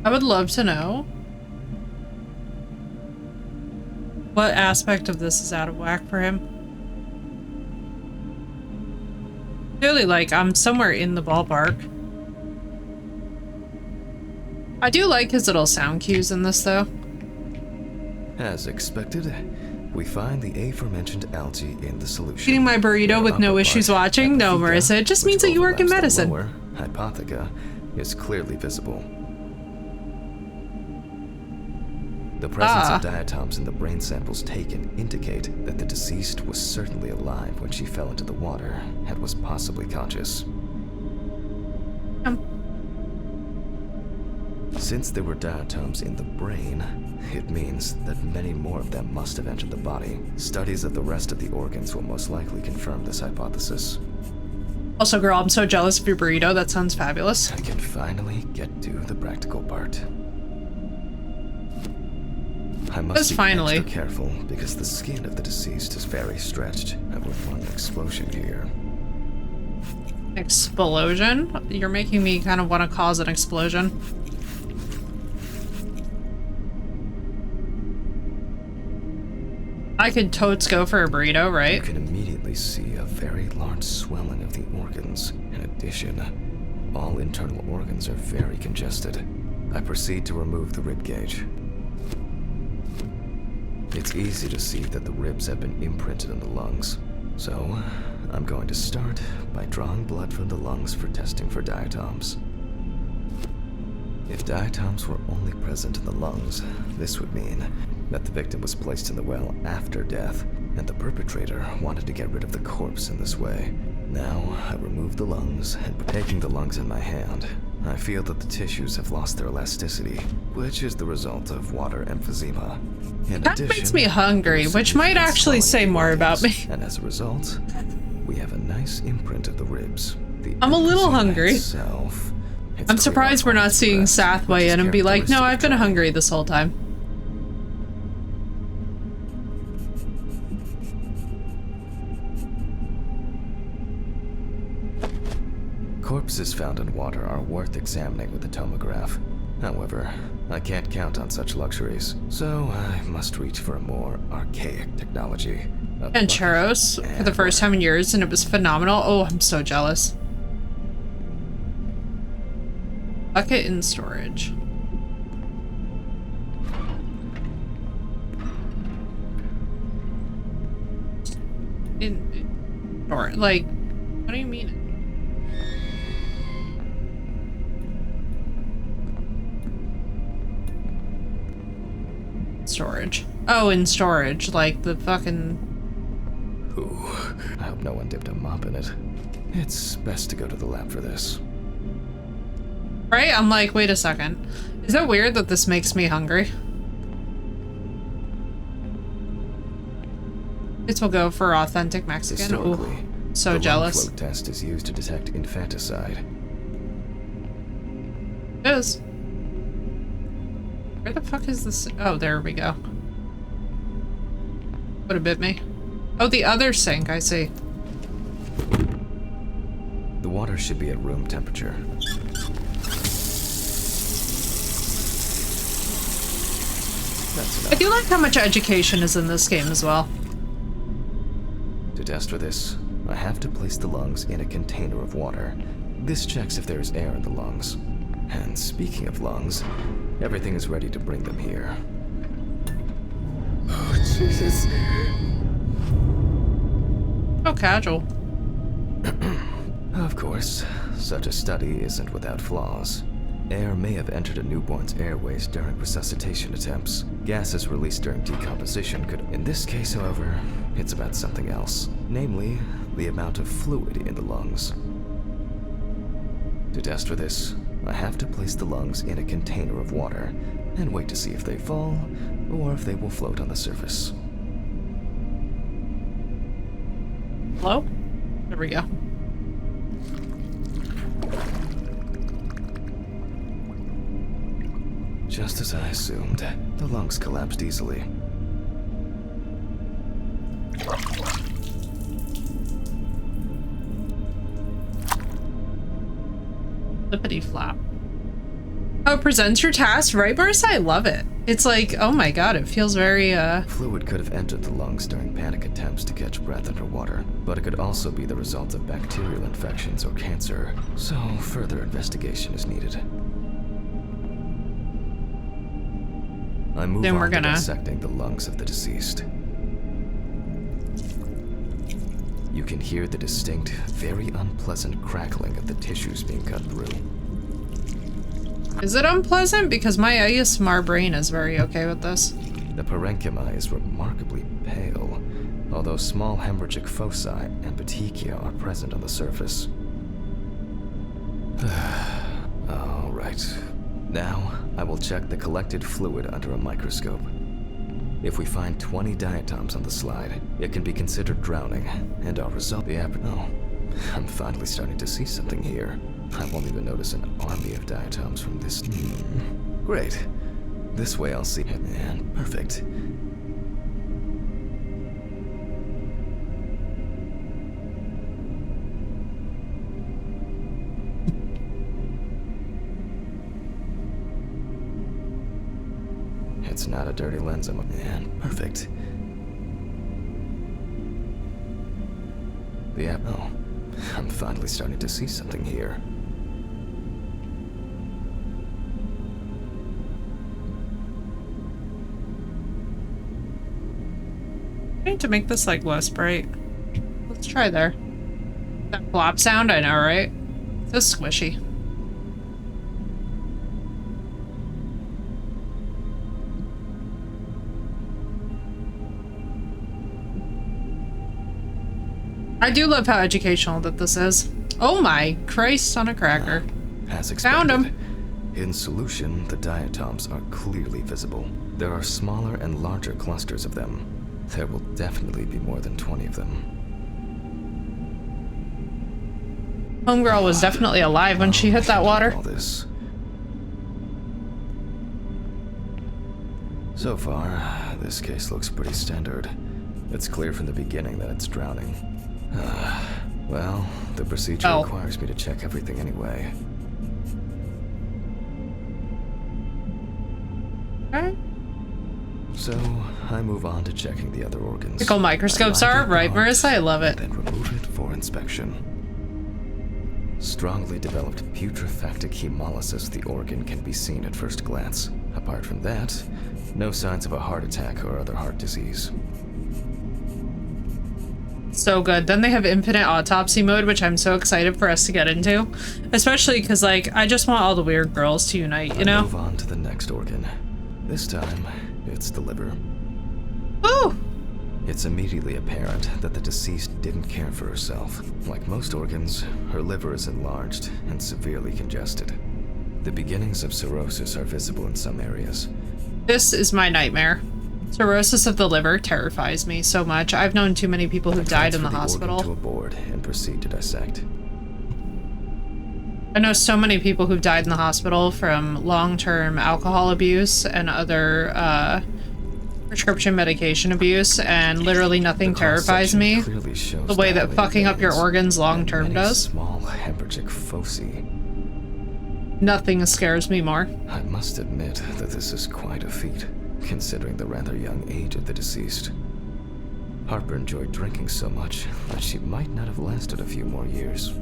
I would love to know what aspect of this is out of whack for him. Clearly, like, I'm somewhere in the ballpark. I do like his little sound cues in this, though. As expected, we find the aforementioned algae in the solution. Eating my burrito with no issues watching? No, Marissa, it just means that you work in medicine. Lower hypotheca is clearly visible. The presence of diatoms in the brain samples taken indicate that the deceased was certainly alive when she fell into the water and was possibly conscious. Since there were diatoms in the brain, it means that many more of them must have entered the body. Studies of the rest of the organs will most likely confirm this hypothesis. Also, girl, I'm so jealous of your burrito. That sounds fabulous. I can finally get to the practical part. I must be extra careful because the skin of the deceased is very stretched. I would want an explosion here. Explosion? You're making me kind of want to cause an explosion. I could totes go for a burrito, right? You can immediately see a very large swelling of the organs. In addition, all internal organs are very congested. I proceed to remove the rib cage. It's easy to see that the ribs have been imprinted on the lungs. So, I'm going to start by drawing blood from the lungs for testing for diatoms. If diatoms were only present in the lungs, this would mean that the victim was placed in the well after death, and the perpetrator wanted to get rid of the corpse in this way. Now, I remove the lungs, and taking the lungs in my hand, I feel that the tissues have lost their elasticity, which is the result of water emphysema. That makes me hungry, which might actually say more about me. And as a result, we have a nice imprint of the ribs. I'm a little hungry. Itself, I'm surprised we're not seeing Sath weigh in and be like, no, I've been hungry this whole time. Corpses found in water are worth examining with a tomograph. However, I can't count on such luxuries, so I must reach for a more archaic technology. And churros for the first time in years, and it was phenomenal. Oh, I'm so jealous. Bucket in storage. Or like, what do you mean? Storage. Oh, in storage, like the fucking... Ooh, I hope no one dipped a mop in it. It's best to go to the lab for this. Right? I'm like, wait a second. Is it weird that this makes me hungry? This will go for authentic Mexican. Historically, ooh, so the jealous. lung float test is used to detect infanticide. It is. Where the fuck is this? Oh, there we go. Would have bit me. Oh, the other sink, I see. The water should be at room temperature. That's enough. I do like how much education is in this game as well. To test for this, I have to place the lungs in a container of water. This checks if there is air in the lungs. And speaking of lungs, everything is ready to bring them here. Oh, Jesus. Oh, casual. Of course, such a study isn't without flaws. Air may have entered a newborn's airways during resuscitation attempts. Gases released during decomposition could... In this case, however, it's about something else. Namely, the amount of fluid in the lungs. To test for this, I have to place the lungs in a container of water and wait to see if they fall or if they will float on the surface. Hello? There we go. Just as I assumed, the lungs collapsed easily. Flippity flap. Oh, it presents your task, right, Marissa? I love it. It's like, oh my god, it feels very, Fluid could have entered the lungs during panic attempts to catch breath underwater, but it could also be the result of bacterial infections or cancer, so further investigation is needed. I move Then we're on to gonna... dissecting the lungs of the deceased. You can hear the distinct, very unpleasant crackling of the tissues being cut through. Is it unpleasant? Because my ASMR brain is very okay with this. The parenchyma is remarkably pale, although small hemorrhagic foci and petechia are present on the surface. All right. Now, I will check the collected fluid under a microscope. If we find 20 diatoms on the slide, it can be considered drowning, and our result be Oh, I'm finally starting to see something here. I won't even notice an army of diatoms from this. Great. This way I'll see it. And perfect. It's not a dirty lens, and perfect. Oh, I'm finally starting to see something here. I need to make this like less bright. Let's try there. That plop sound, I know, right? It's so squishy. I do love how educational that this is. Oh my Christ on a cracker. As expected. Found him. In solution, the diatoms are clearly visible. There are smaller and larger clusters of them. There will definitely be more than 20 of them. Homegirl was definitely alive when she hit that water. All this. So far, this case looks pretty standard. It's clear from the beginning that it's drowning. Well, the procedure requires me to check everything anyway. Alright. So, I move on to checking the other organs. Optical microscopes are right, Marissa. I love it. Then remove it for inspection. Strongly developed putrefactic hemolysis of the organ can be seen at first glance. Apart from that, no signs of a heart attack or other heart disease. So good. Then they have infinite autopsy mode, which I'm so excited for us to get into. Especially because, like, I just want all the weird girls to unite, you know? Move on to the next organ. This time, it's the liver. Ooh! It's immediately apparent that the deceased didn't care for herself. Like most organs, her liver is enlarged and severely congested. The beginnings of cirrhosis are visible in some areas. This is my nightmare. Cirrhosis of the liver terrifies me so much. I've known too many people who died in the hospital. To a board and proceed to dissect. I know so many people who've died in the hospital from long-term alcohol abuse and other prescription medication abuse, and literally nothing terrifies me the way that fucking up your organs long-term does. Small hemorrhagic foci. Nothing scares me more. I must admit that this is quite a feat, considering the rather young age of the deceased. Harper enjoyed drinking so much that she might not have lasted a few more years.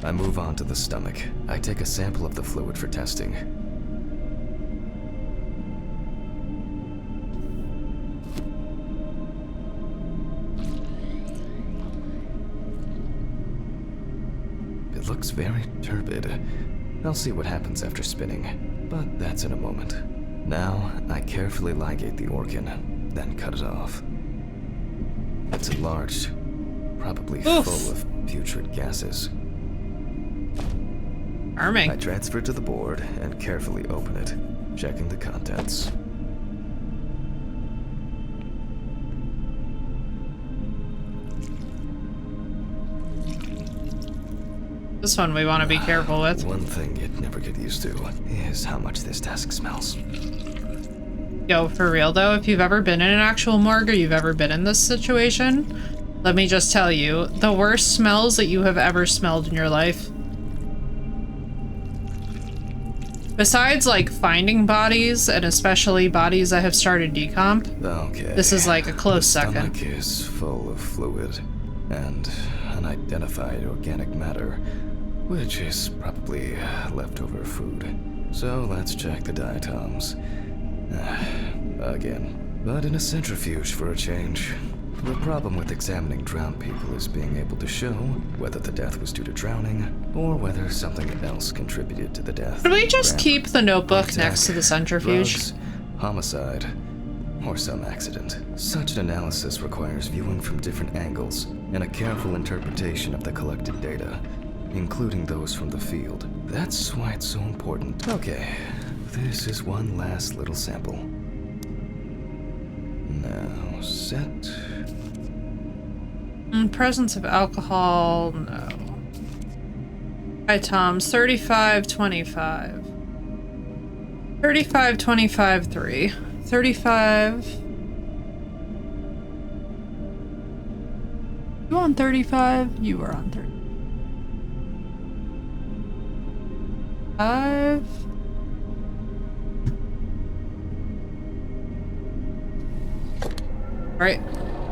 I move on to the stomach. I take a sample of the fluid for testing. It looks very turbid. I'll see what happens after spinning, but that's in a moment. Now, I carefully ligate the organ, then cut it off. It's enlarged, probably full of putrid gases. Charming. I transfer it to the board and carefully open it, checking the contents. This one we want to be careful with. One thing you'd never get used to is how much this desk smells. Yo, for real though, if you've ever been in an actual morgue or you've ever been in this situation, let me just tell you, the worst smells that you have ever smelled in your life. Besides, like, finding bodies, and especially bodies that have started decomp, this is like a close second. The stomach is full of fluid and unidentified organic matter, which is probably leftover food. So let's check the diatoms. Again, but in a centrifuge for a change. The problem with examining drowned people is being able to show whether the death was due to drowning or whether something else contributed to the death. Could we just Cramp, keep the notebook attack, next to the centrifuge? drugs, homicide, or some accident. Such an analysis requires viewing from different angles and a careful interpretation of the collected data, including those from the field. That's why it's so important. Okay, this is one last little sample. Now, set. Presence of alcohol, no. Hi, Tom's 35, 25. 35, 25, 3. 35. You on 35? You were on 35. Right.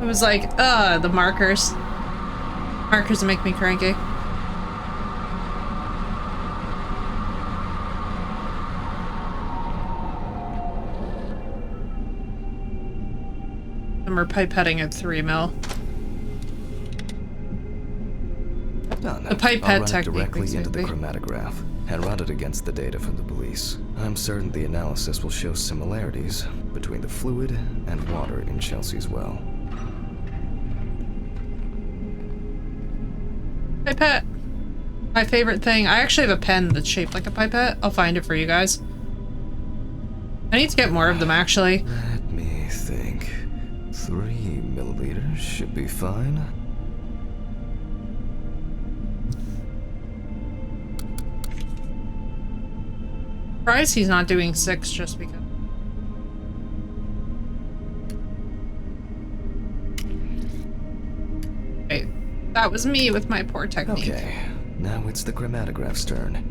It was like, the markers. Markers make me cranky. And we're pipetting at 3 mil. Done. The pipette I'll run it technique, directly into the basically. chromatograph and run it against the data from the police. I'm certain the analysis will show similarities between the fluid and water in Chelsea's well. Pipette. My favorite thing. I actually have a pen that's shaped like a pipette. I'll find it for you guys. I need to get more of them, actually. Let me think. 3 milliliters should be fine. Surprised he's not doing 6 just because. Wait, that was me with my poor technique. Okay, now it's the chromatograph's turn.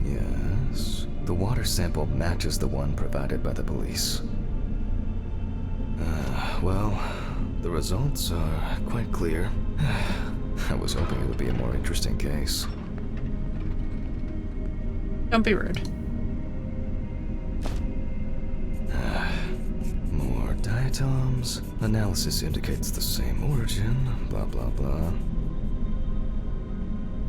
Yes, the water sample matches the one provided by the police. Well, the results are quite clear. I was hoping it would be a more interesting case. Don't be rude. More diatoms. Analysis indicates the same origin. Blah, blah, blah.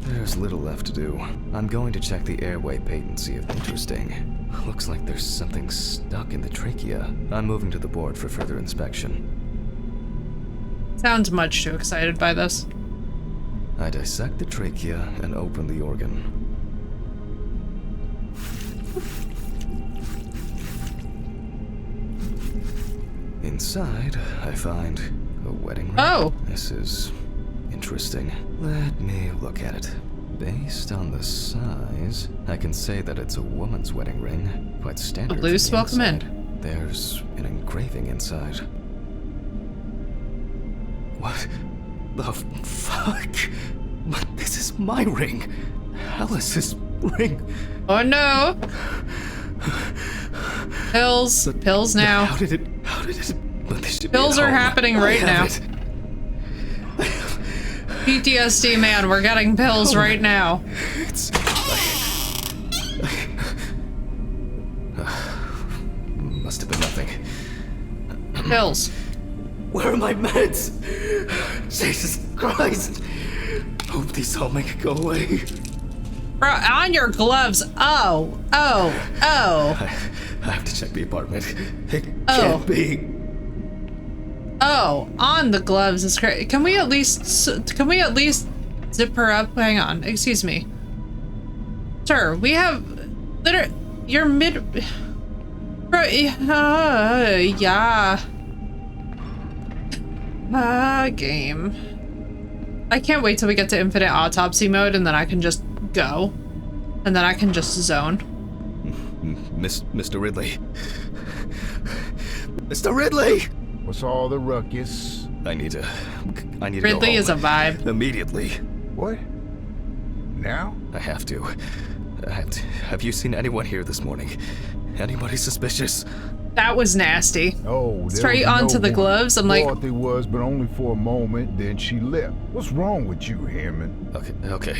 There's little left to do. I'm going to check the airway patency of interesting. Looks like there's something stuck in the trachea. I'm moving to the board for further inspection. Sounds much too excited by this. I dissect the trachea and open the organ. Inside, I find a wedding ring. Oh! This is interesting. Let me look at it. Based on the size, I can say that it's a woman's wedding ring. Quite standard. Loose, from the welcome in. inside. There's an engraving inside. What the fuck? But this is my ring. Alice's ring. Oh no! Pills. Pills now. How did it? But this should be Pills at are home. happening I right have now. it. PTSD, man. We're getting pills right now. It's must have been nothing. Pills. Where are my meds? Jesus Christ! Hope these all make it go away. Bro, on your gloves. Oh. Oh. Oh. I have to check the apartment. It Oh. can't be. Oh, on the gloves is great. Can we at least zip her up? Hang on, excuse me. Sir, we have you're mid. Bro, yeah. Game. I can't wait till we get to infinite autopsy mode and then I can just go. And then I can just zone. Mr. Ridley. Mr. Ridley! What's all the ruckus? I need to Ridley go is a home. vibe. Immediately. What? Now? I have to. Have you seen anyone here this morning? Anybody suspicious? That was nasty. Oh, Straight onto the gloves. I'm like, thought there was, but only for a moment. Then she left. What's wrong with you, Hammond? Okay.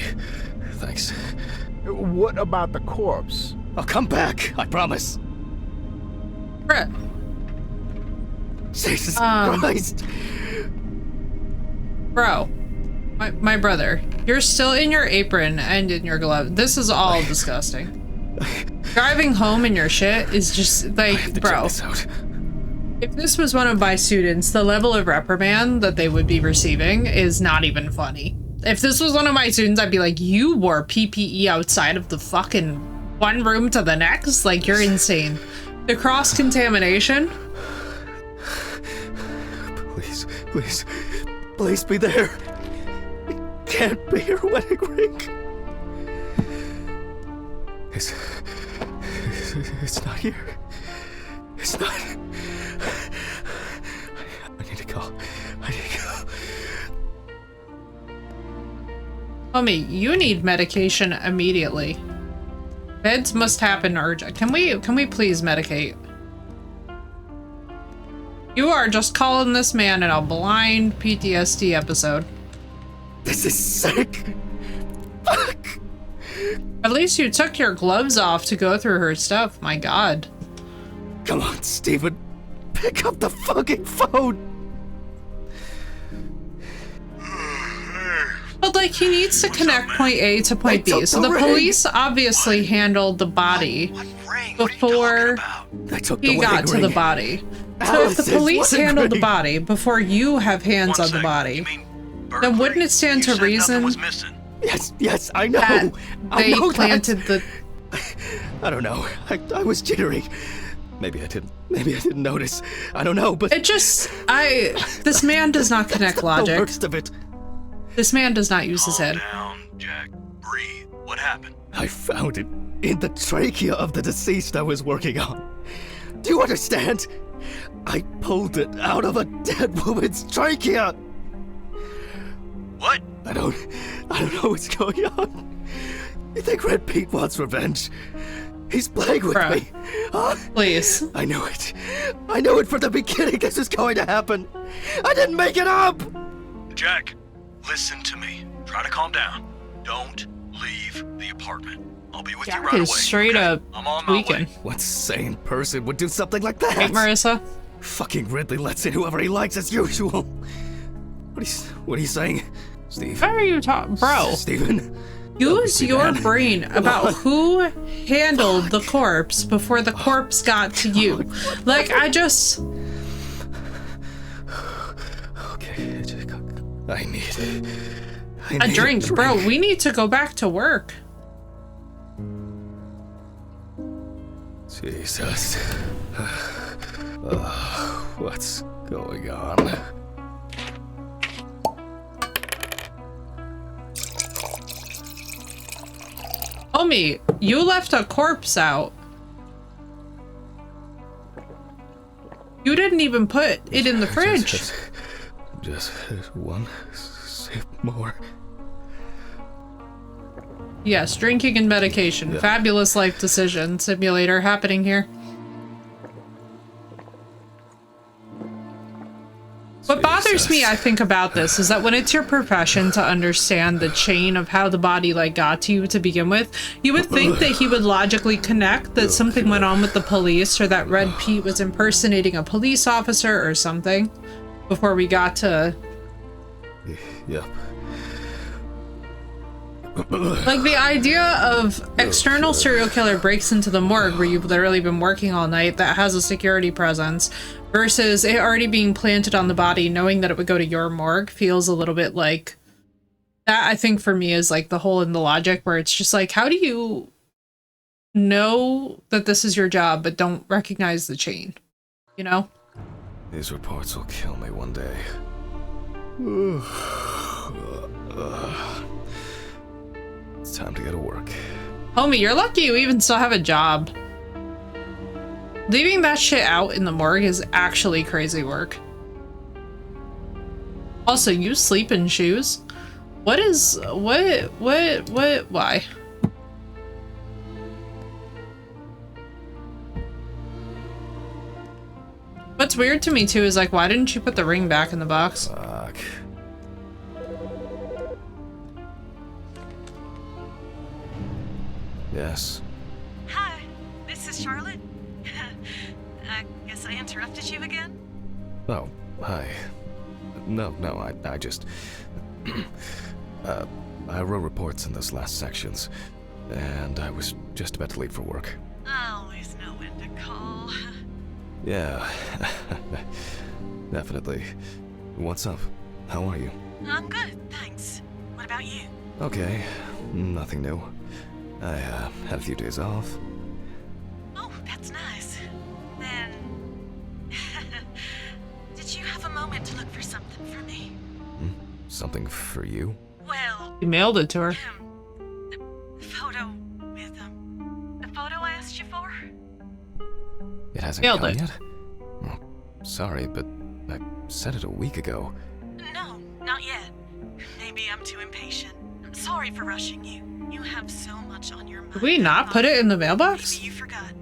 Thanks. What about the corpse? I'll come back, I promise. bruh. Jesus Christ. Bro, my brother, you're still in your apron and in your glove. This is all disgusting. Driving home in your shit is just like, bro. If this was one of my students, the level of reprimand that they would be receiving is not even funny. If this was one of my students, I'd be like, you wore PPE outside of the fucking one room to the next? Like, you're insane. The cross-contamination? Please be there. It can't be your wedding ring. It's not here. It's not. I need to go. Homie, you need medication immediately. Meds must happen urgent. Can we please medicate? You are just calling this man in a blind PTSD episode. This is sick. Fuck. At least you took your gloves off to go through her stuff. My God. Come on, Steven. Pick up the fucking phone. But like, he needs to connect point A to point B. So the police obviously handled the body before he got to the body. So if the police handled the body before you have hands on the body, then wouldn't it stand to reason Yes, I know. that I they know planted that. the... I don't know. I was jittery. Maybe I didn't notice. I don't know, but It just... This man does not connect the logic. worst of it. This man does not use his head. Calm down, Jack. Breathe. What happened? I found it in the trachea of the deceased I was working on. Do you understand? I pulled it out of a dead woman's trachea. What? I don't know what's going on. You think Red Pete wants revenge? He's playing with Bruh. me. Huh? Please. I knew it. I knew it from the beginning this is going to happen. I didn't make it up. Jack, listen to me. Try to calm down. Don't leave the apartment. I'll be with you Jack right away. is straight okay? up I'm on my tweaking. way. What sane person would do something like that? Right, Marissa? Fucking Ridley lets in whoever he likes as usual. What are you saying? Steve? How are you talking? Bro, Steven? use your man. brain about who handled the corpse before the corpse got to you. Like, I just... Okay, I need A drink. Bro, we need to go back to work. Jesus. What's going on? Homie, you left a corpse out. You didn't even put it in the fridge. Just one sip more. Yes, drinking and medication. Yeah. Fabulous life decision simulator happening here. What bothers me, I think, about this is that when it's your profession to understand the chain of how the body like got to you to begin with, you would think that he would logically connect that something went on with the police or that Red Pete was impersonating a police officer or something before we got to... Yep. Like, the idea of external serial killer breaks into the morgue where you've literally been working all night that has a security presence versus it already being planted on the body, knowing that it would go to your morgue feels a little bit like... That, I think, for me, is like the hole in the logic where it's just like, how do you know that this is your job but don't recognize the chain? You know? These reports will kill me one day. It's time to go to work. Homie, you're lucky you even still have a job. Leaving that shit out in the morgue is actually crazy work. Also, you sleep in shoes? Why? What's weird to me too is like, why didn't you put the ring back in the box? Fuck. Yes. Hi, this is Charlotte. I guess I interrupted you again? Oh, hi. No, I just... I wrote reports in those last sections, and I was just about to leave for work. I always know when to call. Yeah, definitely. What's up? How are you? I'm good, thanks. What about you? Okay, nothing new. I had a few days off. Oh, that's nice. Then... Did you have a moment to look for something for me? Something for you? Well, You mailed it to her. the photo with, the photo I asked you for? It hasn't Mailed come it. yet? Oh, sorry, but I said it a week ago. No, not yet. Maybe I'm too impatient. I'm sorry for rushing you. You have so much on your mind. Did we not put it in the mailbox? Maybe you forgot.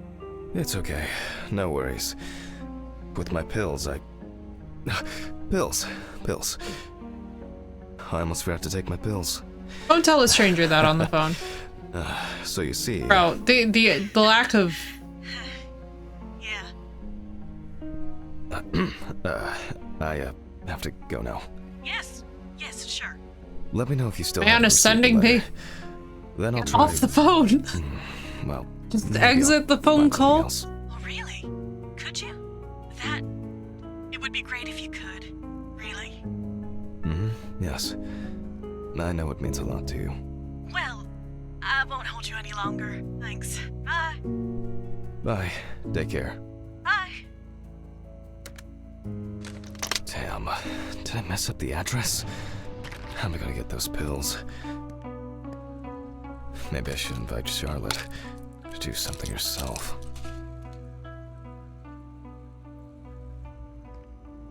It's okay. No worries. With my pills, Pills. I almost forgot to take my pills. Don't tell a stranger that on the phone. So you see... Bro, the lack of... Yeah. I have to go now. Yes, sure. Let me know if you still Man haven't is received the sending me letter. Then I'll try... off the phone. Well, Just maybe exit I'll the phone find something call. else. Oh, really? Could you? It would be great if you could. Really. Yes. I know it means a lot to you. Well, I won't hold you any longer. Thanks. Bye. Bye. Take care. Bye. Damn. Did I mess up the address? How am I gonna get those pills? Maybe I should invite Charlotte to do something herself.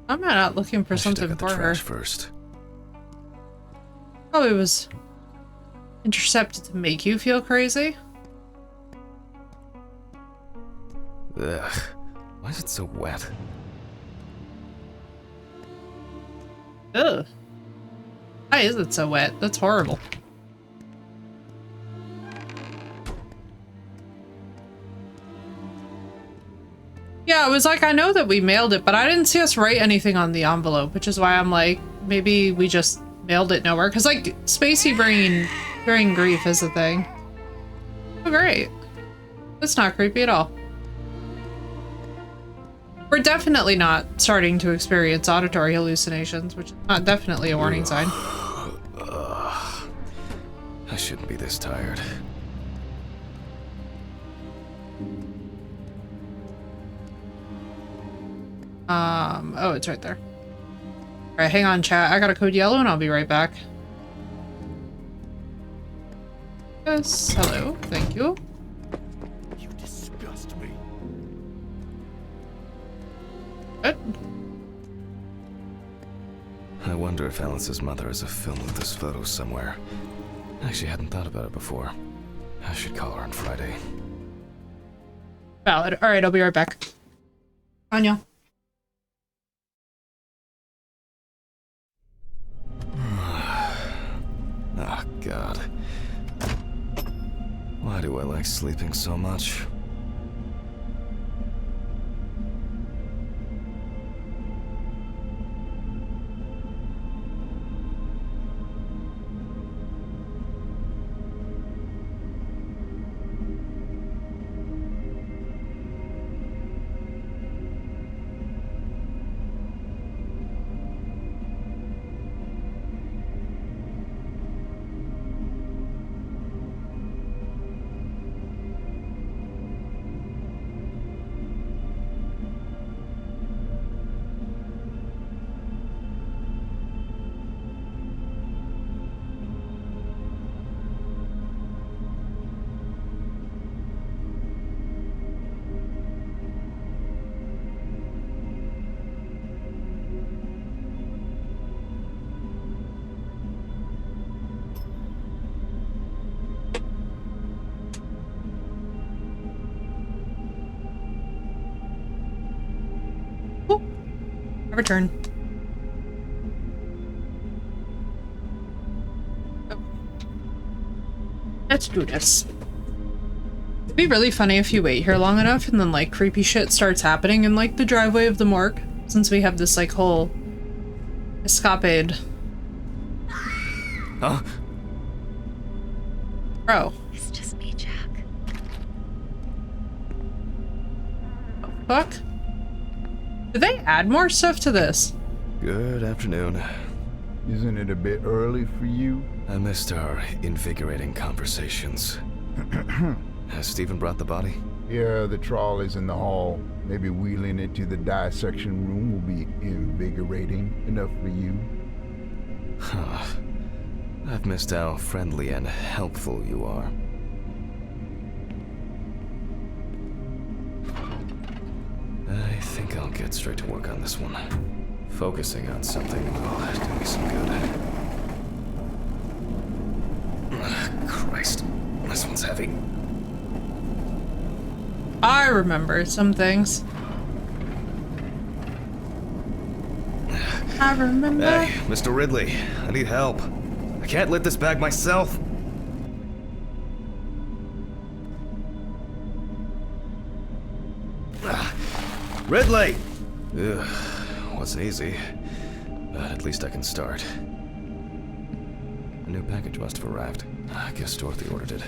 I'm not out looking for I should something dig out for the her. trash first. Oh, it was intercepted to make you feel crazy? Ugh. Why is it so wet? Ugh. Why is it so wet? That's horrible. Yeah, it was like, I know that we mailed it, but I didn't see us write anything on the envelope, which is why I'm like, maybe we just mailed it nowhere. Because, like, spacey brain during grief is a thing. Oh, great. That's not creepy at all. We're definitely not starting to experience auditory hallucinations, which is not definitely a warning sign. I shouldn't be this tired. Oh, it's right there. Alright, hang on, chat. I got a code yellow and I'll be right back. Yes, hello. Thank you. You disgust me. Good. I wonder if Alice's mother has a film of this photo somewhere. I actually hadn't thought about it before. I should call her on Friday. Valid. Alright, I'll be right back. Anya. Oh, God. Why do I like sleeping so much? Return. Oh. Let's do this. It'd be really funny if you wait here long enough and then like creepy shit starts happening in like the driveway of the morgue, since we have this like whole escapade. Huh? Bro. It's just me, Jack. Fuck? Did they add more stuff to this? Good afternoon. Isn't it a bit early for you? I missed our invigorating conversations. Has Stephen brought the body? Yeah, the trolley's in the hall. Maybe wheeling it to the dissection room will be invigorating enough for you. Huh. I've missed how friendly and helpful you are. I think I'll get straight to work on this one. Focusing on something will do me some good. Christ, this one's heavy. I remember some things. I remember. Hey, Mr. Ridley, I need help. I can't lift this bag myself. Ridley! Ugh, wasn't easy, but at least I can start. A new package must have arrived. I guess Dorothy ordered it.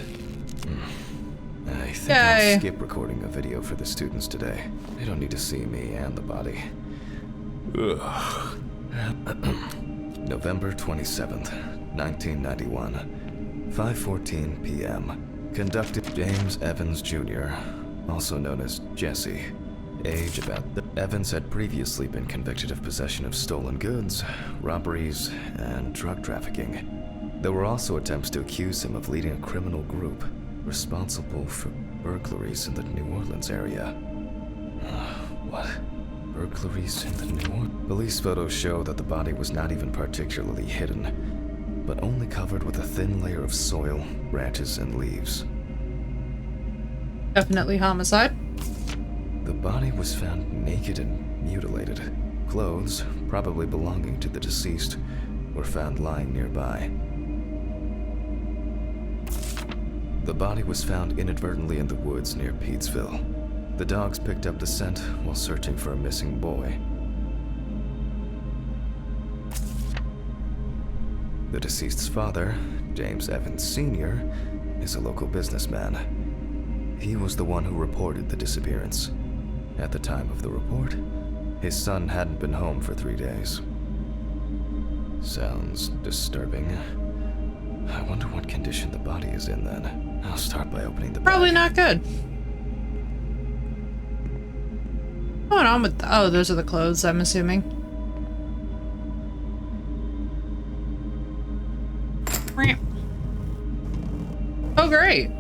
I think I'll skip recording a video for the students today. They don't need to see me and the body. Ugh. November 27th, 1991, 5:14 p.m. Conducted James Evans Jr., also known as Jesse. Age about... Evans had previously been convicted of possession of stolen goods, robberies, and drug trafficking. There were also attempts to accuse him of leading a criminal group responsible for burglaries in the New Orleans area. What? Burglaries in the New Orleans? Police photos show that the body was not even particularly hidden, but only covered with a thin layer of soil, branches, and leaves. Definitely homicide. The body was found naked and mutilated. Clothes, probably belonging to the deceased, were found lying nearby. The body was found inadvertently in the woods near Pete'sville. The dogs picked up the scent while searching for a missing boy. The deceased's father, James Evans Sr., is a local businessman. He was the one who reported the disappearance. At the time of the report, his son hadn't been home for 3 days. Sounds disturbing. I wonder what condition the body is in then. I'll start by opening the Probably bag. not good. What's going on with... Oh, those are the clothes, I'm assuming. Oh, great.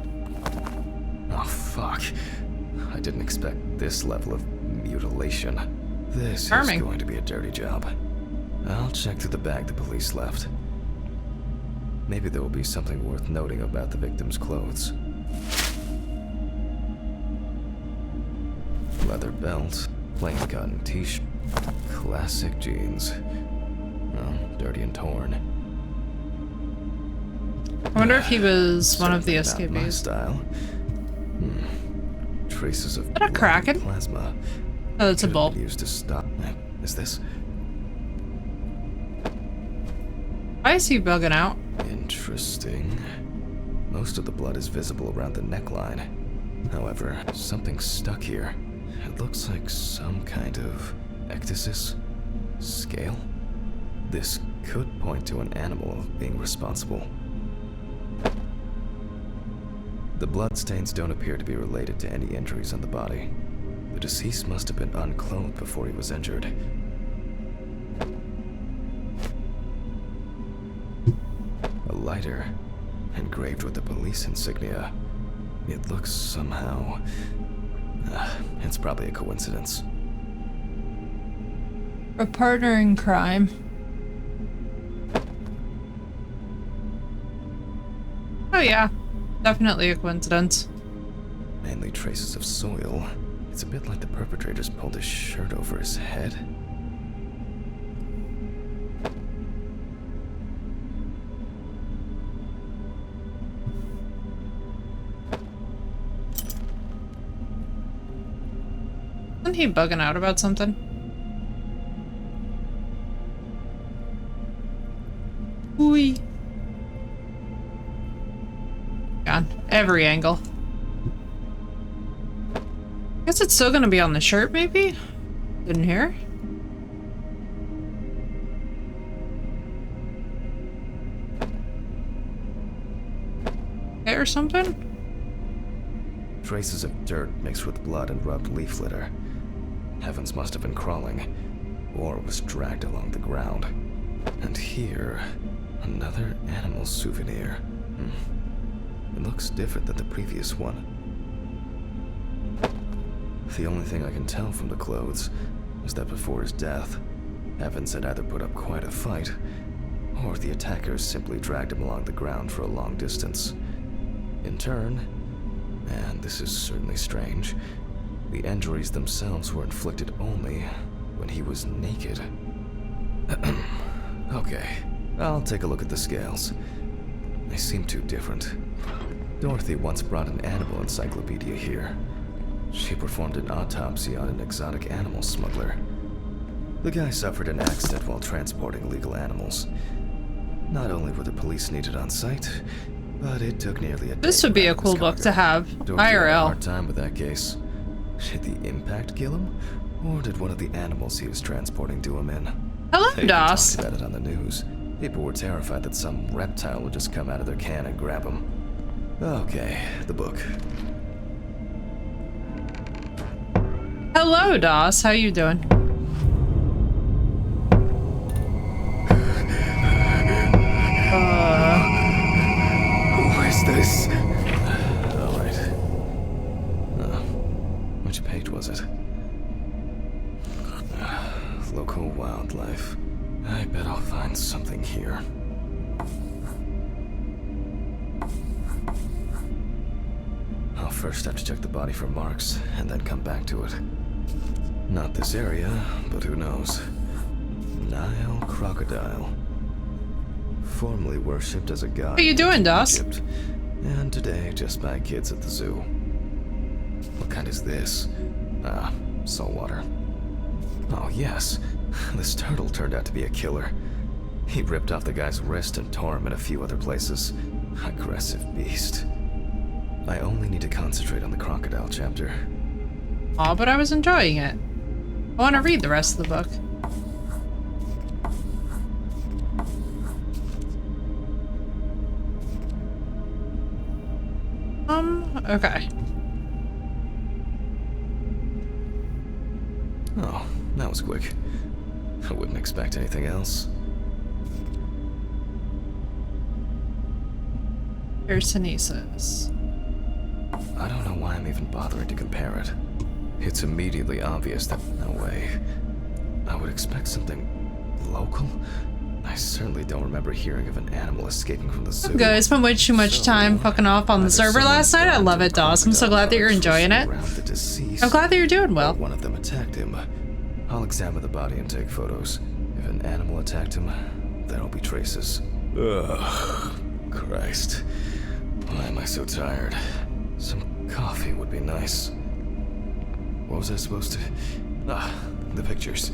Oh, fuck. I didn't expect this level of mutilation. This Charming. is going to be a dirty job. I'll check through the bag the police left. Maybe there will be something worth noting about the victim's clothes. Leather belt, plain cotton t-shirt, classic jeans. Well, dirty and torn. I wonder if he was one of the Certainly not my escapees. style. Traces of Is that a Kraken? plasma. Oh, it's a Could have bull. been used to stop. Is this Why is he bugging out? interesting? Most of the blood is visible around the neckline. However, something's stuck here. It looks like some kind of ecdysis? Scale? This could point to an animal being responsible. The bloodstains don't appear to be related to any injuries on the body. The deceased must have been unclothed before he was injured. A lighter, engraved with the police insignia. It looks somehow... it's probably a coincidence. A partner in crime. Oh yeah, definitely a coincidence. Mainly traces of soil. It's a bit like the perpetrator's pulled his shirt over his head. Isn't he bugging out about something? Ooh. On every angle. Guess it's still gonna be on the shirt, maybe? Didn't hear. Or something? Traces of dirt mixed with blood and rubbed leaf litter. Evans must have been crawling, or was dragged along the ground. And here, another animal souvenir. It looks different than the previous one. The only thing I can tell from the clothes is that before his death, Evans had either put up quite a fight, or the attackers simply dragged him along the ground for a long distance. In turn, and this is certainly strange, the injuries themselves were inflicted only when he was naked. Okay, I'll take a look at the scales. They seem too different. Dorothy once brought an animal encyclopedia here. She performed an autopsy on an exotic animal smuggler. The guy suffered an accident while transporting illegal animals. Not only were the police needed on site, but it took nearly a day. This would be a cool book to have. Dorothy had a IRL. hard time with that case. Did the impact kill him, or did one of the animals he was transporting do him in? Hello, They DOS. talked about it on the news. People were terrified that some reptile would just come out of their can and grab him. Okay, the book. Hello, DOS. How you doing? Who is this? All right. Which page was it? Local wildlife. I bet I'll find something here. I'll first have to check the body for marks, and then come back to it. Not this area, but who knows? Nile crocodile. Formerly worshipped as a god. How you doing, in DOS? Egypt, and today just by kids at the zoo. What kind is this? Ah, saltwater. Oh yes, this turtle turned out to be a killer. He ripped off the guy's wrist and tore him in a few other places. Aggressive beast. I only need to concentrate on the crocodile chapter. Aw, but I was enjoying it. I want to read the rest of the book. Okay. Oh, that was quick. I wouldn't expect anything else. Piercenesis. I don't know why I'm even bothering to compare it. It's immediately obvious that, no way. I would expect something local? I certainly don't remember hearing of an animal escaping from the zoo. I'm good. I spent way too much time fucking off on the server last night. I love it, DOS. I'm so glad that you're enjoying it. I'm glad that you're doing well. One of them attacked him. I'll examine the body and take photos. If an animal attacked him, there'll be traces. Ugh, Christ. Why am I so tired? Some coffee would be nice. What was I supposed to... Ah, the pictures.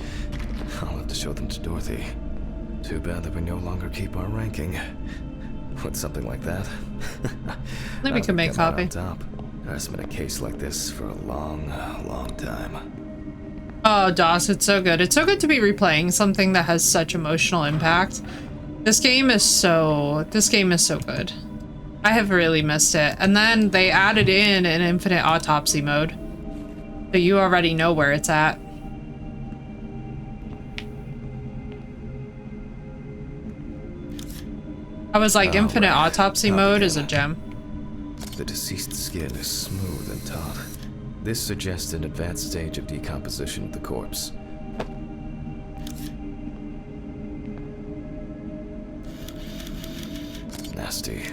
I'll have to show them to Dorothy. Too bad that we no longer keep our ranking. With something like that. Then we can make coffee. Top. There's been a case like this for a long, long time. Oh, DOS, it's so good. It's so good to be replaying something that has such emotional impact. This game is so good. I have really missed it. And then they added in an infinite autopsy mode. So you already know where it's at. I was like, infinite autopsy mode is a gem. The deceased skin is smooth and taut. This suggests an advanced stage of decomposition of the corpse. Nasty.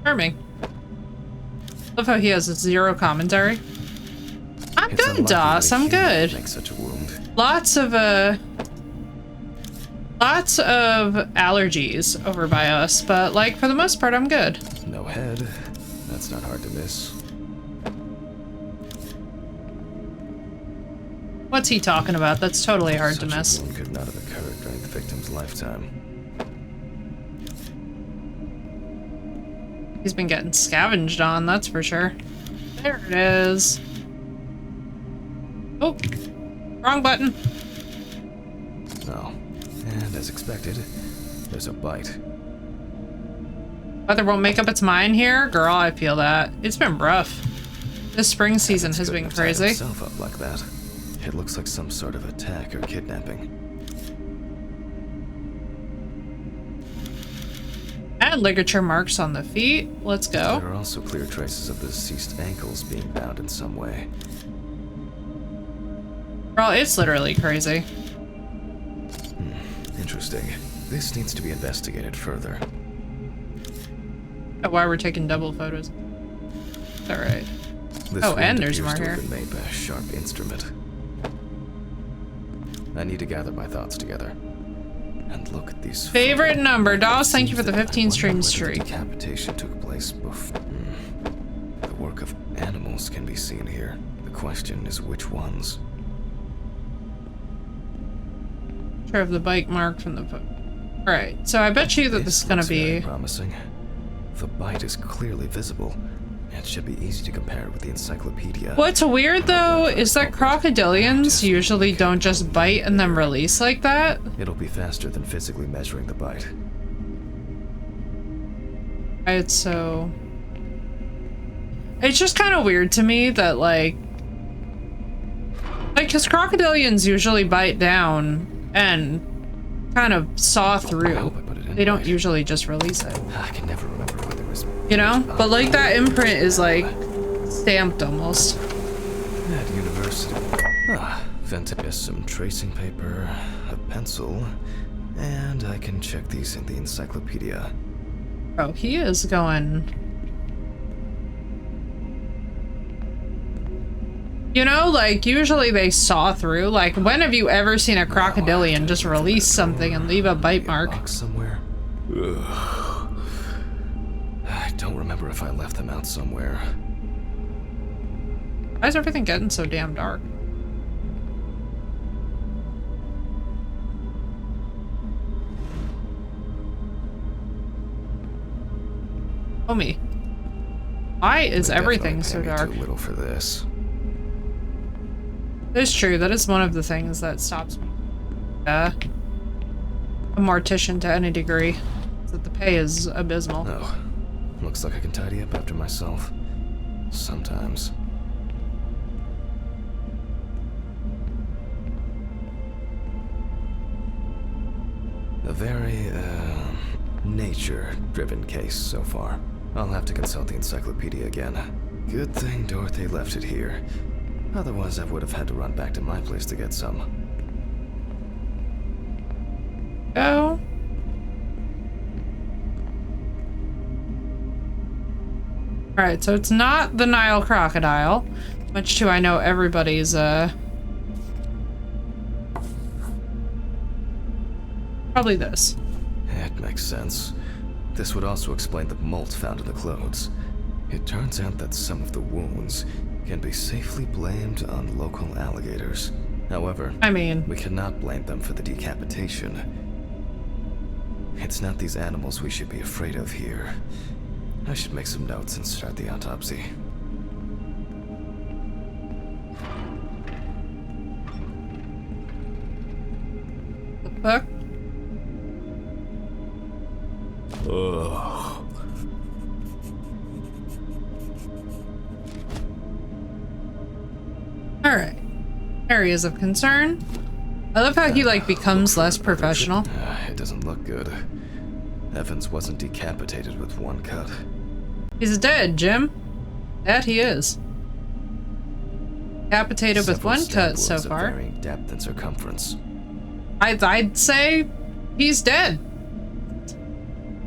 Charming. Love how he has a zero commentary. I'm It's good, unlucky DOS. that a I'm human good. makes such a wound. Lots of allergies over by us, but like for the most part, I'm good. No head. That's not hard to miss. What's he talking about? That's totally hard to miss. Such a wound could not have occurred during the victim's lifetime. He's been getting scavenged on, that's for sure. There it is. Oh, wrong button. Oh, and as expected, there's a bite. Weather won't make up its mind here? Girl, I feel that. It's been rough. This spring season has been Couldn't have tied crazy. himself up like that. It looks like some sort of attack or kidnapping. And ligature marks on the feet. Let's go. There are also clear traces of the deceased ankles being bound in some way. Girl, it's literally crazy. Interesting. This needs to be investigated further. Oh, why we're taking double photos. Alright. This Oh, and wound there's appears more to have here. been made by a sharp instrument. I need to gather my thoughts together. And look at these Favorite photos. number. Dawes, thank you for Seems the that I 15 wonder stream whether streak. Decapitation took place before. The work of animals can be seen here. The question is which ones? Sure of the bike mark from the photo. Alright, so I bet you that this is gonna looks very be... promising. The bite is clearly visible. It should be easy to compare with the encyclopedia. What's weird though is that crocodilians usually don't just bite and then release like that. It'll be faster than physically measuring the bite. It's so... It's just kind of weird to me that like, because crocodilians usually bite down and kind of saw I through. hope I put it in They don't right. usually just release it, I can never remember whether it was you know? But like that imprint is like stamped almost. at university. Ventus, some tracing paper, a pencil, and I can check these in the encyclopedia. Oh, he is going... You know, like, usually they saw through. Like, when have you ever seen a crocodilian just release something and leave a bite mark? Box somewhere. Ugh. I don't remember if I left them out somewhere. Why is everything getting so damn dark? Homie. Why is They everything definitely so pay me dark? Too little for this. It's true, that is one of the things that stops me. A mortician to any degree. Is that the pay is abysmal. Oh, looks like I can tidy up after myself. Sometimes. A very, nature-driven case so far. I'll have to consult the encyclopedia again. Good thing Dorothy left it here. Otherwise, I would have had to run back to my place to get some. Go. Alright, so it's not the Nile crocodile. Much to I know everybody's, probably this. It makes sense. This would also explain the mold found in the clothes. It turns out that some of the wounds can be safely blamed on local alligators. However, I mean, we cannot blame them for the decapitation. It's not these animals we should be afraid of here. I should make some notes and start the autopsy. the fuck? Ugh. Alright. Areas of concern. I love how he, like, becomes less professional. It doesn't look good. Evans wasn't decapitated with one cut. He's dead, Jim. That he is. Decapitated with Several one stab cut so wounds of far. varying depth and circumference. I'd say he's dead.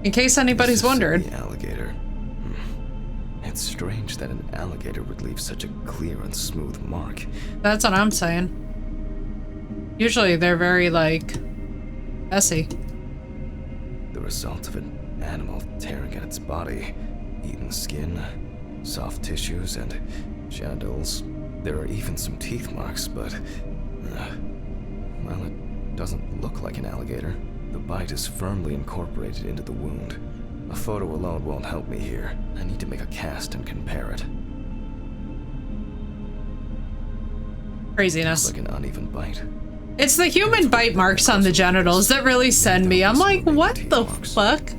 In case anybody's wondered. Mississippi alligator. It's strange that an alligator would leave such a clear and smooth mark. That's what I'm saying. Usually they're very, like, messy. The result of an animal tearing at its body, eaten skin, soft tissues, and genitals. There are even some teeth marks, but doesn't look like an alligator. The bite is firmly incorporated into the wound. A photo alone won't help me here. I need to make a cast and compare it. Craziness. Looks like an uneven bite. It's the human bite marks on the genitals that really send me. I'm like, what the fuck?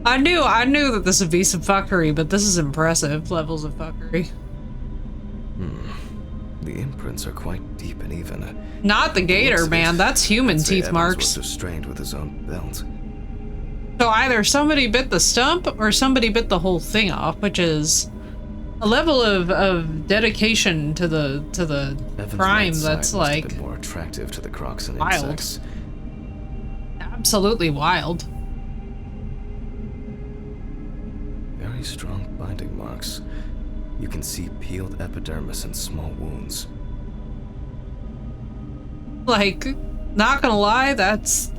I knew that this would be some fuckery, but this is impressive levels of fuckery. The imprints are quite deep and even. Not the gator, man. That's human teeth Evans marks. was restrained with his own belt. So either somebody bit the stump or somebody bit the whole thing off, which is a level of dedication to the Evans' crime right side that's must have like been more attractive to the crocs and wild. insects. Absolutely wild. Very strong binding marks. You can see peeled epidermis and small wounds. Like, not gonna lie, that's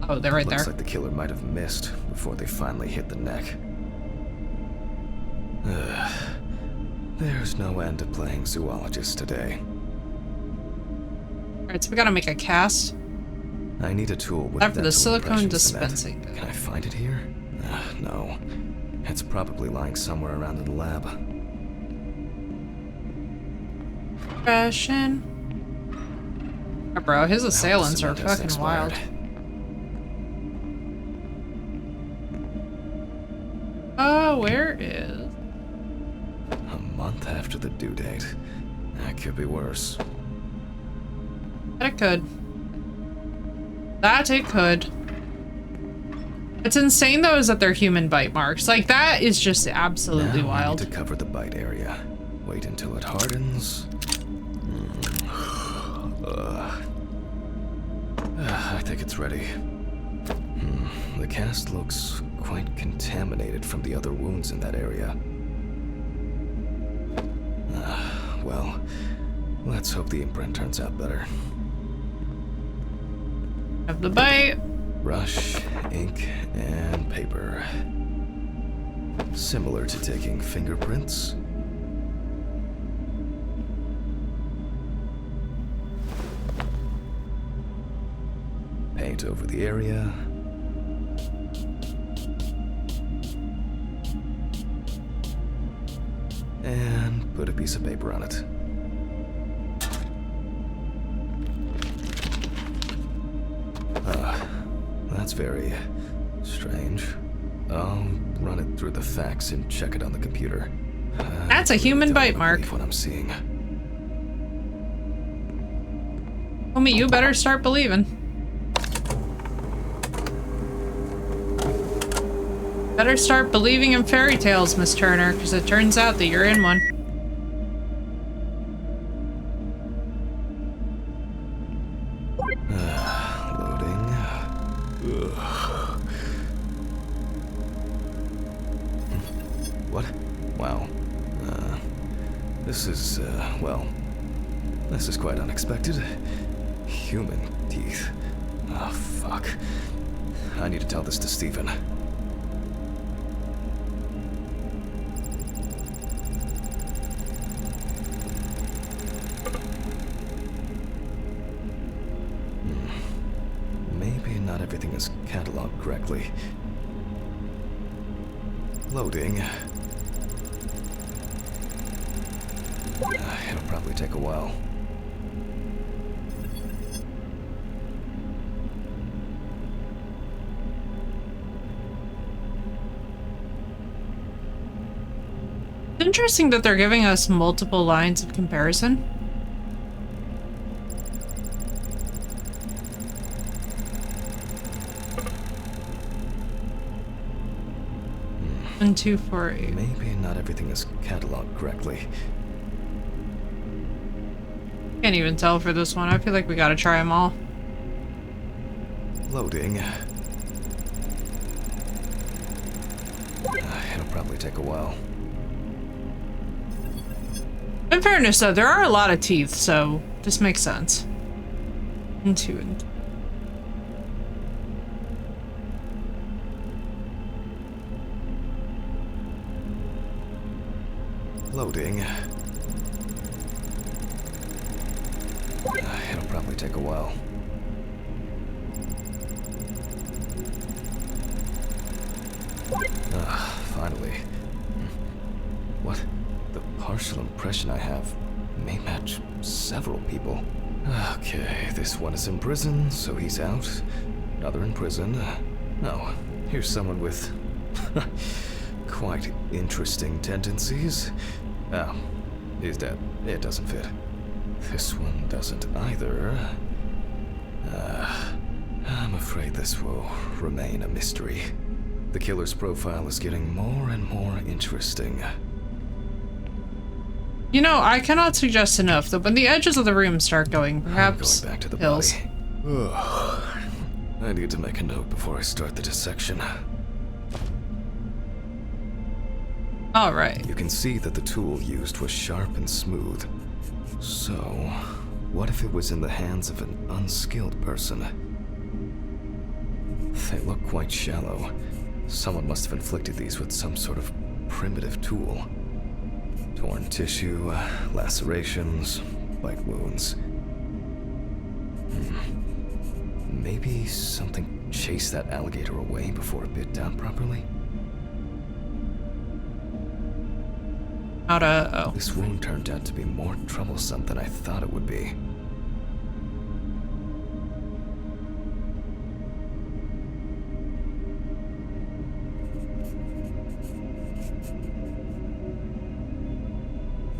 oh, they're right there. Looks like the killer might have missed before they finally hit the neck. There's no end to playing zoologist today. Alright, so we gotta make a cast. I need a tool with Time for the dental silicone impression cement. dispensing. Can I find it here? No. It's probably lying somewhere around in the lab. Impression. Oh, bro, his assailants are Cement has fucking wild. expired. Where is? A month after the due date. That could be worse. That it could. That it could. What's insane though is that they're human bite marks. Like that is just absolutely now wild. I need to cover the bite area. Wait until it hardens. I think it's ready. The cast looks quite contaminated from the other wounds in that area. Well, let's hope the imprint turns out better. Have the bite. Brush, ink, and paper. Similar to taking fingerprints. Paint over the area. And put a piece of paper on it. That's very strange. I'll run it through the fax and check it on the computer. That's a human bite mark. What I'm seeing. Homie, you better start believing. Better start believing in fairy tales, Miss Turner, because it turns out that you're in one. Loading. What? Wow. This is, well, this is quite unexpected. Human teeth. Oh, fuck. I need to tell this to Stephen. Maybe not everything is cataloged correctly. Loading. It'll probably take a while. It's interesting that they're giving us multiple lines of comparison. And 2, 4, 8. Maybe not everything is cataloged correctly. Can't even tell for this one. I feel like we gotta try them all. Loading. It'll probably take a while. In fairness, though, there are a lot of teeth, so this makes sense. And 2 and 3. Loading. might take a while. Finally. What? The partial impression I have may match several people. Okay, this one is in prison, so he's out. Another in prison. Oh, here's someone with quite interesting tendencies. Oh, he's dead. It doesn't fit. This one doesn't either. I'm afraid this will remain a mystery. The killer's profile is getting more and more interesting. You know, I cannot suggest enough that when the edges of the room start going, perhaps I'm going back to the hills. body. I need to make a note before I start the dissection. All right. You can see that the tool used was sharp and smooth. So, what if it was in the hands of an unskilled person? They look quite shallow. Someone must have inflicted these with some sort of primitive tool. Torn tissue, lacerations, bite wounds. Maybe something chased that alligator away before it bit down properly? This wound turned out to be more troublesome than I thought it would be.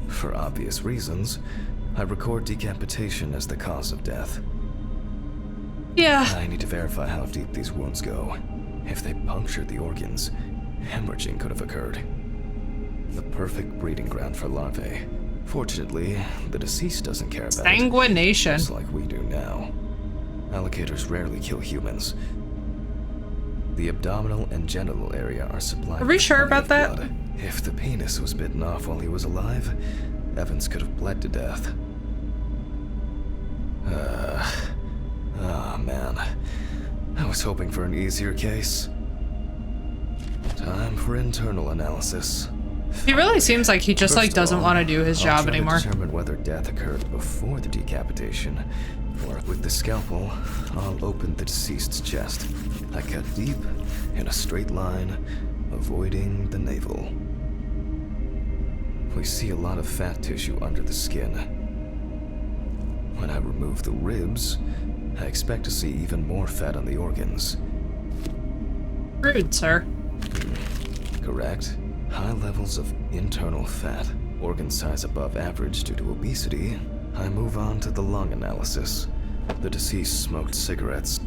For obvious reasons, I record decapitation as the cause of death. Yeah. I need to verify how deep these wounds go. If they punctured the organs, hemorrhaging could have occurred. The perfect breeding ground for larvae. Fortunately, the deceased doesn't care about Sanguination. it. Just like we do now. Alligators rarely kill humans. The abdominal and genital area are supplied. Are we with sure plenty about of that? blood. If the penis was bitten off while he was alive, Evans could have bled to death. Man. I was hoping for an easier case. Time for internal analysis. He really seems like he just First of doesn't all, want to do his I'll job try to anymore. determine whether death occurred before the decapitation, or with the scalpel, I'll open the deceased's chest. I cut deep, in a straight line, avoiding the navel. We see a lot of fat tissue under the skin. When I remove the ribs, I expect to see even more fat on the organs. Rude, sir. Correct. High levels of internal fat, organ size above average due to obesity. I move on to the lung analysis. The deceased smoked cigarettes.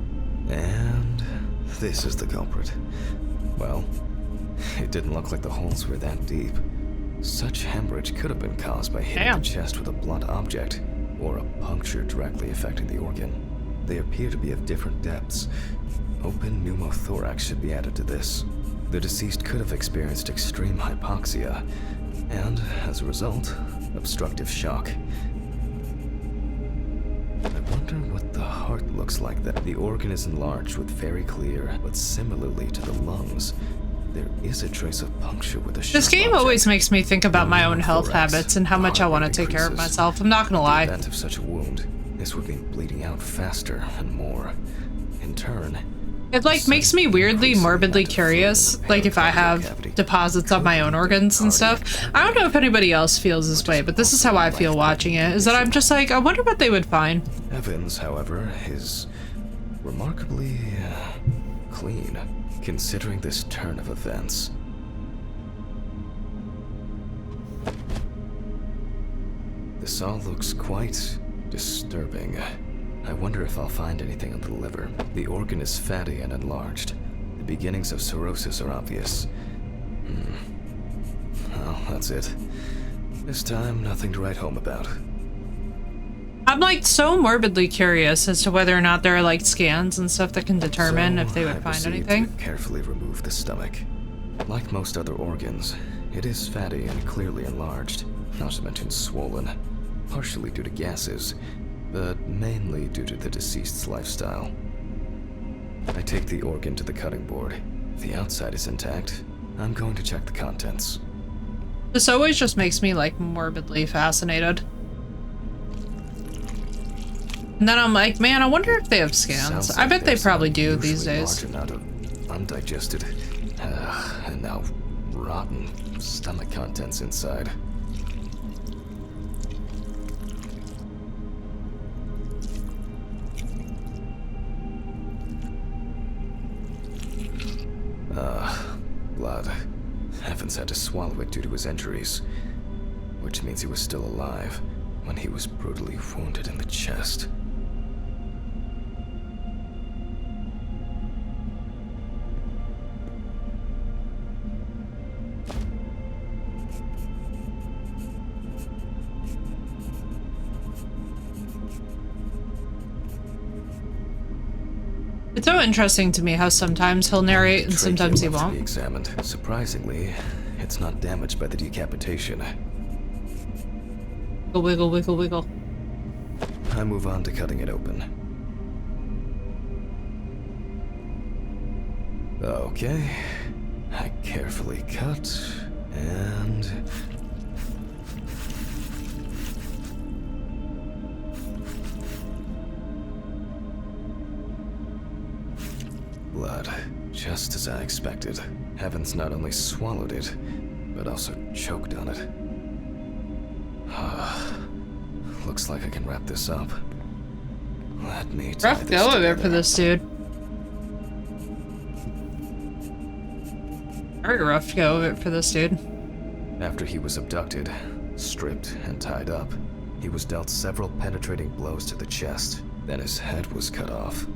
And this is the culprit. Well, it didn't look like the holes were that deep. Such hemorrhage could have been caused by hitting the chest with a blunt object, or a puncture directly affecting the organ. They appear to be of different depths. Open pneumothorax should be added to this. The deceased could have experienced extreme hypoxia, and, as a result, obstructive shock. I wonder what the heart looks like. That the organ is enlarged with very clear, but similarly to the lungs, there is a trace of puncture with a sharp This game object. always makes me think about my own health Pneumothorax. habits and how much I want to take care of Increases. myself. I'm not gonna In lie. the event of such a wound, this would mean bleeding out faster and more. In turn, It makes me weirdly morbidly curious, like if I have deposits on my own organs and stuff. I don't know if anybody else feels this way, but this is how I feel watching it, is that I'm just like, I wonder what they would find. Evans, however, is remarkably clean, considering this turn of events. This all looks quite disturbing. I wonder if I'll find anything on the liver. The organ is fatty and enlarged. The beginnings of cirrhosis are obvious. Well, that's it. This time, nothing to write home about. I'm so morbidly curious as to whether or not there are scans and stuff that can determine So, if they I would find proceed anything. to carefully remove the stomach. Like most other organs, it is fatty and clearly enlarged, not to mention swollen, partially due to gases, but mainly due to the deceased's lifestyle. I take the organ to the cutting board. If the outside is intact, I'm going to check the contents. This always just makes me morbidly fascinated. And then I'm like, man, I wonder if they have scans. I bet they probably do these days. Large amount of undigested and now rotten stomach contents inside. Blood. Evans had to swallow it due to his injuries, which means he was still alive when he was brutally wounded in the chest. It's so interesting to me how sometimes he'll narrate and sometimes he Trachea left to won't. be examined. Surprisingly, it's not damaged by the decapitation. Wiggle, wiggle, wiggle, wiggle. I move on to cutting it open. Okay. I carefully cut, and... blood, just as I expected. Evans not only swallowed it, but also choked on it. Looks like I can wrap this up. Let me tie Rough this go of it together. for this dude. Very rough go of it for this dude. After he was abducted, stripped, and tied up, he was dealt several penetrating blows to the chest. Then his head was cut off.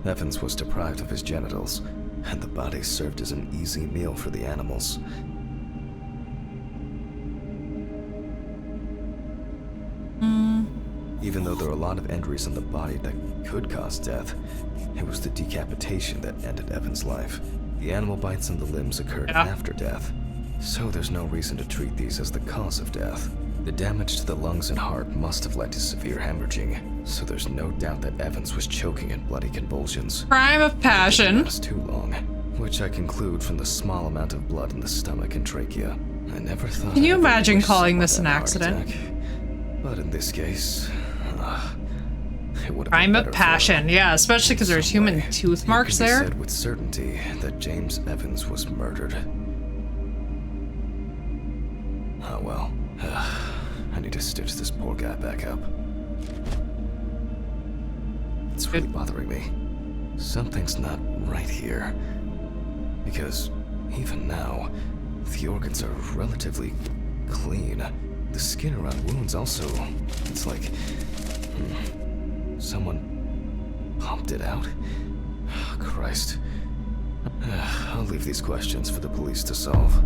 Evans was deprived of his genitals, and the body served as an easy meal for the animals. Even though there are a lot of injuries on the body that could cause death, it was the decapitation that ended Evans' life. The animal bites on the limbs occurred after death, so there's no reason to treat these as the cause of death. The damage to the lungs and heart must have led to severe hemorrhaging, so there's no doubt that Evans was choking in bloody convulsions. Crime of It passion. didn't last too long, which I conclude from the small amount of blood in the stomach and trachea. I never thought. Can you I'd ever imagine wish calling someone this had an a heart accident? attack. But in this case, it would have Crime been of better passion, for yeah, especially because there's some way. human tooth It marks can be there. said with certainty that James Evans was murdered. Oh well. I need to stitch this poor guy back up. It's really bothering me. Something's not right here. Because even now, the organs are relatively clean. The skin around wounds also, it's like someone pumped it out. Oh, Christ. I'll leave these questions for the police to solve.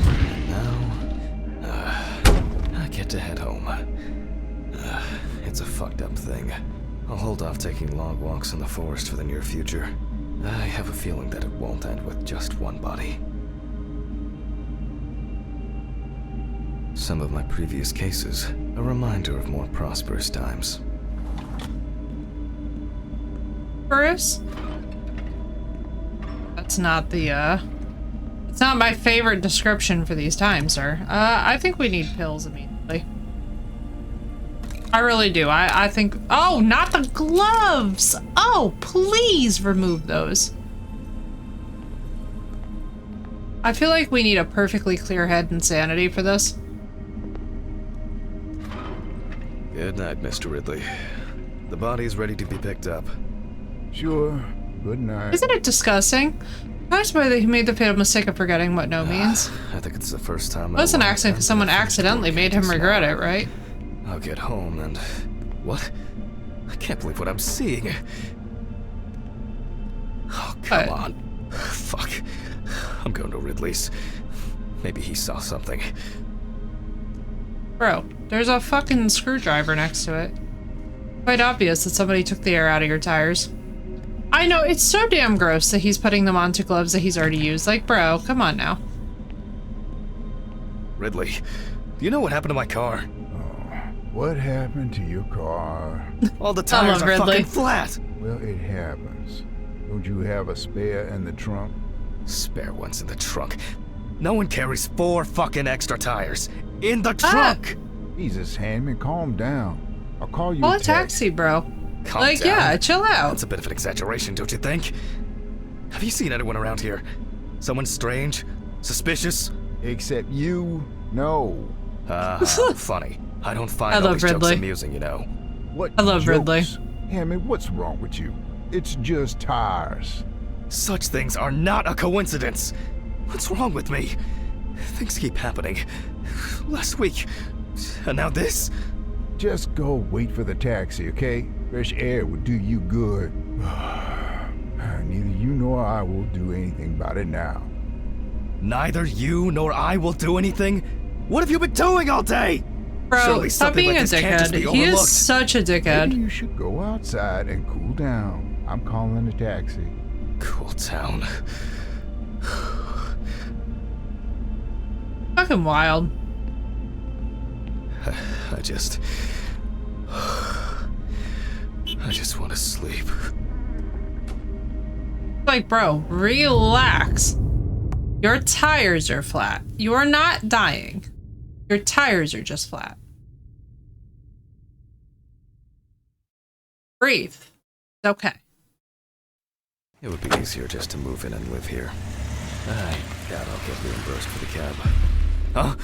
And now, I get to head home. It's a fucked up thing. I'll hold off taking long walks in the forest for the near future. I have a feeling that it won't end with just one body. Some of my previous cases, a reminder of more prosperous times. Bruce? That's not the, it's not my favorite description for these times, sir. I think we need pills immediately. I really do. I think... Oh, not the gloves! Oh, please remove those. I feel like we need a perfectly clear head and sanity for this. Good night, Mr. Ridley. The body's ready to be picked up. Sure. Good night. Isn't it disgusting? Nice way that he made the fatal mistake of forgetting what no means. I think it's the first time. It was an accident because someone accidentally made him regret it, right? I'll get home and... What? I can't believe what I'm seeing. Oh, come What? on. Fuck. I'm going to Ridley's. Maybe he saw something. Bro, there's a fucking screwdriver next to it. Quite obvious that somebody took the air out of your tires. I know, it's so damn gross that he's putting them onto gloves that he's already used. Like, bro, come on now. Ridley, do you know what happened to my car? What happened to your car? All the tires love are Ridley. fucking flat. Well, it happens. Don't you have a spare in the trunk? Spare ones in the trunk. No one carries 4 fucking extra tires in the trunk. Jesus, Handman, calm down. I'll call you Call a taxi, bro. Calm Like, down. yeah, chill out. That's a bit of an exaggeration, don't you think? Have you seen anyone around here? Someone strange? Suspicious? Except you? No. Funny. I don't find I all love these jokes Ridley. amusing, you know. What I love Ridley. jokes? Hammond, what's wrong with you? It's just tires. Such things are not a coincidence. What's wrong with me? Things keep happening. Last week, and now this? Just go wait for the taxi, okay? Fresh air would do you good. Neither you nor I will do anything about it now. Neither you nor I will do anything? What have you been doing all day? Bro, Surely stop something being like a this can't just dickhead. be He is overlooked. such a Maybe dickhead. you should go outside and cool down. I'm calling a taxi. Cool town. Fucking wild. I just want to sleep. Like, bro, relax. Your tires are flat. You are not dying. Your tires are just flat. Breathe. It's okay. It would be easier just to move in and live here. I doubt I'll get reimbursed for the cab. Huh?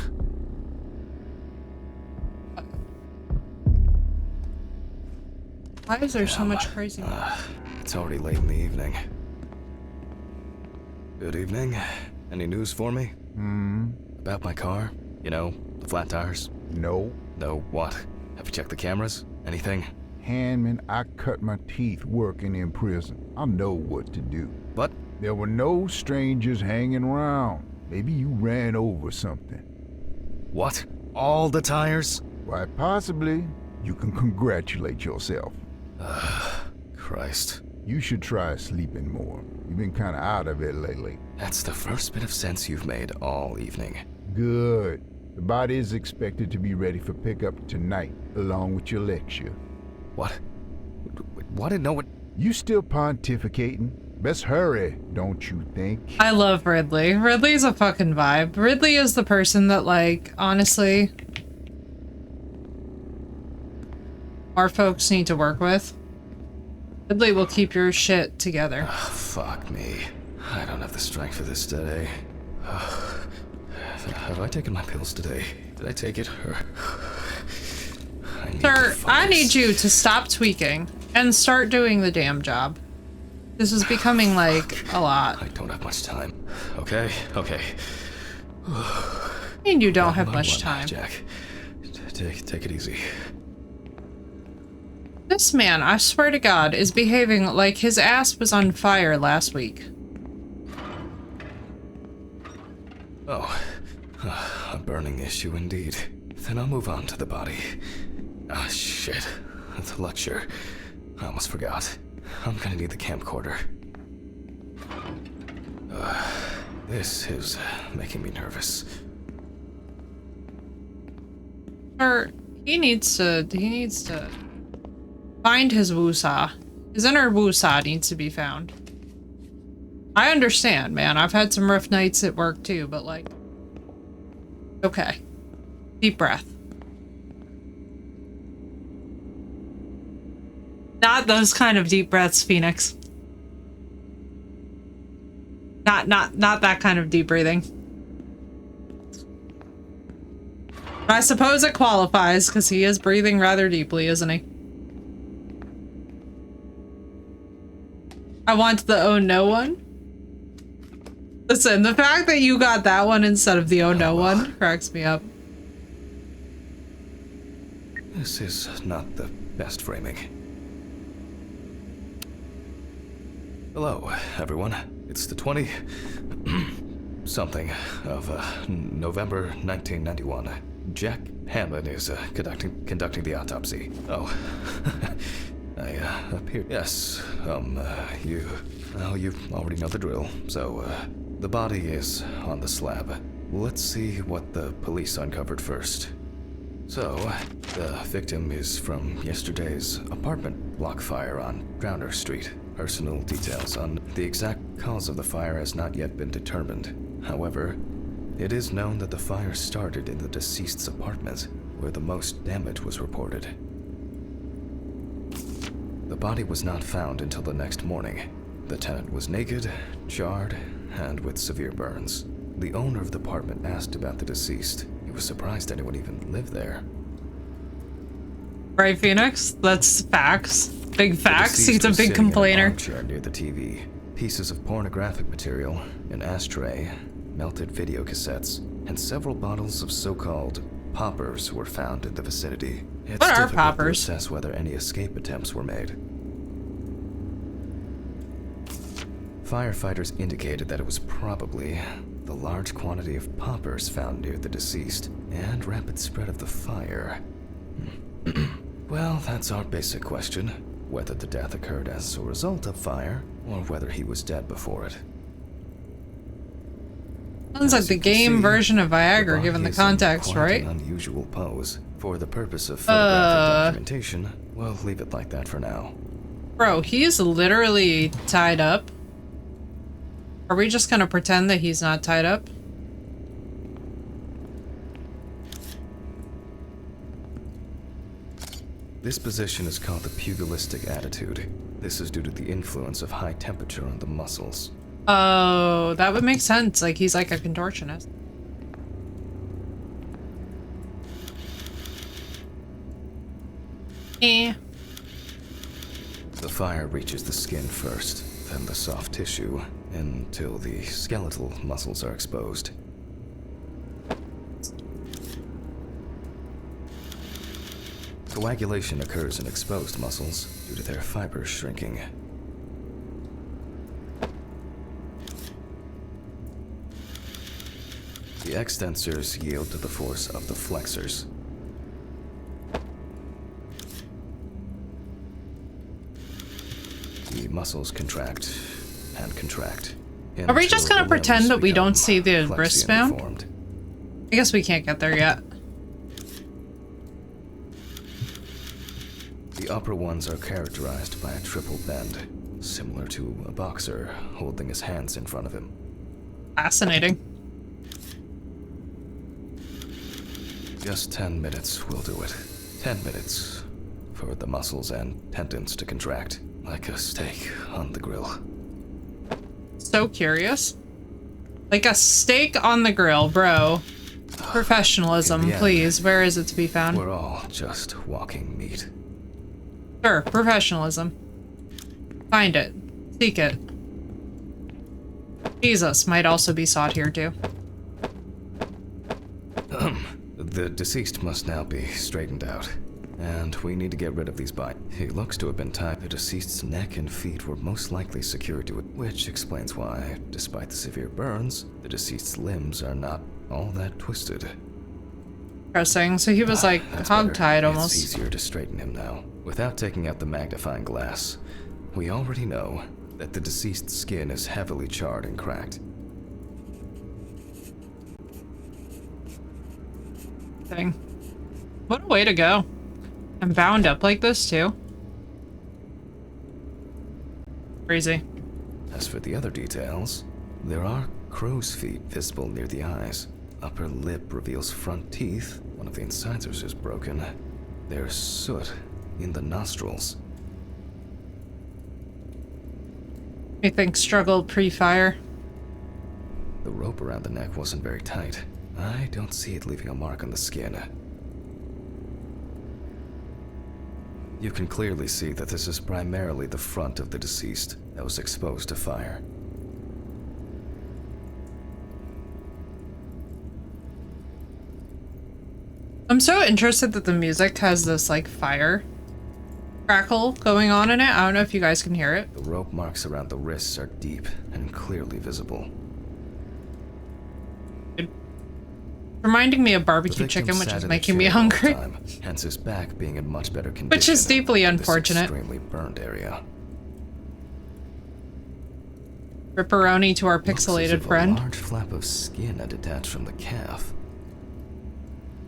Why is there so much crazy? It's already late in the evening. Good evening. Any news for me? About my car? You know, the flat tires? No. No, what? Have you checked the cameras? Anything? Handman, I cut my teeth working in prison. I know what to do. What? There were no strangers hanging around. Maybe you ran over something. What? All the tires? Why, possibly. You can congratulate yourself. Christ. You should try sleeping more. You've been kind of out of it lately. That's the first bit of sense you've made all evening. Good. The body is expected to be ready for pickup tonight, along with your lecture. What? What? No one... You still pontificating? Best hurry, don't you think? I love Ridley. Ridley's a fucking vibe. Ridley is the person that, like, honestly, more folks need to work with. Ridley will keep your shit together. Oh, fuck me. I don't have the strength for this today. Have I taken my pills today? Did I take it? Sir, I need you to stop tweaking and start doing the damn job. This is becoming, like, a lot. I don't have much time. Okay, okay. I mean, you don't have One by much one, time. Jack, take it easy. This man, I swear to God, is behaving like his ass was on fire last week. Oh, a burning issue indeed. Then I'll move on to the body. Ah, shit. The lecture. I almost forgot. I'm gonna need the camcorder. This is making me nervous. Or he needs to find his woosah. His inner woosah needs to be found. I understand, man. I've had some rough nights at work too, but like, okay. Deep breath. Not those kind of deep breaths, Phoenix. Not that kind of deep breathing. I suppose it qualifies because he is breathing rather deeply, isn't he? I want the oh no one. Listen, the fact that you got that one instead of the oh no one cracks me up. This is not the best framing. Hello, everyone. It's the 20... something of November 1991. Jack Hammond is conducting the autopsy. Oh, I appeared. Yes, you already know the drill. So, the body is on the slab. Let's see what the police uncovered first. So, the victim is from yesterday's apartment block fire on Browner Street. Personal details on the exact cause of the fire has not yet been determined. However, it is known that the fire started in the deceased's apartment. where the most damage was reported. The body was not found until the next morning. The tenant was naked, charred, and with severe burns. The owner of the apartment asked about the deceased. He was surprised anyone even lived there. Right, Phoenix? That's facts. Big facts. The He's a deceased was big sitting in an complainer. armchair near the TV. Pieces of pornographic material, an ashtray, melted video cassettes, and several bottles of so-called poppers were found in the vicinity. It's What are difficult poppers? to assess whether any escape attempts were made. Firefighters indicated that it was probably the large quantity of poppers found near the deceased and rapid spread of the fire. Well, that's our basic question. Whether the death occurred as a result of fire, or whether he was dead before it. Sounds like As the you can game see, version of the Viagra, body given the is in context, quite right? an unusual pose. For the purpose of photographic documentation, we'll leave it like that for now. Bro, he is literally tied up. Are we just gonna pretend that he's not tied up? This position is called the pugilistic attitude. This is due to the influence of high temperature on the muscles. Oh, that would make sense. Like, he's like a contortionist. Eh. The fire reaches the skin first, then the soft tissue, until the skeletal muscles are exposed. Coagulation occurs in exposed muscles due to their fibers shrinking. The extensors yield to the force of the flexors. The muscles contract and contract. Are we just until gonna the pretend limbs that we don't become see the flexy and wristband? deformed. I guess we can't get there yet. The upper ones are characterized by a triple bend, similar to a boxer holding his hands in front of him. Fascinating. Just 10 minutes will do it. 10 minutes for the muscles and tendons to contract, like a steak on the grill. So curious. Like a steak on the grill, bro. Professionalism, In the end, please. Where is it to be found? We're all just walking meat. Sure, professionalism. Find it. Seek it. Jesus might also be sought here too. The deceased must now be straightened out, and we need to get rid of these bites. He looks to have been tied. The deceased's neck and feet were most likely secured to it, which explains why, despite the severe burns, the deceased's limbs are not all that twisted. Interesting. So he was like That's hogtied better. almost. It's easier to straighten him now. Without taking out the magnifying glass, we already know that the deceased's skin is heavily charred and cracked. Thing. What a way to go. And bound up like this too. Crazy. As for the other details, there are crow's feet visible near the eyes. Upper lip reveals front teeth. One of the incisors is broken. There's soot in the nostrils. Methinks struggled pre-fire. The rope around the neck wasn't very tight. I don't see it leaving a mark on the skin. You can clearly see that this is primarily the front of the deceased that was exposed to fire. I'm so interested that the music has this like fire crackle going on in it. I don't know if you guys can hear it. The rope marks around the wrists are deep and clearly visible. Reminding me of The barbecue victim chicken, which sat is in a making me chair all the hungry. time, hence his back being in much better condition. Which is deeply in this unfortunate. extremely burned area. Ripperoni to our Looks as pixelated if friend. A large flap of skin had detached from the calf.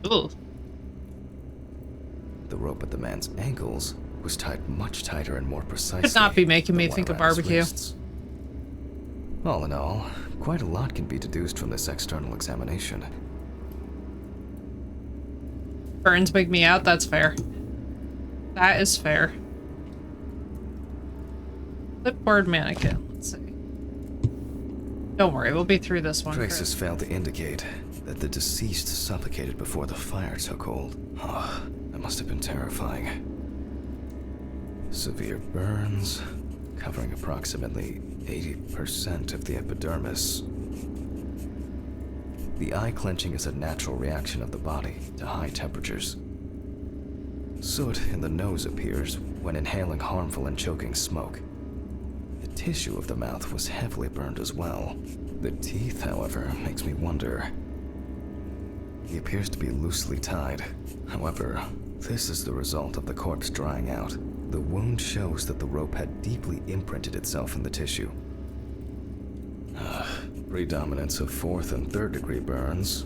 Ooh. The rope at the man's ankles was tied much tighter and more precisely. Could not be making than me the one think of around his barbecue. wrists. All in all, quite a lot can be deduced from this external examination. Burns wig me out, that's fair. That is fair. Clipboard mannequin, let's see. Don't worry, we'll be through this one. Traces failed to indicate that the deceased suffocated before the fire took hold. Oh, that must have been terrifying. Severe burns, covering approximately 80% of the epidermis. The eye clenching is a natural reaction of the body to high temperatures. Soot in the nose appears when inhaling harmful and choking smoke. The tissue of the mouth was heavily burned as well. The teeth, however, makes me wonder. He appears to be loosely tied. However, this is the result of the corpse drying out. The wound shows that the rope had deeply imprinted itself in the tissue. Predominance of 4th and 3rd degree burns.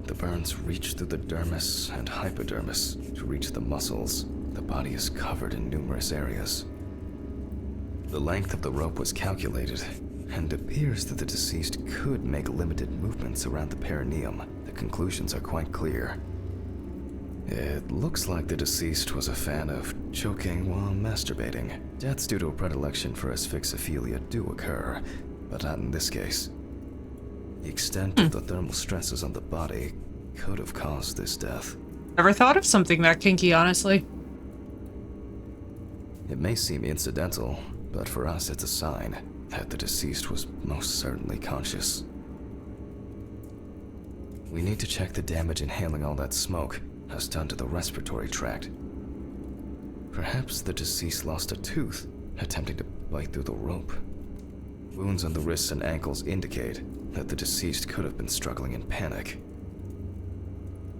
The burns reach through the dermis and hypodermis to reach the muscles. The body is covered in numerous areas. The length of the rope was calculated, and appears that the deceased could make limited movements around the perineum. The conclusions are quite clear. It looks like the deceased was a fan of choking while masturbating. Deaths due to a predilection for asphyxophilia do occur, but not in this case. The extent of the thermal stresses on the body could have caused this death. Never thought of something that kinky, honestly. It may seem incidental, but for us it's a sign that the deceased was most certainly conscious. We need to check the damage inhaling all that smoke has done to the respiratory tract. Perhaps the deceased lost a tooth attempting to bite through the rope. Wounds on the wrists and ankles indicate that the deceased could have been struggling in panic.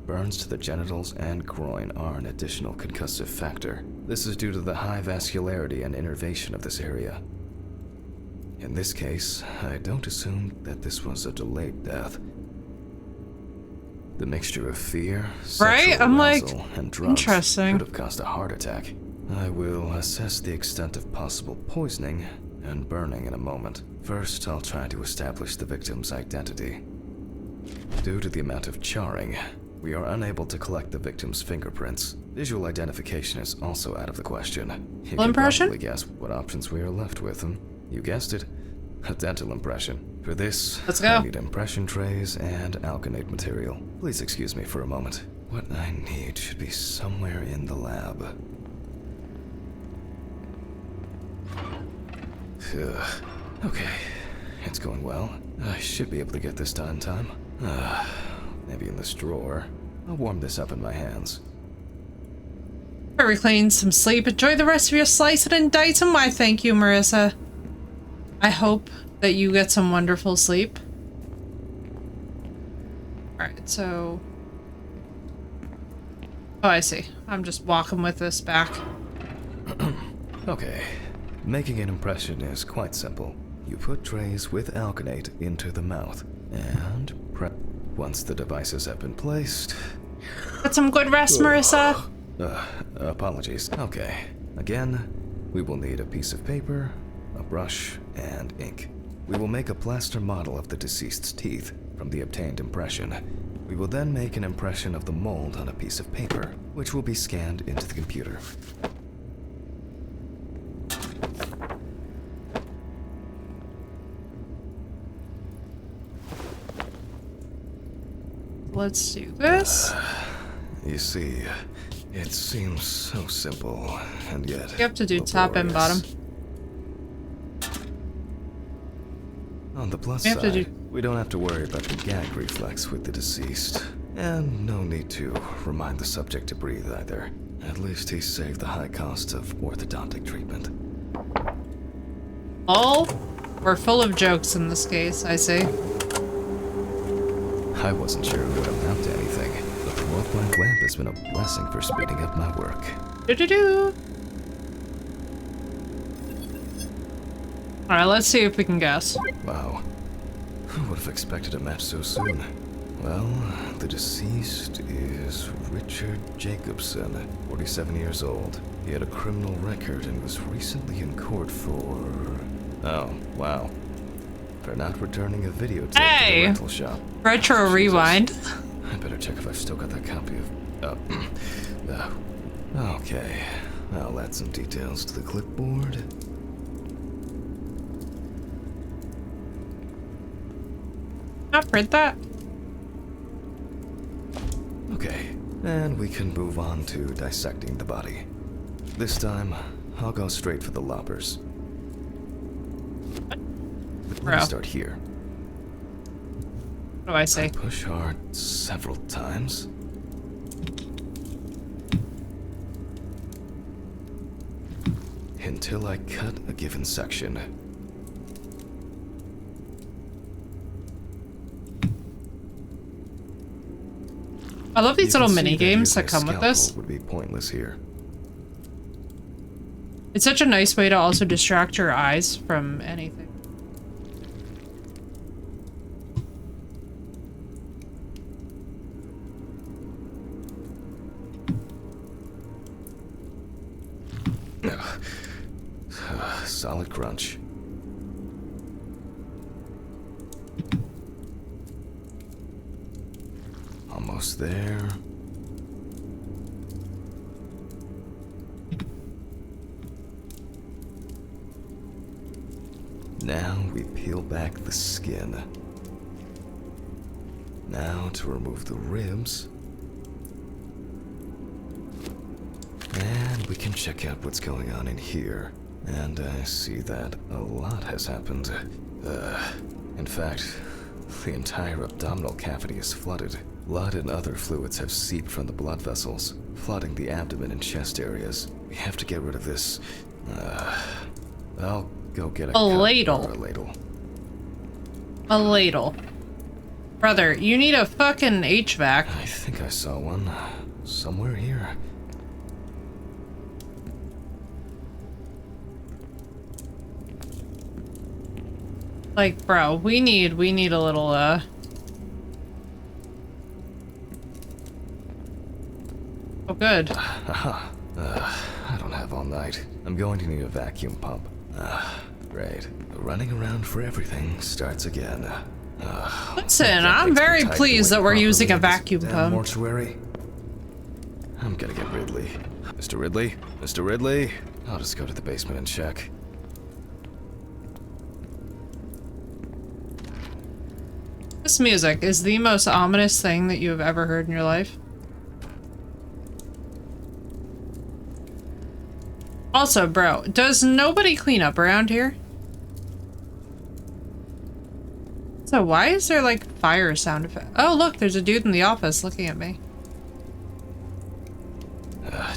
Burns to the genitals and groin are an additional concussive factor. This is due to the high vascularity and innervation of this area. In this case, I don't assume that this was a delayed death. The mixture of fear, Right? sexual I'm like, arousal, and drugs interesting. could have caused a heart attack. I will assess the extent of possible poisoning and burning in a moment. First, I'll try to establish the victim's identity. Due to the amount of charring, we are unable to collect the victim's fingerprints. Visual identification is also out of the question. You can impression? probably guess what options we are left with. You guessed it, a dental impression. For this, Let's go. I need impression trays and alkanate material. Please excuse me for a moment. What I need should be somewhere in the lab. Okay, it's going well. I should be able to get this done in time. Maybe in this drawer. I'll warm this up in my hands. Reclaim some sleep. Enjoy the rest of your slice and dice. And why, thank you, Marissa. I hope that you get some wonderful sleep. Alright, so... Oh, I see. I'm just walking with this back. Okay. Making an impression is quite simple. You put trays with alkanate into the mouth, and prep. Once the devices have been placed... Get some good rest, Marissa. Apologies. Okay. Again, we will need a piece of paper, a brush, and ink. We will make a plaster model of the deceased's teeth from the obtained impression. We will then make an impression of the mold on a piece of paper, which will be scanned into the computer. Let's do this. You see, it seems so simple, and yet You have to do top and bottom. On the plus We have to side, do- we don't have to worry about the gag reflex with the deceased. And no need to remind the subject to breathe either. At least he saved the high cost of orthodontic treatment. All we're full of jokes in this case, I see. I wasn't sure it would amount to anything, but the worldwide web has been a blessing for speeding up my work. Do-do-do. Alright, let's see if we can guess. Wow. Who would have expected a match so soon? Well, the deceased is Richard Jacobson, 47 years old. He had a criminal record and was recently in court for... Oh, wow. For not returning a videotape to Hey! the rental shop. Retro Jesus. rewind. I better check if I've still got that copy of... okay. I'll add some details to the clipboard. Not print that? Okay, and we can move on to dissecting the body. This time, I'll go straight for the loppers. Let me start here. What do I say? Push hard several times. Until I cut a given section. I love these You little can see mini games that using a come with this. scalpel would be pointless here. It's such a nice way to also distract your eyes from anything. Solid crunch. Almost there. Now we peel back the skin. Now to remove the ribs. And we can check out what's going on in here. And I see that a lot has happened. In fact, the entire abdominal cavity is flooded. Blood and other fluids have seeped from the blood vessels, flooding the abdomen and chest areas. We have to get rid of this. I'll go get a ladle. Or a ladle. A ladle. Brother, you need a fucking HVAC. I think I saw one somewhere here. Like, bro, we need a little, Oh, good. Aha. I don't have all night. I'm going to need a vacuum pump. Great. Running around for everything starts again. Listen, I'm very pleased that we're using a vacuum pump. Mortuary. I'm gonna get Ridley. Mr. Ridley? Mr. Ridley? I'll just go to the basement and check. This music is the most ominous thing that you have ever heard in your life. Also, bro, does nobody clean up around here? So why is there like fire sound effect? Oh, look, there's a dude in the office looking at me.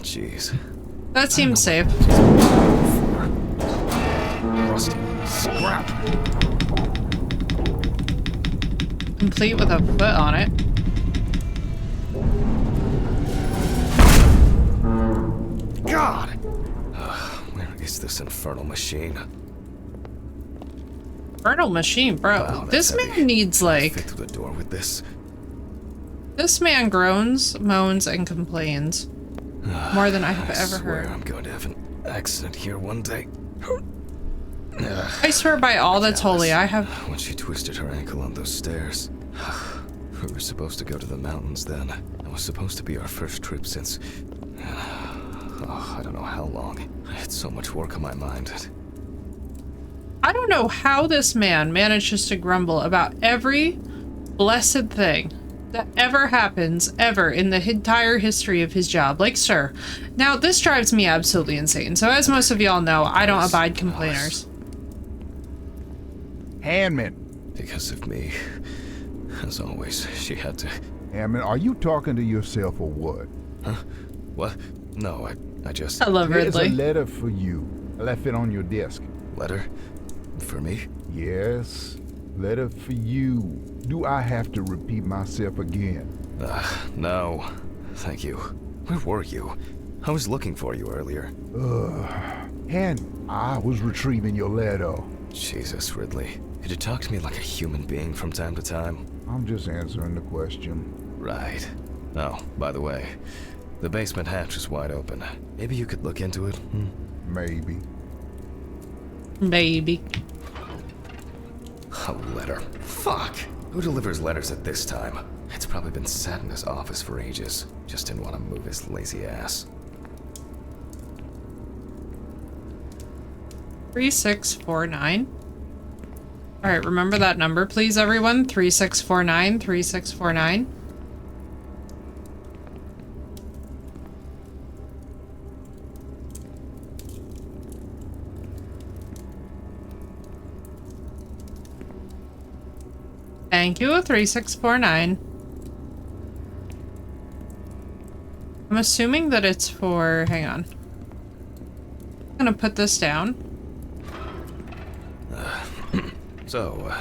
Jeez. That seems safe. Rusty. Scrap. Complete with a foot on it. God! Where is this infernal machine? Infernal machine, bro. Wow, this that's man heavy. needs like... Fit through the door with this. This man groans, moans, and complains. More than I have ever heard. I'm going to have an accident here one day. I swear by all that's holy, I have... When she twisted her ankle on those stairs. We were supposed to go to the mountains then. That was supposed to be our first trip since... I don't know how long. I had so much work on my mind. I don't know how this man manages to grumble about every blessed thing that ever happens ever in the entire history of his job. Like, sir. Now, this drives me absolutely insane. So as most of y'all know, I don't abide complainers. Handman. Because of me. As always, she had to... Handman, are you talking to yourself or what? Huh? What? No, I just... I love There's Ridley. a letter for you. I left it on your desk. Letter? For me? Yes, letter for you. Do I have to repeat myself again? No. Thank you. Where were you? I was looking for you earlier. And I was retrieving your letter. Jesus, Ridley. Could you talk to me like a human being from time to time? I'm just answering the question. Right. Oh, by the way, the basement hatch is wide open. Maybe you could look into it? Maybe. Maybe. A letter. Fuck! Who delivers letters at this time? It's probably been sat in his office for ages. Just didn't want to move his lazy ass. 3649. All right, remember that number, please, everyone. 3649, 3649. Thank you, 3649. I'm assuming that it's for, hang on. I'm gonna put this down. So,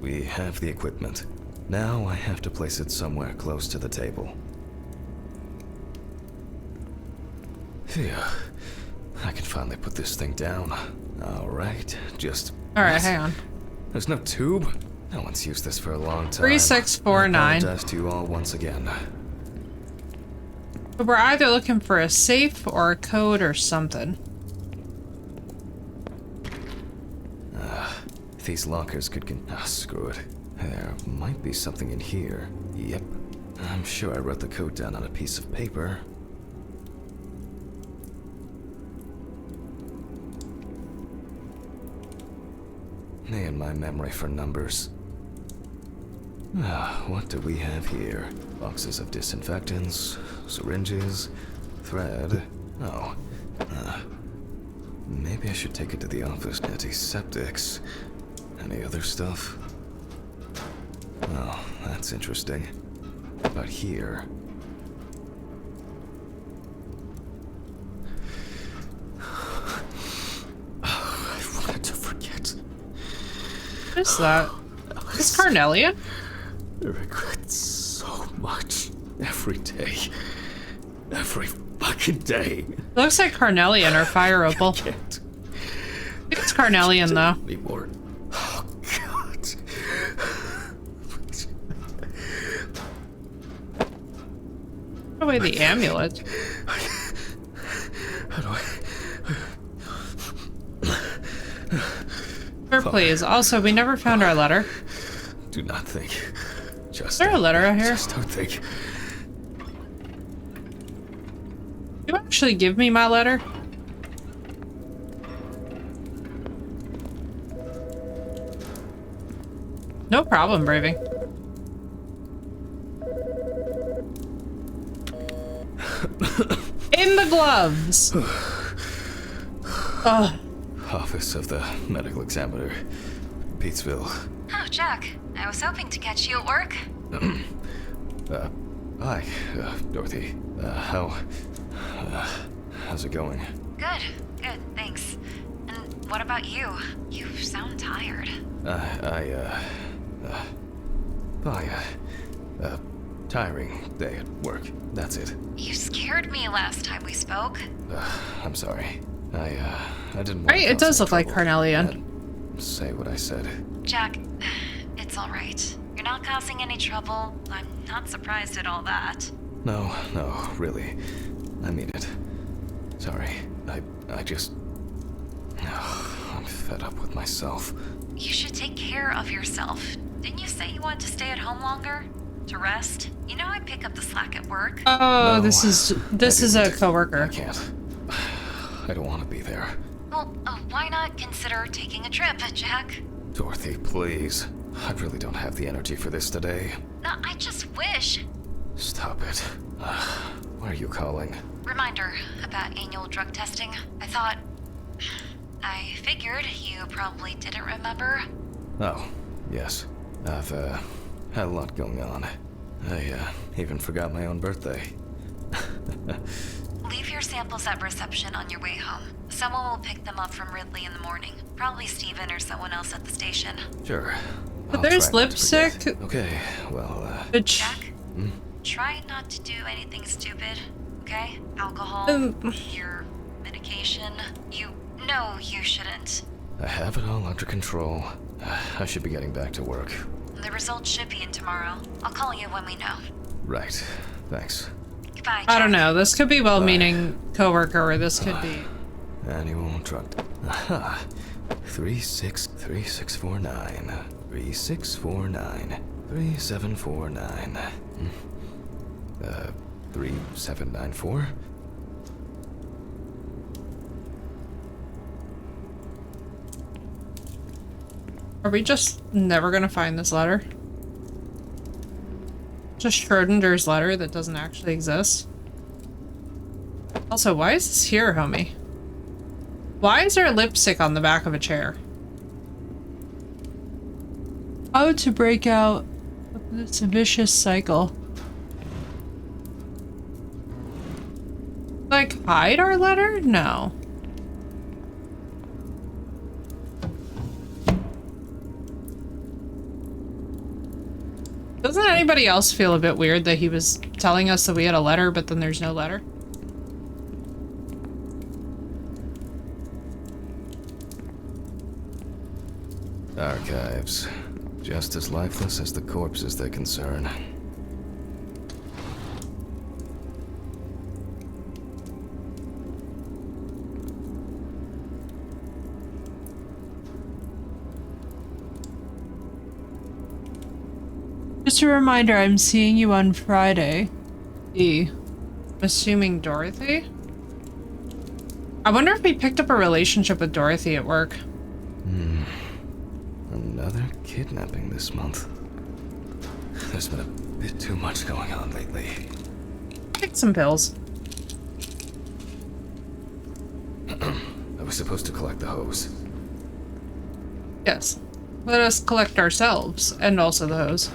we have the equipment. Now I have to place it somewhere close to the table. Phew. I can finally put this thing down. Alright, just... Alright, hang on. There's no tube? No one's used this for a long time. 3649. I apologize to you all once again. But we're either looking for a safe or a code or something. These lockers could screw it. There might be something in here. Yep. I'm sure I wrote the code down on a piece of paper. And my memory for numbers. What do we have here? Boxes of disinfectants, syringes, thread. Oh. Maybe I should take it to the office. Antiseptics. Any other stuff? Oh, that's interesting. But here... I wanted to forget. What is that? Is Carnelian? I regret so much. Every day. Every fucking day. Looks like Carnelian or Fire Opal. I can't. I think it's Carnelian, though. Anymore. Oh, God. Put away the amulet. How do I... Sure, please. Also, we never found our letter. Do not think. Just... Is there a letter out here? Just don't think. You actually give me my letter? No problem, Braving. In the gloves! Oh. Office of the Medical Examiner, Peatsville. Oh, Jack. I was hoping to catch you at work. Hi, Dorothy. How's it going? Good. Good, thanks. And what about you? You sound tired. Tiring day at work. That's it. You scared me last time we spoke. I'm sorry. I didn't want Right, to it does cause look like trouble. Carnelian. I'd say what I said. Jack, it's alright. You're not causing any trouble. I'm not surprised at all that. No, really. I mean it. Sorry. I just... I'm fed up with myself. You should take care of yourself. Didn't you say you wanted to stay at home longer? To rest? You know I pick up the slack at work. Oh, No, this is a I coworker. can't. I don't want to be there. Well, why not consider taking a trip, Jack? Dorothy, please. I really don't have the energy for this today. No, I just wish. Stop it. Why are you calling? Reminder about annual drug testing. I figured you probably didn't remember. Oh, yes. I've, had a lot going on. I, even forgot my own birthday. Leave your samples at reception on your way home. Someone will pick them up from Ridley in the morning. Probably Steven or someone else at the station. Sure. But I'll there's try not to lipstick. forget. Okay, well, Which, Jack, try not to do anything stupid, okay? Alcohol, your medication. You know you shouldn't. I have it all under control. I should be getting back to work. The results should be in tomorrow. I'll call you when we know. Right. Thanks. Goodbye, Jack. I don't know. This could be well-meaning coworker, or this could be... Annual drug. Aha. 364649. 3649. 3749. 3794. Are we just never gonna find this letter? Just Schrodinger's letter that doesn't actually exist. Also, why is this here, homie? Why is there lipstick on the back of a chair? How to break out of this vicious cycle. Like, hide our letter? No. Doesn't anybody else feel a bit weird that he was telling us that we had a letter, but then there's no letter? Archives. Just as lifeless as the corpses they concern. Just a reminder, I'm seeing you on Friday. I'm assuming Dorothy? I wonder if we picked up a relationship with Dorothy at work. Another kidnapping this month. There's been a bit too much going on lately. Take some pills. I was supposed to collect the hose. Yes. Let us collect ourselves, and also the hose.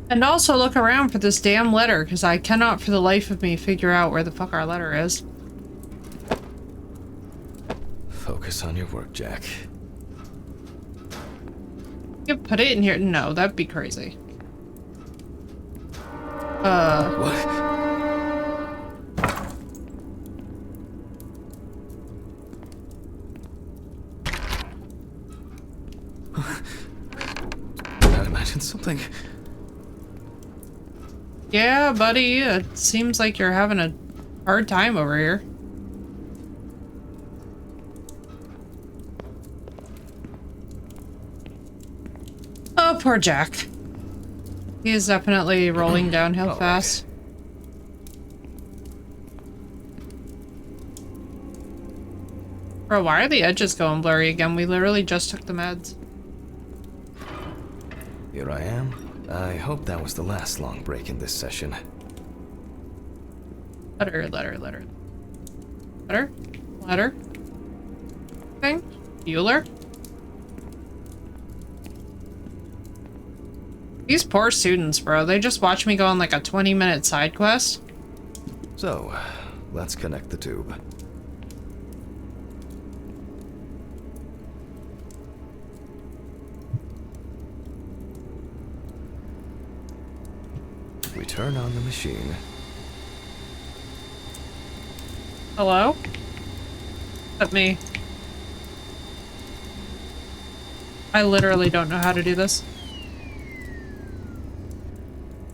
And also look around for this damn letter, because I cannot for the life of me figure out where the fuck our letter is. Focus on your work, Jack. You put it in here? No, that'd be crazy. What? I imagine something. Yeah, buddy, it seems like you're having a hard time over here. Oh, poor Jack. He is definitely rolling downhill fast. Bro, why are the edges going blurry again? We literally just took the meds. Here I am. I hope that was the last long break in this session. Letter. Thing? Bueller? These poor students, bro. They just watch me go on like a 20-minute side quest. So, let's connect the tube. We turn on the machine. Hello? Let me. I literally don't know how to do this.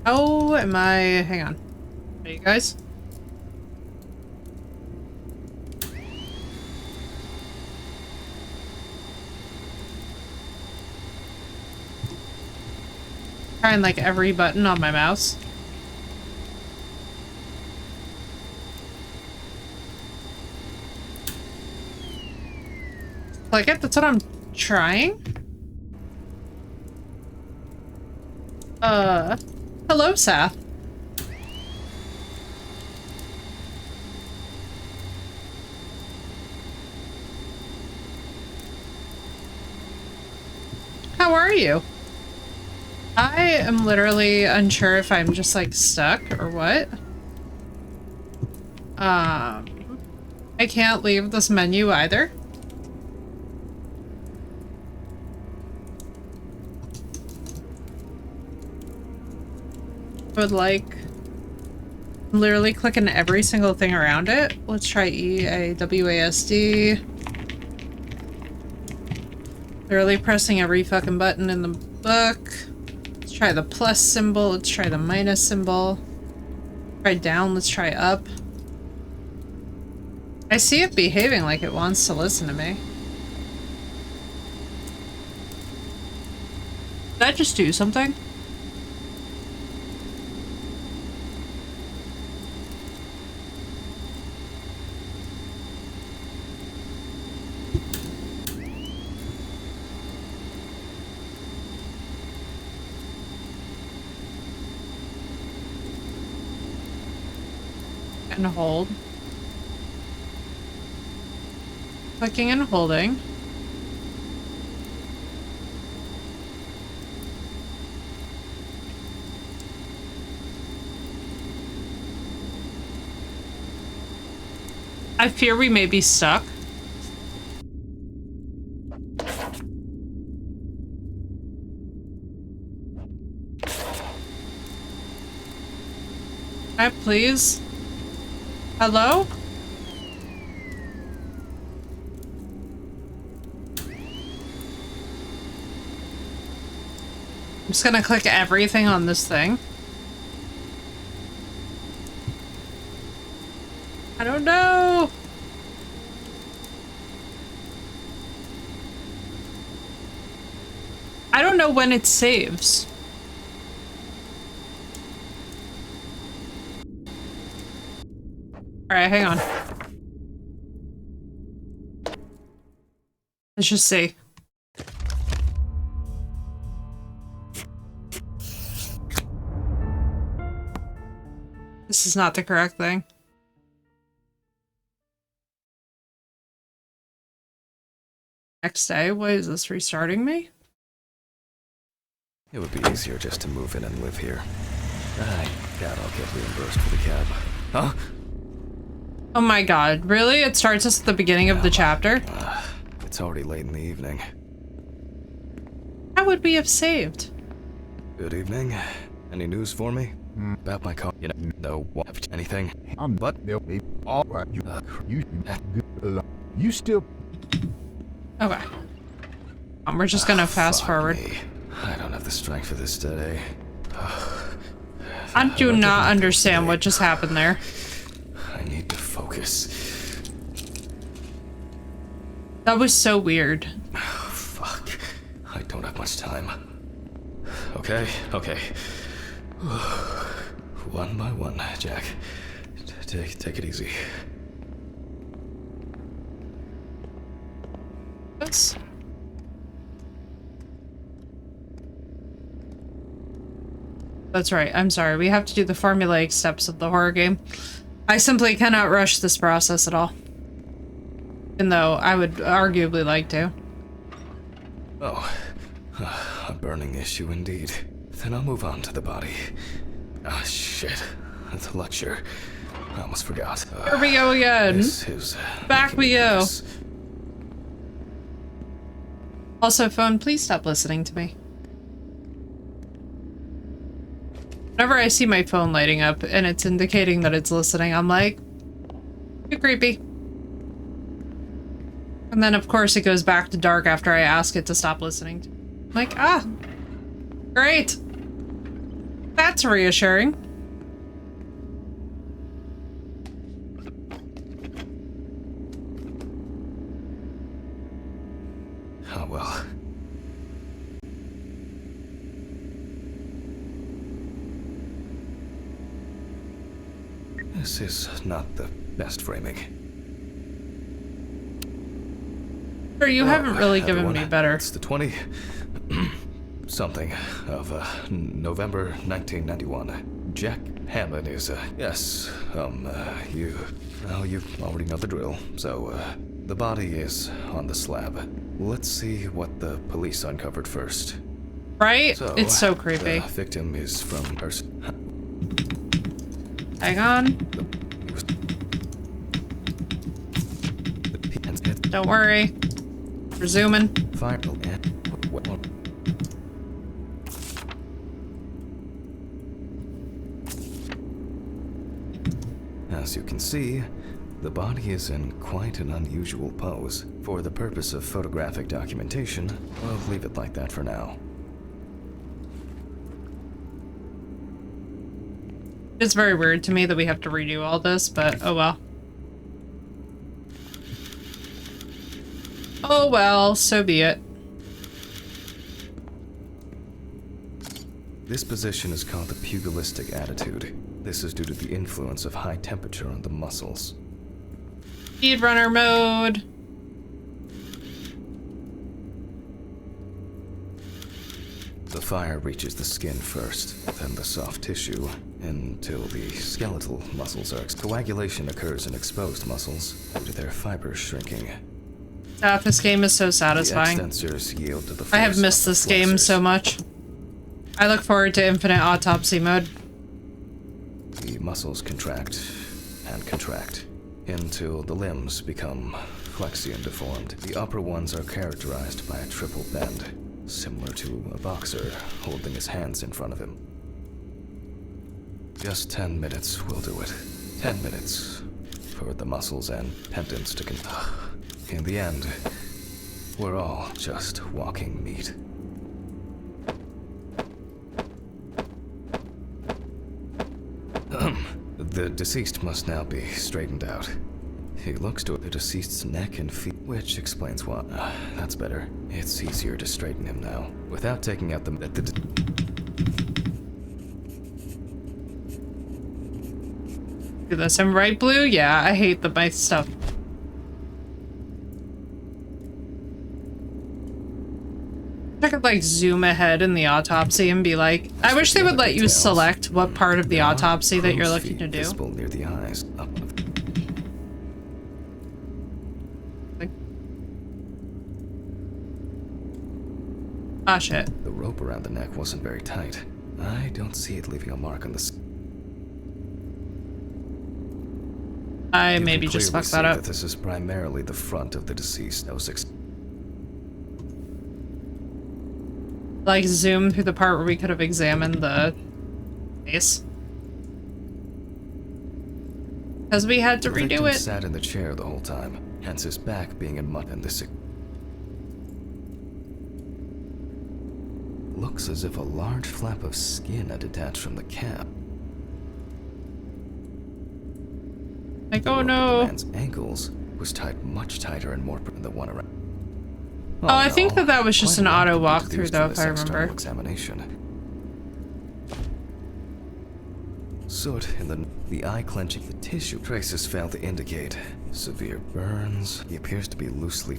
Oh, am I? Hang on. Are you guys? Trying like every button on my mouse. Click it? That's what I'm trying? Hello, Seth. How are you? I am literally unsure if I'm just like stuck or what. I can't leave this menu either. I would like literally clicking every single thing around it. Let's try EAWASD. Literally pressing every fucking button in the book. Let's try the plus symbol. Let's try the minus symbol. Try down. Let's try up. I see it behaving like it wants to listen to me. Did I just do something? And hold. Clicking and holding. I fear we may be stuck. Can I please? Hello? I'm just gonna click everything on this thing. I don't know. I don't know when it saves. All right, hang on. Let's just see. This is not the correct thing. Next day? What is this, restarting me? It would be easier just to move in and live here. I doubt I'll get reimbursed for the cab. Huh? Oh my god, really? It starts us at the beginning of the chapter? It's already late in the evening. How would we have saved? Good evening. Any news for me? About my car? You know, anything? But they'll be all right. You still. Okay. We're just gonna fast forward. Me. I don't have the strength for this today. I do not understand what just happened there. I need to focus. That was so weird. Oh, fuck. I don't have much time. Okay, okay. One by one, Jack. Take it easy. Oops. That's right. I'm sorry. We have to do the formulaic steps of the horror game. I simply cannot rush this process at all. Even though I would arguably like to. Oh. A burning issue indeed. Then I'll move on to the body. Ah, shit. The lecture. I almost forgot. Here we go again. This is Back we go. Also, phone, please stop listening to me. Whenever I see my phone lighting up and it's indicating that it's listening, I'm like, you're creepy. And then, of course, it goes back to dark after I ask it to stop listening to me. I'm like, ah, great. That's reassuring. Oh, well. This is not the best framing. Sure, you haven't really given everyone, me better. It's the 20 something of November 1991. Jack Hammond is yes, you already know the drill. So the body is on the slab. Let's see what the police uncovered first. Right? So, It's so creepy. The victim is from Hang on. Don't worry. We're zooming. As you can see, the body is in quite an unusual pose. For the purpose of photographic documentation, I'll leave it like that for now. It's very weird to me that we have to redo all this, but oh well. Oh well, so be it. This position is called the pugilistic attitude. This is due to the influence of high temperature on the muscles. Speedrunner mode. The fire reaches the skin first, then the soft tissue, until the skeletal muscles are coagulation occurs in exposed muscles due to their fibers shrinking. This game is so satisfying. The extensors yield to the I have force missed of the this game flexors. so much. I look forward to infinite autopsy mode. The muscles contract and contract until the limbs become flexy and deformed. The upper ones are characterized by a triple bend, similar to a boxer holding his hands in front of him. Just 10 minutes will do it. 10 minutes for the muscles and tendons to In the end, we're all just walking meat. The deceased must now be straightened out. He looks to the deceased's neck and feet, which explains why. That's better. It's easier to straighten him now, without taking out the Do this. I'm right, Blue? Yeah, I hate the my stuff. I could like zoom ahead in the autopsy and be like, I wish they would let you select what part of the autopsy that you're looking to do. Visible near the eyes. Ah, shit. The rope around the neck wasn't very tight. I don't see it leaving a mark on the I You maybe can just clearly fucked that see up. that this is primarily the front of the deceased. That was Like zoom through the part where we could have examined the face. Because we had to the redo victim it. sat in the chair the whole time, hence his back being in mud, and this looks as if a large flap of skin had detached from the cap. Like, The oh rope at no. The man's ankles was tied much tighter and more than the one around. Oh, I think no. that was just Quite an a lot auto could be walkthrough deduced though, from if this I external remember. examination. Soot in the eye clenching, the tissue traces fail to indicate severe burns. He appears to be loosely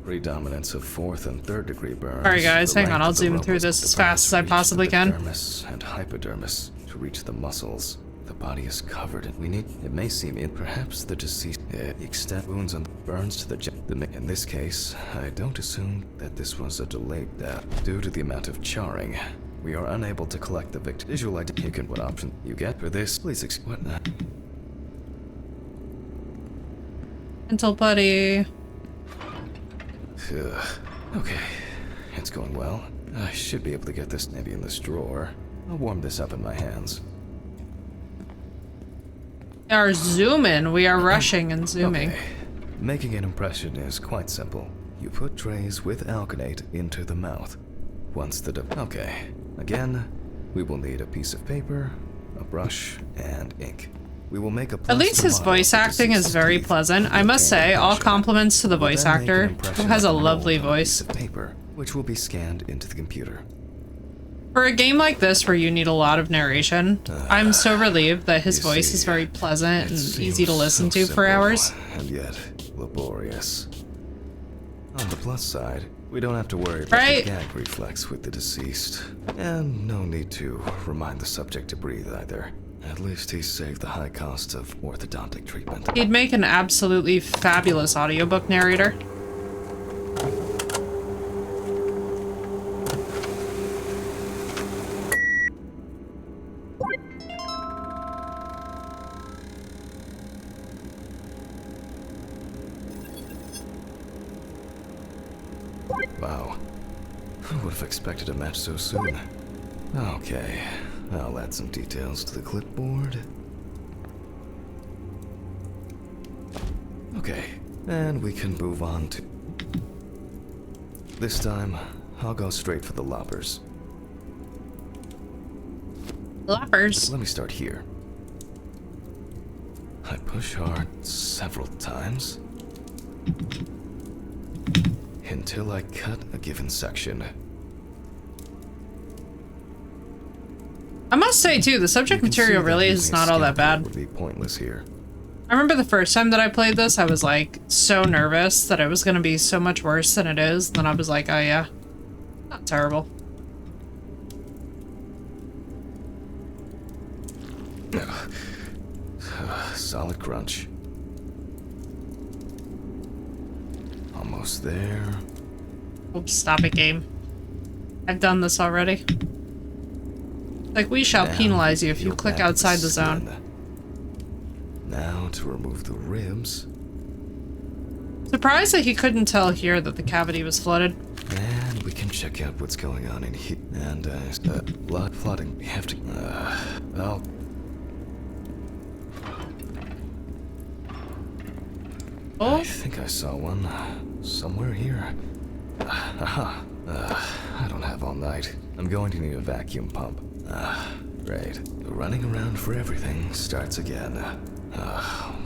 predominance of 4th and 3rd degree burns. Alright guys, The hang on, length I'll of the zoom rope through was this as devised fast as to I reach possibly the can. dermis and hypodermis to reach the muscles. The body is covered and it may seem perhaps the deceased extent wounds and burns to the in this case, I don't assume that this was a delayed death. Due to the amount of charring, we are unable to collect the victim. Visual identification. What option you get for this? Please what? Mental buddy. Okay, it's going well. I should be able to get this maybe in this drawer. I'll warm this up in my hands. We are zooming. We are rushing and zooming. Okay. Making an impression is quite simple. You put trays with alkanate into the mouth. Once the okay. Again, we will need a piece of paper, a brush, and ink. We will make a At least his voice acting is very pleasant. I must say, all compliments to the voice actor, who has a lovely voice. Piece of paper, which will be scanned into the computer. For a game like this where you need a lot of narration, I'm so relieved that his voice is very pleasant and easy to listen to for hours. And yet laborious. On the plus side, we don't have to worry about Right? the gag reflex with the deceased. And no need to remind the subject to breathe either. At least he saved the high cost of orthodontic treatment. He'd make an absolutely fabulous audiobook narrator. Wow. Who would have expected a match so soon? Okay, I'll add some details to the clipboard. Okay, and we can move on to... This time, I'll go straight for the loppers. Loppers. Let me start here. I push hard several times until I cut a given section. I must say too, the subject material really is not all that bad. Would be pointless here. I remember the first time that I played this, I was like so nervous that it was going to be so much worse than it is. And then I was like, oh yeah, not terrible. Solid crunch. Almost there. Oops, stop it, game. I've done this already. Like, we shall penalize you if you click outside the zone. Now to remove the ribs. Surprised that he couldn't tell here that the cavity was flooded. And we can check out what's going on in here. And, blood flooding. We have to, well... Oh? I think I saw one. Somewhere here. Aha. I don't have all night. I'm going to need a vacuum pump. Great. Running around for everything starts again.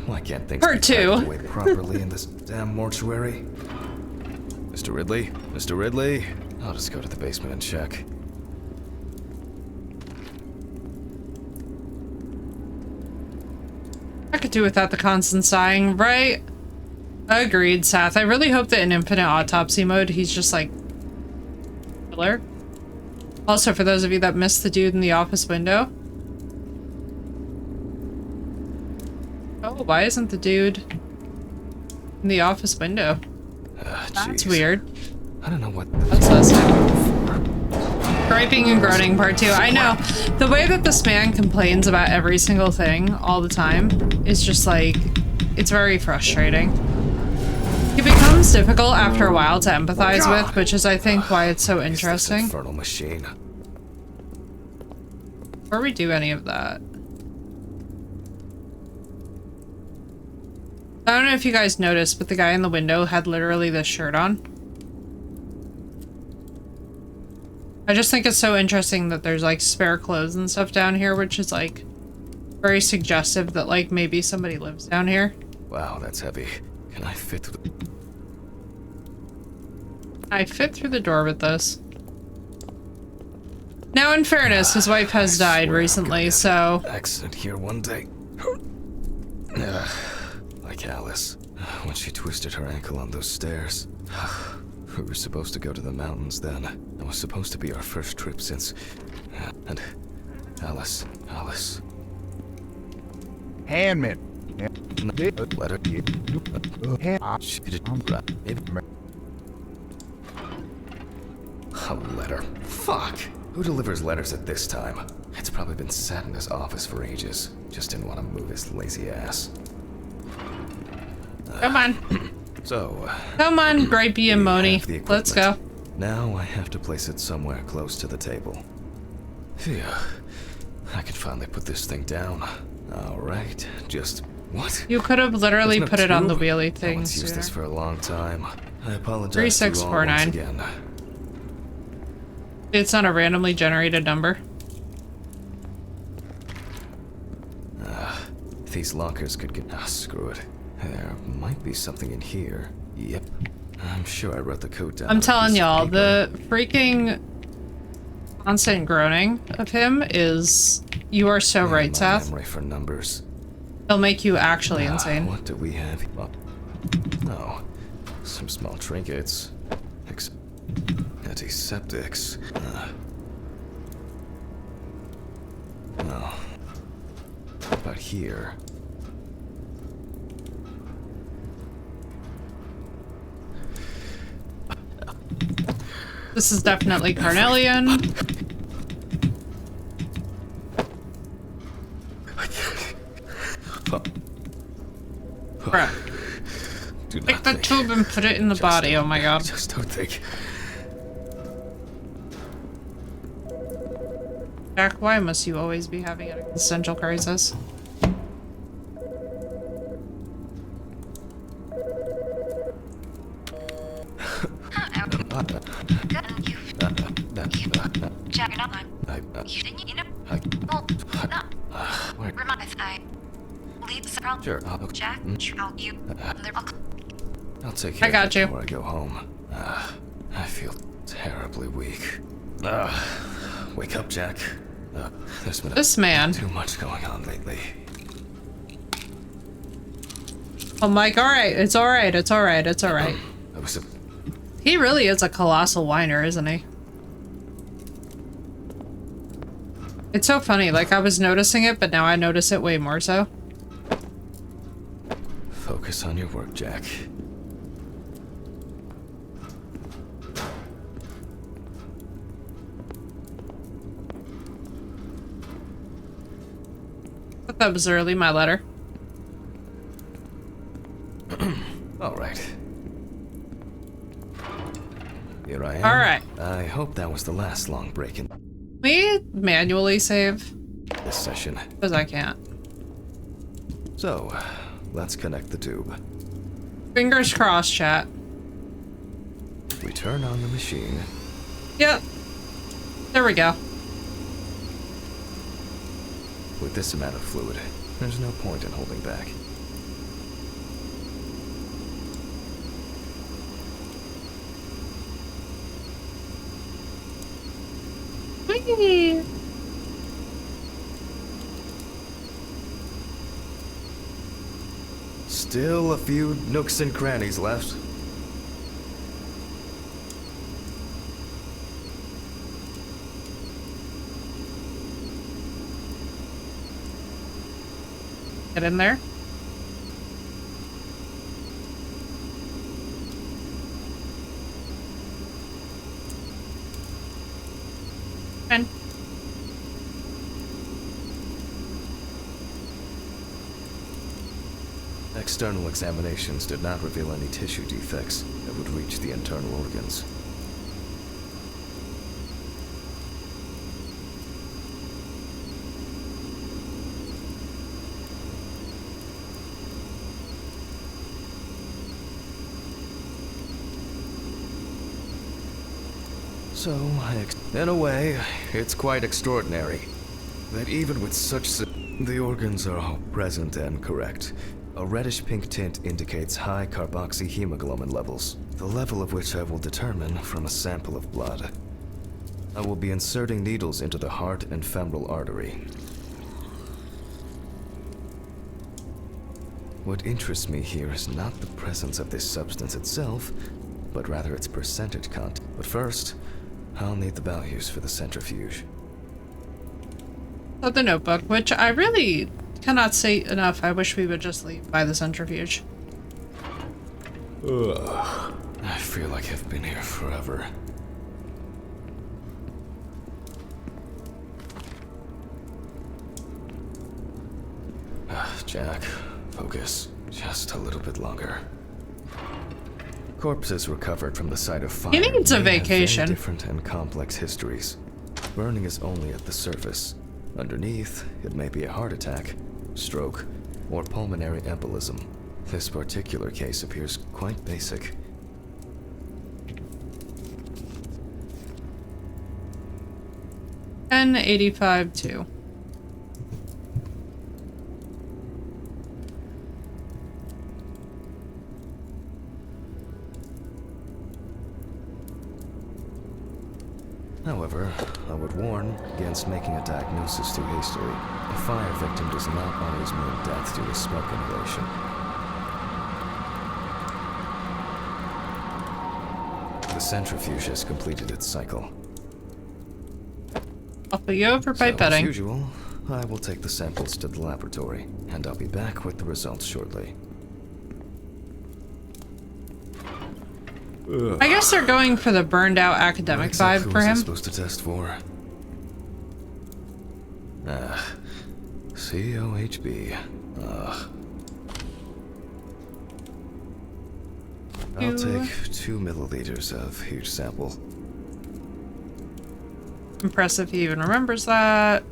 Why can't things Part be 2. packed away properly in this damn mortuary? Mr. Ridley? Mr. Ridley? I'll just go to the basement and check. I could do without the constant sighing, right? Agreed, Seth. I really hope that in Infinite Autopsy mode, he's just like... killer. Also, for those of you that missed the dude in the office window. Oh, why isn't the dude in the office window? That's weird. I don't know what That's last time. Griping and groaning part 2. I know. The way that this man complains about every single thing all the time is just like, it's very frustrating. It becomes difficult after a while to empathize with, which is, I think, why it's so interesting. Infernal machine. Before we do any of that. I don't know if you guys noticed, but the guy in the window had literally this shirt on. I just think it's so interesting that there's like spare clothes and stuff down here, which is like very suggestive that like maybe somebody lives down here. Wow, that's heavy. Can I fit through the... I fit through the door with this. Now, in fairness, his wife has died recently, so... accident here one day. Like Alice, when she twisted her ankle on those stairs. We were supposed to go to the mountains then. It was supposed to be our first trip since... and... Alice. Handman. Letter. She didn't... A letter. Fuck! Who delivers letters at this time? It's probably been sat in his office for ages. Just didn't want to move his lazy ass. Come on. So... Come on, Gripey and Moni. Let's go. Now I have to place it somewhere close to the table. Phew. I can finally put this thing down. Alright, just... What? You could have literally There's no put it on the tube? wheelie thing. No one's used this for a long time. I apologize 3649. to you all once again. It's not a randomly generated number. These lockers could get... screw it. There might be something in here. Yep. I'm sure I wrote the code down. I'm telling y'all, the freaking constant groaning of him is... You are so right, Seth. Memory for numbers. It'll make you actually insane. What do we have? Oh, some small trinkets. Antiseptics. Oh. But here... This is definitely Carnelian. Bruh. Do not Take the think. tube and put it in the body, oh my god. Just don't think. Jack, why must you always be having an existential crisis? Sure, Jack, I'll take care I got of it you. before I go home. I feel terribly weak. Wake up, Jack. There's been This man. too much going on lately. Oh, Mike, alright. It's alright. It's alright. It's alright. I was a He really is a colossal whiner, isn't he? It's so funny. Like, I was noticing it, but now I notice it way more so. Focus on your work, Jack. I thought that was early, my letter. All right. Here I am. All right. I hope that was the last long break in We manually save this session. because I can't. So, let's connect the tube. Fingers crossed, chat. We turn on the machine. Yep. There we go. With this amount of fluid, there's no point in holding back. Whee! Still a few nooks and crannies left. Get in there. And External examinations did not reveal any tissue defects that would reach the internal organs. So, in a way, it's quite extraordinary that even with such the organs are all present and correct. A reddish-pink tint indicates high carboxyhemoglobin levels, the level of which I will determine from a sample of blood. I will be inserting needles into the heart and femoral artery. What interests me here is not the presence of this substance itself, but rather its percentage content. But first, I'll need the values for the centrifuge. so the notebook, which I really cannot say enough. I wish we would just leave by the centrifuge. Ugh. I feel like I've been here forever. Jack, focus. Just a little bit longer. Corpses recovered from the site of fire. He needs a may have very vacation. different and complex histories. Burning is only at the surface. Underneath, it may be a heart attack, stroke, or pulmonary embolism. This particular case appears quite basic. N85-2. However, I would warn against making a diagnosis too hastily. A fire victim does not always mean death due to smoke inhalation. The centrifuge has completed its cycle. Off we go for So, as pipetting. usual, I will take the samples to the laboratory, and I'll be back with the results shortly. I guess they're going for the burned out academic What exactly vibe for was I him. supposed to test for? COHB. I'll take 2 milliliters of each sample. Impressive he even remembers that.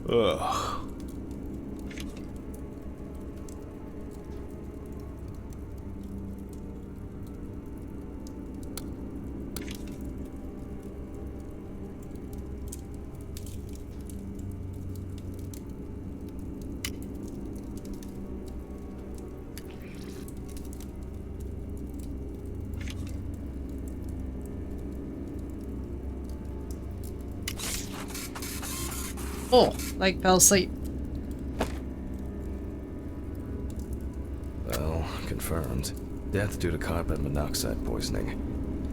Ugh. Oh, like fell asleep. Well, confirmed. Death due to carbon monoxide poisoning.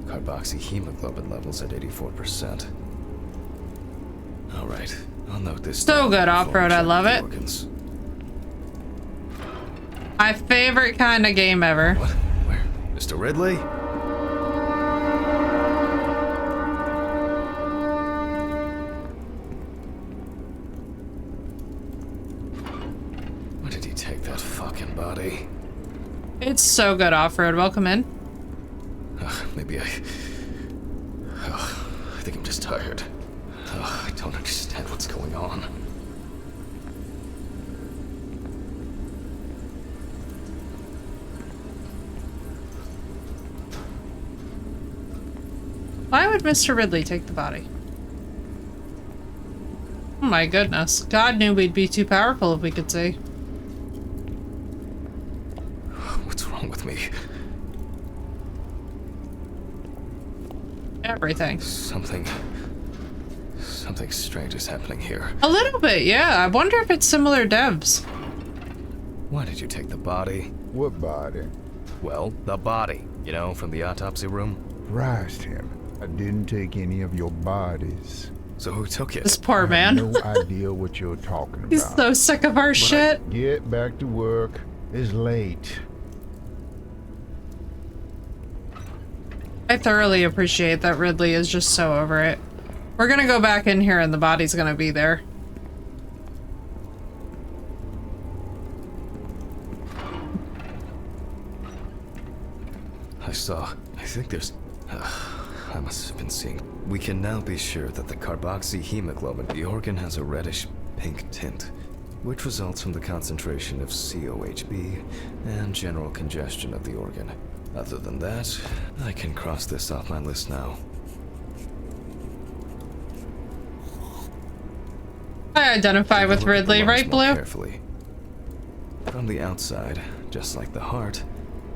Carboxyhemoglobin levels at 84%. Alright, I'll note this So down good before off-road, we I check love the it. organs. My favorite kind of game ever. What? Where? Mr. Ridley? Where did he take that fucking body? It's so good off-road. Welcome in. Maybe I think I'm just tired. I don't understand what's going on. Why would Mr. Ridley take the body? Oh my goodness. God knew we'd be too powerful if we could see. What's wrong with me? Everything. Something strange is happening here. A little bit, yeah. I wonder if it's similar devs. Why did you take the body? What body? Well, the body. You know, from the autopsy room. Christ, him. I didn't take any of your bodies. So who took it? This poor I have man. no idea what you're talking about. He's so sick of our shit. Get back to work. It's late. I thoroughly appreciate that Ridley is just so over it. We're gonna go back in here and the body's gonna be there. I think there's... I must have been seeing... We can now be sure that the carboxyhemoglobin, the organ has a reddish pink tint, which results from the concentration of COHB and general congestion of the organ. Other than that, I can cross this off my list now. I identify with Look at the Ridley, lungs right, more Blue? Carefully. From the outside, just like the heart,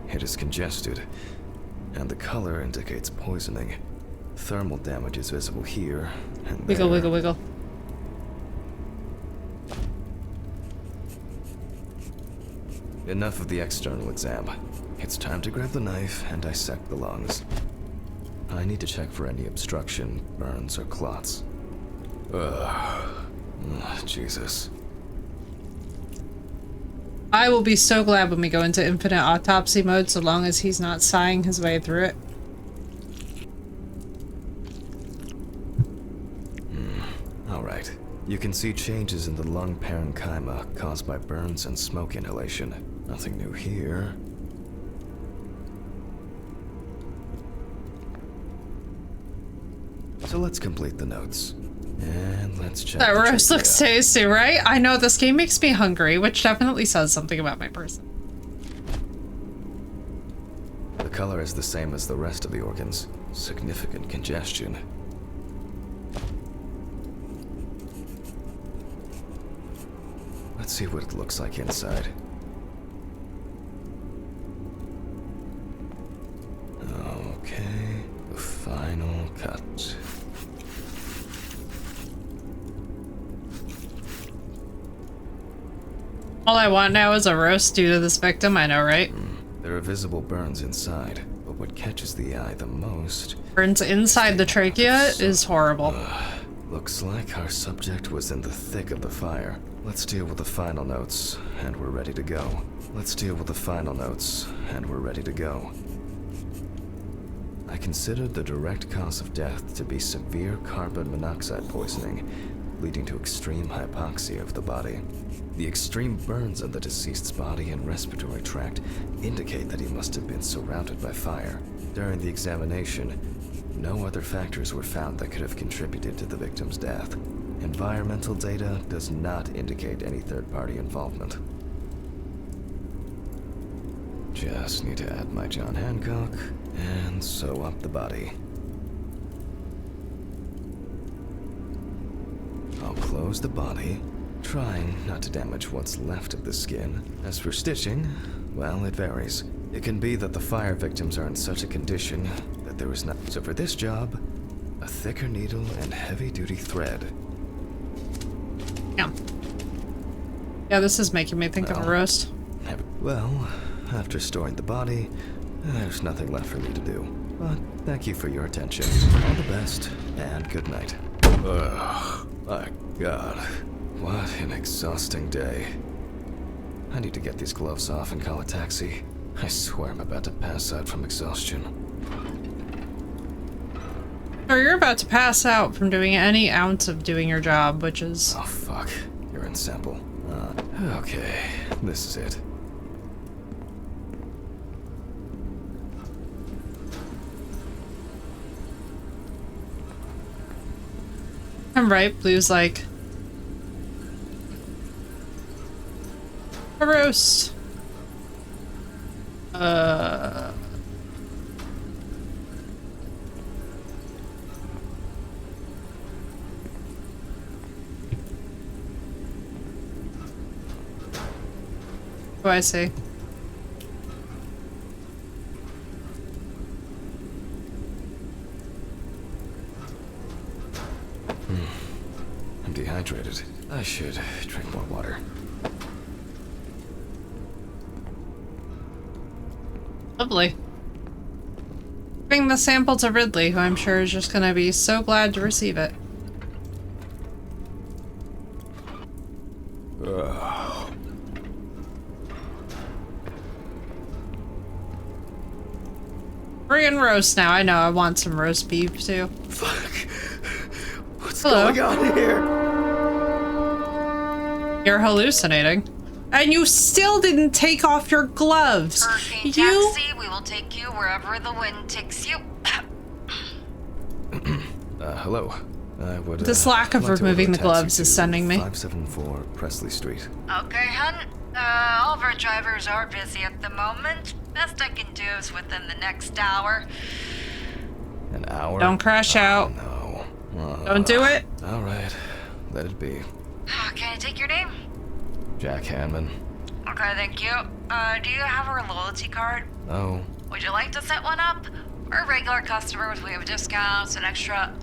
it is congested, and the color indicates poisoning. Thermal damage is visible here and Wiggle, there. wiggle, wiggle. Enough of the external exam. It's time to grab the knife and dissect the lungs. I need to check for any obstruction, burns, or clots. Ugh. Jesus. I will be so glad when we go into infinite autopsy mode, so long as he's not sighing his way through it. Alright. You can see changes in the lung parenchyma caused by burns and smoke inhalation. Nothing new here. So let's complete the notes. And let's check. That the roast trachea. looks tasty, right? I know, this game makes me hungry, which definitely says something about my person. The color is the same as the rest of the organs. Significant congestion. Let's see what it looks like inside. Okay, the final cut. All I want now is a roast due to this victim, I know, right? There are visible burns inside, but what catches the eye the most... Burns inside the trachea is horrible. Looks like our subject was in the thick of the fire. Let's deal with the final notes, and we're ready to go. Let's deal with the final notes, and we're ready to go. I considered the direct cause of death to be severe carbon monoxide poisoning, leading to extreme hypoxia of the body. The extreme burns on the deceased's body and respiratory tract indicate that he must have been surrounded by fire. During the examination, no other factors were found that could have contributed to the victim's death. Environmental data does not indicate any third-party involvement. Just need to add my John Hancock and sew up the body. I'll close the body, trying not to damage what's left of the skin. As for stitching, well, it varies. It can be that the fire victims are in such a condition that there is not. So for this job, a thicker needle and heavy-duty thread. Yeah, this is making me think of a roast. Well, after storing the body, there's nothing left for me to do. But thank you for your attention. All the best, and good night. Ugh, my God. What an exhausting day. I need to get these gloves off and call a taxi. I swear I'm about to pass out from exhaustion. Or you're about to pass out from doing any ounce of doing your job, which is... Oh, fuck. You're in sample. Okay, this is it. I'm right, Blue's like... A roast. Oh, I see. I'm dehydrated. I should drink more water. Lovely. Bring the sample to Ridley, who I'm sure is just gonna be so glad to receive it. Friggin' roast now. I know, I want some roast beef too. Fuck. What's Hello. going on here? You're hallucinating. And you still didn't take off your gloves. Hurricane You... taxi, we will take you wherever the wind takes you. Hello. I would, This lack of like to removing order the a taxi gloves is to sending me. 574 Presley Street. Okay, hun. All of our drivers are busy at the moment. Best I can do is within the next hour. An hour? Don't crash out. No. Don't do it. Alright. Let it be. Can I take your name? Jack Hanman. Okay, thank you. Do you have our loyalty card? Oh. Would you like to set one up? We're regular customers, we have discounts and extra...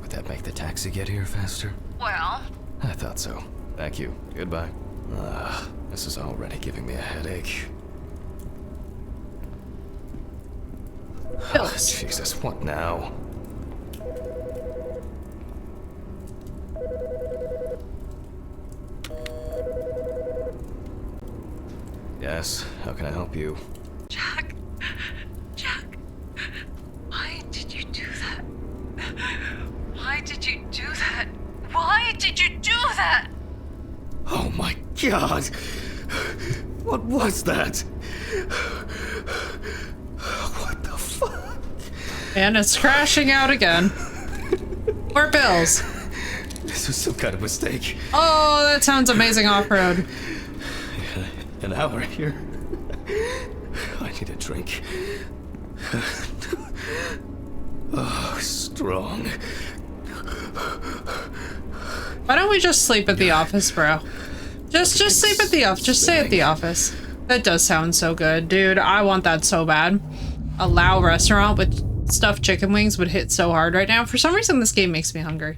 Would that make the taxi get here faster? Well... I thought so. Thank you. Goodbye. This is already giving me a headache. Pills. Jesus, what now? Yes, how can I help you? Jack, why did you do that? Why did you do that? Why did you do that? Oh my God! What was that? What the fuck? And it's crashing out again. More bills. This was some kind of mistake. Oh, that sounds amazing off-road. An hour here. I need a drink. Oh, strong. Why don't we just sleep at the office, bro? Just sleep at the office. Just stay at the office. That does sound so good, dude. I want that so bad. A Lao restaurant with stuffed chicken wings would hit so hard right now. For some reason, this game makes me hungry.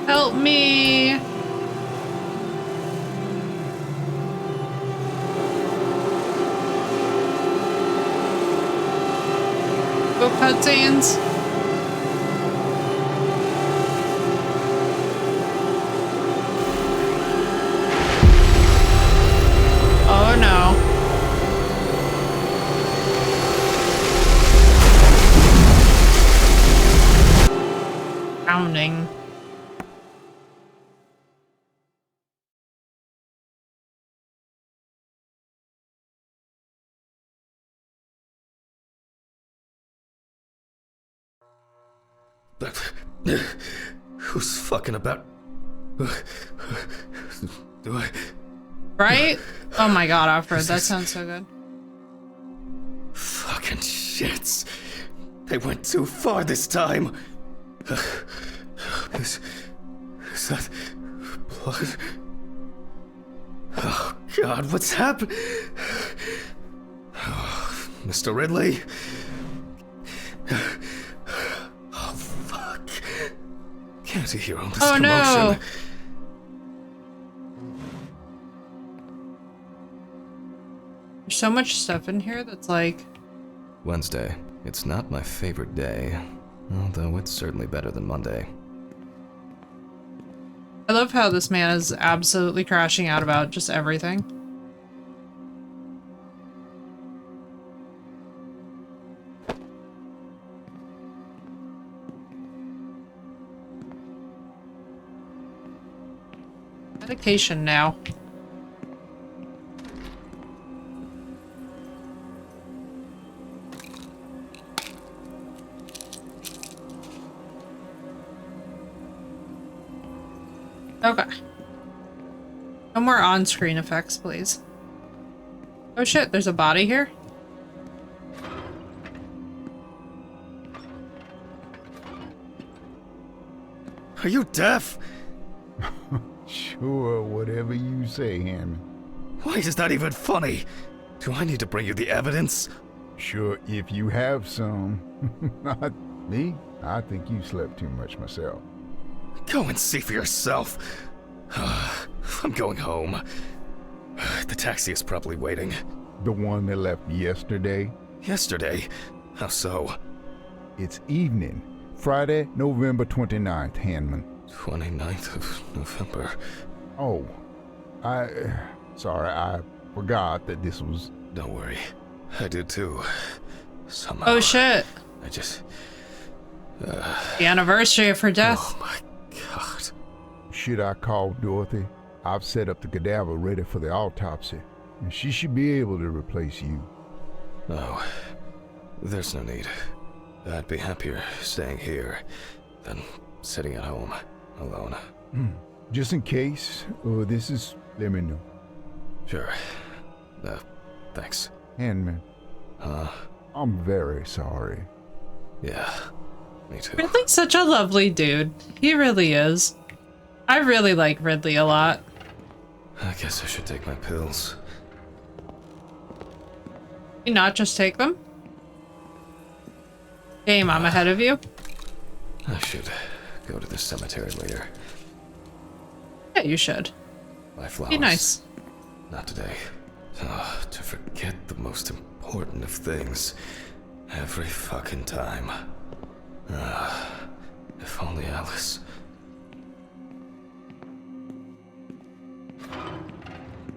Help me! Go cutscenes. Oh no. Pounding. Who's fucking about? Do I? Right? Oh my god, Alfred, that sounds so good. Fucking shits. They went too far this time. Is that blood? Oh, God, what's happened? Oh, Mr. Ridley? Oh, fuck. Can't you hear all this commotion? No. There's so much stuff in here that's like... Wednesday. It's not my favorite day, although it's certainly better than Monday. I love how this man is absolutely crashing out about just everything. Medication now. Okay. No more on-screen effects, please. Oh shit, there's a body here? Are you deaf? Sure, whatever you say, Hammond. Why is that even funny? Do I need to bring you the evidence? Sure, if you have some. Not me. I think you slept too much myself. Go and see for yourself. I'm going home. The taxi is probably waiting. The one that left yesterday? Yesterday? How so? It's evening. Friday, November 29th, Hanman. 29th of November. Oh, sorry, I forgot that this was... Don't worry. I did too. Somehow. Oh shit. I just... The anniversary of her death. Oh my God. Should I call Dorothy? I've set up the cadaver ready for the autopsy, and she should be able to replace you. No. There's no need. I'd be happier staying here than sitting at home, alone. Just in case, this is... let me know. Sure. Thanks. Handman, Huh? I'm very sorry. Yeah. Me too. Ridley's such a lovely dude. He really is. I really like Ridley a lot. I guess I should take my pills. You not just take them? Damn, I'm ahead of you. I should go to the cemetery later. Yeah, you should. Buy flowers. Be nice. Not today. To forget the most important of things. Every fucking time. If only Alice...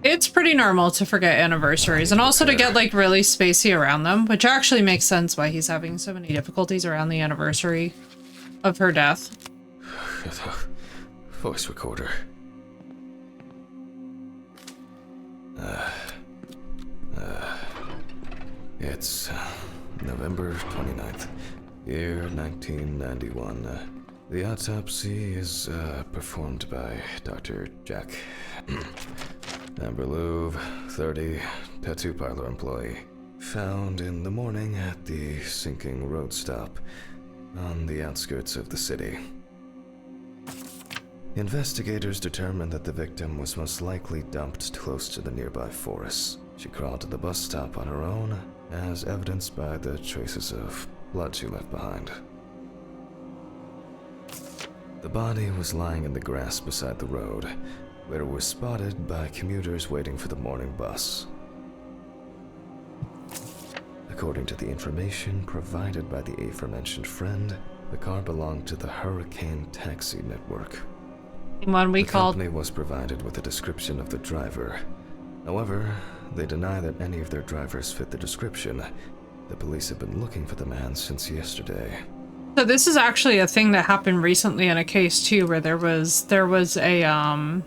It's pretty normal to forget anniversaries and also to get like really spacey around them, which actually makes sense why he's having so many difficulties around the anniversary of her death. Voice recorder. It's November 29th, year 1991. The autopsy is performed by Dr. Jack. Amber Louve, 30, tattoo parlor employee. Found in the morning at the sinking road stop on the outskirts of the city. Investigators determined that the victim was most likely dumped close to the nearby forest. She crawled to the bus stop on her own, as evidenced by the traces of blood she left behind. The body was lying in the grass beside the road, where it was spotted by commuters waiting for the morning bus. According to the information provided by the aforementioned friend, the car belonged to the Hurricane Taxi Network. One we The called. company was provided with a description of the driver. However, they deny that any of their drivers fit the description. The police have been looking for the man since yesterday. So this is actually a thing that happened recently in a case too, where there was a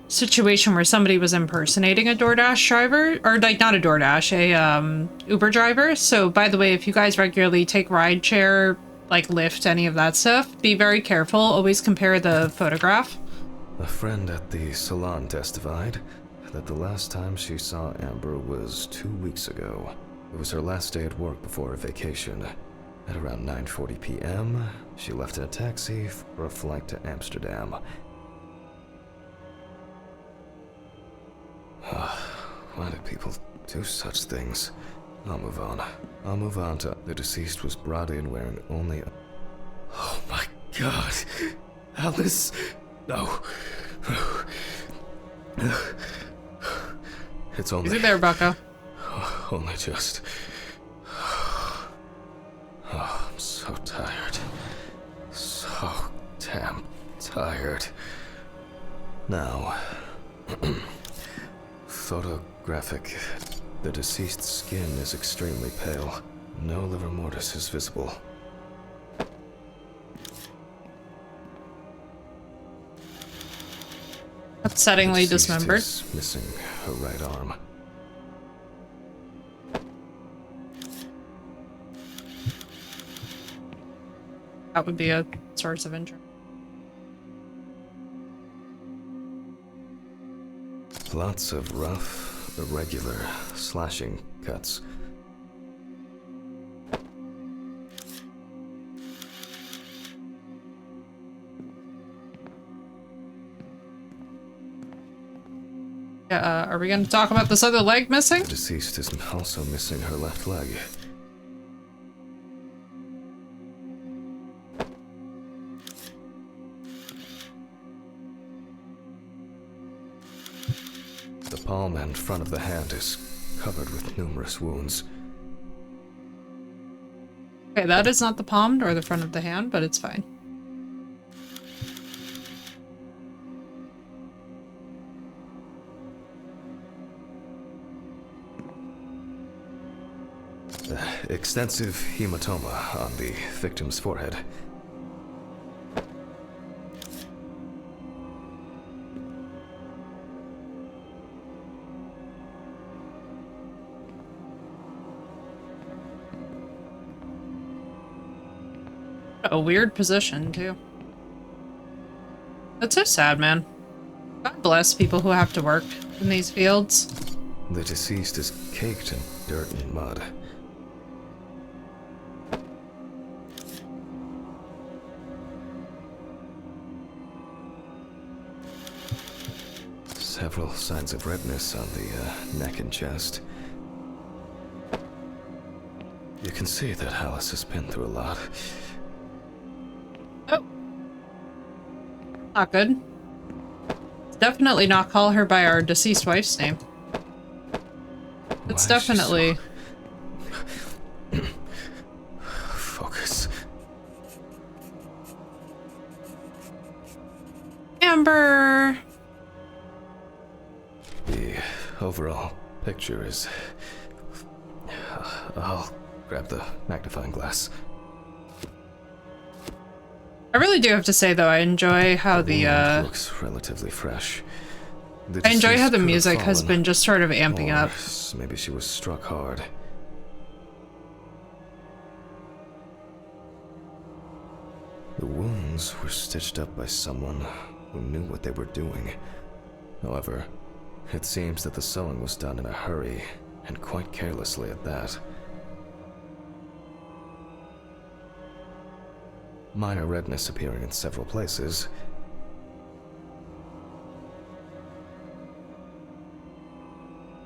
situation where somebody was impersonating a DoorDash driver, or like not a DoorDash, a Uber driver. So by the way, if you guys regularly take rideshare, like Lyft, any of that stuff, be very careful. Always compare the photograph. A friend at the salon testified that the last time she saw Amber was 2 weeks ago. It was her last day at work before her vacation, At around 9:40 p.m., she left in a taxi for a flight to Amsterdam. Why do people do such things? I'll move on. I'll move on to the deceased was brought in wearing only a... Oh my god! Alice! No. It's only... Is it there, Bucko? Only just... Oh, I'm so tired. So damn tired. Now... Photographic. The deceased's skin is extremely pale. No livor mortis is visible. Upsettingly dismembered. Is missing her right arm. That would be a source of injury. Lots of rough, irregular slashing cuts. Are we going to talk about this other leg missing? The deceased is also missing her left leg. The palm and front of the hand is covered with numerous wounds. Okay, that is not the palm nor the front of the hand, but it's fine. Extensive hematoma on the victim's forehead. A weird position, too. That's so sad, man. God bless people who have to work in these fields. The deceased is caked in dirt and mud. Several signs of redness on the neck and chest. You can see that Alice has been through a lot. Oh. Not good. Definitely not call her by our deceased wife's name. It's definitely... Focus. Amber! The overall picture is... I'll grab the magnifying glass. I really do have to say, though, I enjoy how the looks relatively fresh. I enjoy how the music has been just sort of amping up. Maybe she was struck hard. The wounds were stitched up by someone who knew what they were doing. However, it seems that the sewing was done in a hurry, and quite carelessly at that. Minor redness appearing in several places.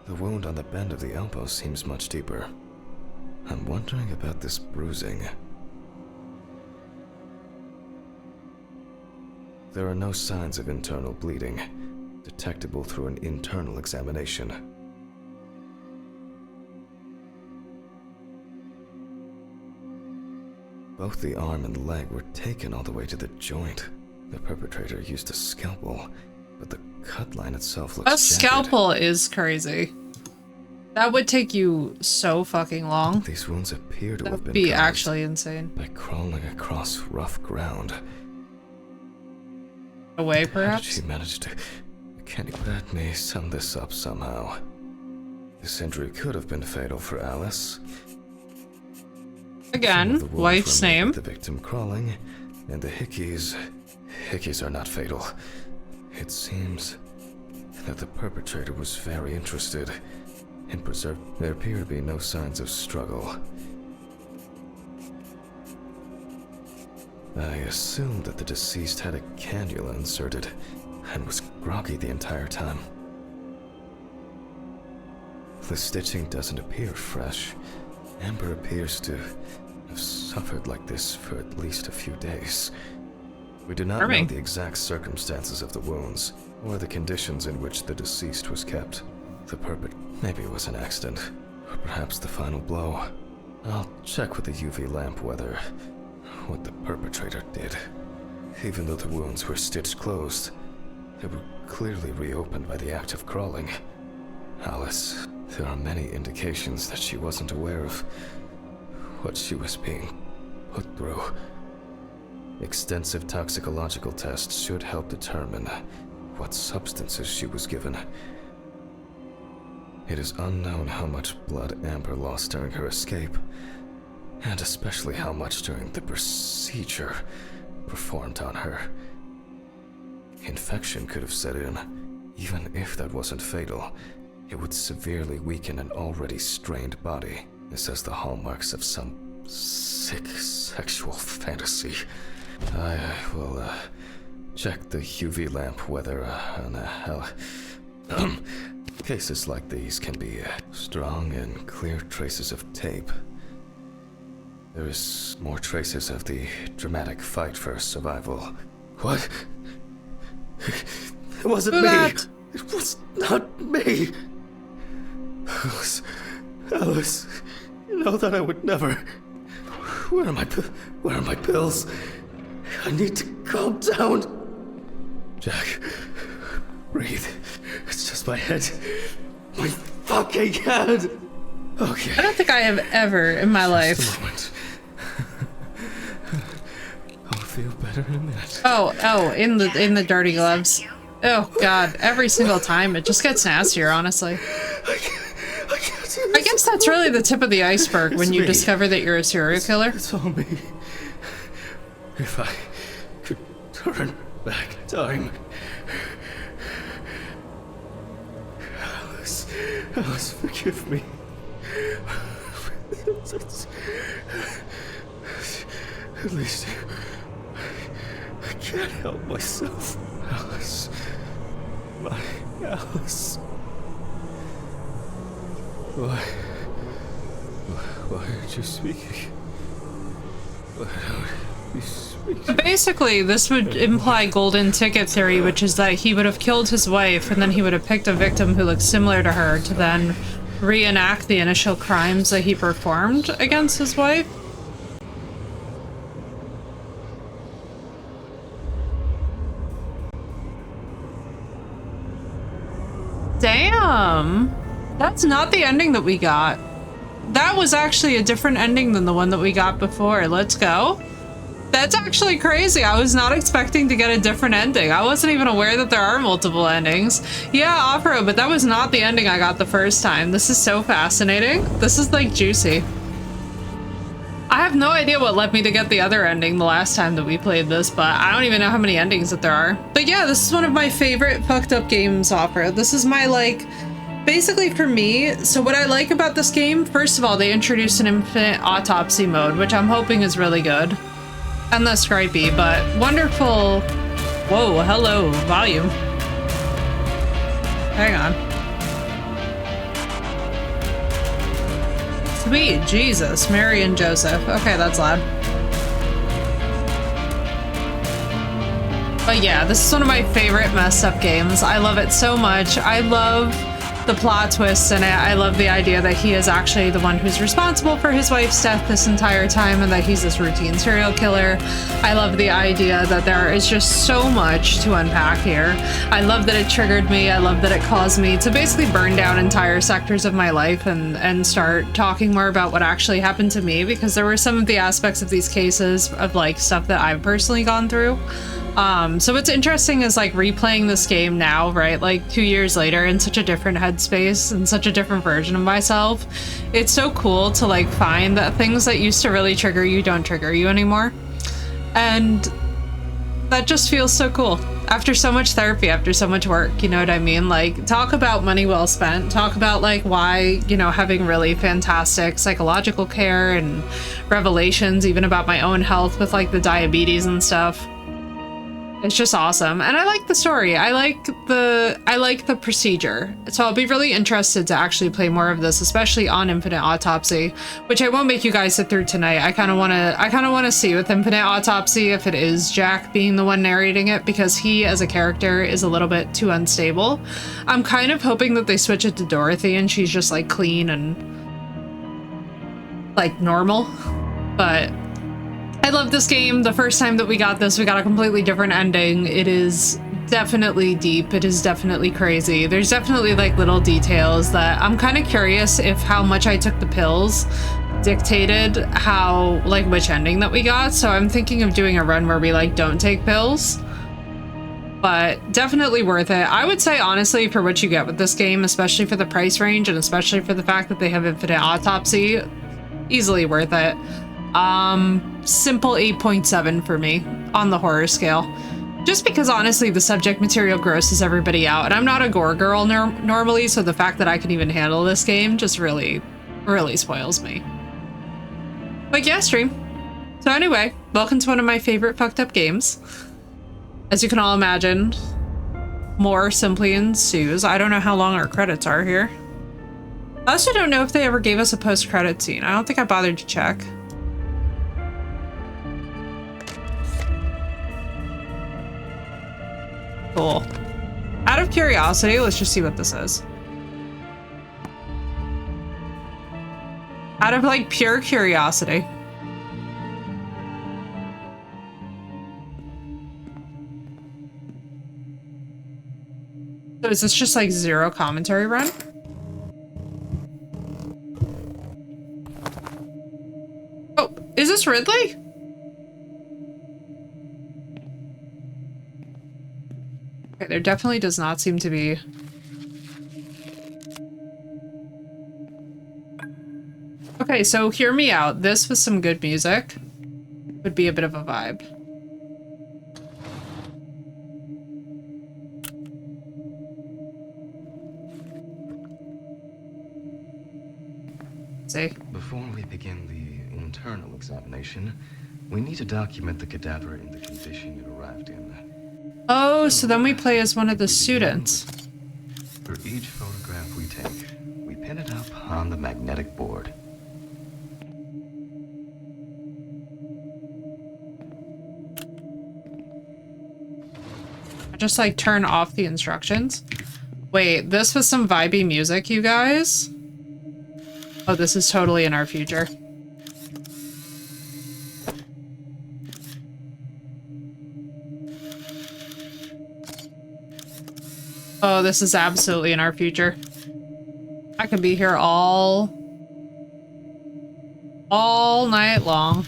The wound on the bend of the elbow seems much deeper. I'm wondering about this bruising. There are no signs of internal bleeding, detectable through an internal examination. Both the arm and leg were taken all the way to the joint. The perpetrator used a scalpel, but the cut line itself looks A scalpel is crazy. That would take you so fucking long. These wounds appear to have been be caused actually insane. by crawling across rough ground. Away, How did perhaps? she manage to... Can you let me sum this up somehow? This injury could have been fatal for Alice. Some of the Again, wounds wife's were made name. with the victim crawling, and the hickeys... Hickeys are not fatal. It seems that the perpetrator was very interested in preserving... There appear to be no signs of struggle. I assumed that the deceased had a cannula inserted and was groggy the entire time. The stitching doesn't appear fresh. Amber appears to have suffered like this for at least a few days. We do not know the exact circumstances of the wounds, or the conditions in which the deceased was kept. The maybe it was an accident, or perhaps the final blow. I'll check with the UV lamp whether what the perpetrator did. Even though the wounds were stitched closed, they were clearly reopened by the act of crawling. Alice, there are many indications that she wasn't aware of what she was being put through. Extensive toxicological tests should help determine what substances she was given. It is unknown how much blood Amber lost during her escape, and especially how much during the procedure performed on her. Infection could have set in. Even if that wasn't fatal, it would severely weaken an already strained body. This has the hallmarks of some sick sexual fantasy. I will check the UV lamp whether cases like these can be strong and clear traces of tape. There is more traces of the dramatic fight for survival. What? It wasn't me! It was not me! Alice, you know that I would never... Where are my pills? I need to calm down. Jack, breathe. It's just my head. My fucking head! Okay. I don't think I have ever in my life. Just a moment. I'll feel better in a minute. Oh, in the dirty gloves. Oh god, every single time it just gets nastier, honestly. I guess that's really the tip of the iceberg when you discover that you're a serial killer. It's all me. If I could turn back time. Alice, forgive me. At least I can't help myself. Alice. My Alice. Why aren't you speaking? Why don't you speak? Basically, this would imply golden ticket theory, which is that he would have killed his wife and then he would have picked a victim who looked similar to her to then reenact the initial crimes that he performed against his wife. Damn! That's not the ending that we got. That was actually a different ending than the one that we got before. Let's go. That's actually crazy. I was not expecting to get a different ending. I wasn't even aware that there are multiple endings. Yeah, off-road, but that was not the ending I got the first time. This is so fascinating. This is like juicy. I have no idea what led me to get the other ending the last time that we played this, but I don't even know how many endings that there are. But yeah, this is one of my favorite fucked up games, off-road. This is my, like, basically for me, so what I like about this game, first of all, they introduced an infinite autopsy mode, which I'm hoping is really good. And less gripey, but wonderful. Whoa, hello, volume. Hang on. Sweet Jesus, Mary and Joseph. Okay, that's loud. But yeah, this is one of my favorite messed up games. I love it so much. I love the plot twists in it. I love the idea that he is actually the one who's responsible for his wife's death this entire time and that he's this routine serial killer. I love the idea that there is just so much to unpack here. I love that it triggered me. I love that it caused me to basically burn down entire sectors of my life and start talking more about what actually happened to me, because there were some of the aspects of these cases of like stuff that I've personally gone through. So what's interesting is like replaying this game now, right? Like 2 years later in such a different headspace and such a different version of myself. It's so cool to like find that things that used to really trigger you don't trigger you anymore. And that just feels so cool. After so much therapy, after so much work, you know what I mean? Like, talk about money well spent. Talk about, like, why, you know, having really fantastic psychological care and revelations, even about my own health with, like, the diabetes and stuff. It's just awesome. And I like the story. I like the procedure. So I'll be really interested to actually play more of this, especially on Infinite Autopsy, which I won't make you guys sit through tonight. I kind of want to see with Infinite Autopsy if it is Jack being the one narrating it, because he as a character is a little bit too unstable. I'm kind of hoping that they switch it to Dorothy and she's just like clean and like normal. But I love this game. The first time that we got this, we got a completely different ending. It is definitely deep. It is definitely crazy. There's definitely like little details that I'm kind of curious if how much I took the pills dictated how, like, which ending that we got. So I'm thinking of doing a run where we like don't take pills, but definitely worth it. I would say honestly, for what you get with this game, especially for the price range and especially for the fact that they have Infinite Autopsy, easily worth it. Simple 8.7 for me on the horror scale. Just because honestly the subject material grosses everybody out, and I'm not a gore girl normally, so the fact that I can even handle this game just really spoils me. But yeah, stream. So anyway, welcome to one of my favorite fucked up games. As you can all imagine, more simply ensues. I don't know how long our credits are here. I also don't know if they ever gave us a post-credit scene. I don't think I bothered to check. Cool. Out of curiosity, let's just see what this is. Out of like pure curiosity. So is this just like zero commentary run? Oh, is this Ridley? Okay, there definitely does not seem to be. Okay, so hear me out. This with some good music would be a bit of a vibe. Let's see. Before we begin the internal examination, we need to document the cadaver in the condition it arrived in. Oh, so then we play as one of the students. For each photograph we take, we pin it up on the magnetic board. I just like turn off the instructions. Wait, this was some vibey music, you guys? Oh, this is totally in our future. Oh, this is absolutely in our future. I could be here all night long.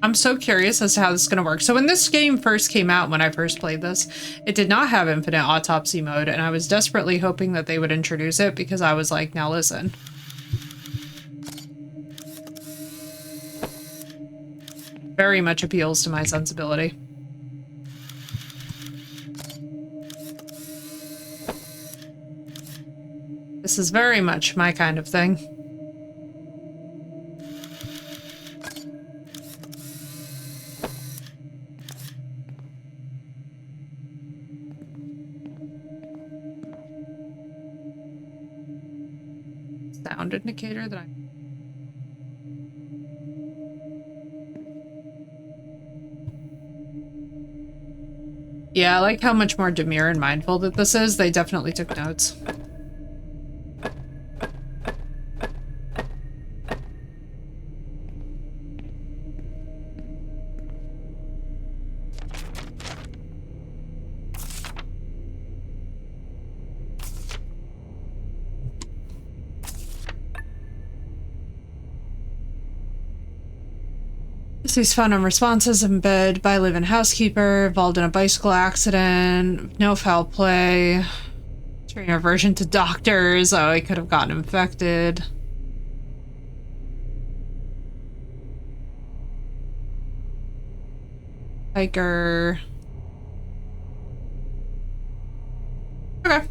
I'm so curious as to how this is going to work. So when this game first came out, when I first played this, it did not have Infinite Autopsy mode, and I was desperately hoping that they would introduce it because I was like, now listen. Very much appeals to my sensibility. This is very much my kind of thing. Sound indicator that I... Yeah, I like how much more demure and mindful that this is. They definitely took notes. He's found on responses in bed by live-in housekeeper, involved in a bicycle accident, no foul play, turning aversion to doctors. Oh, he could have gotten infected. Hiker. Okay.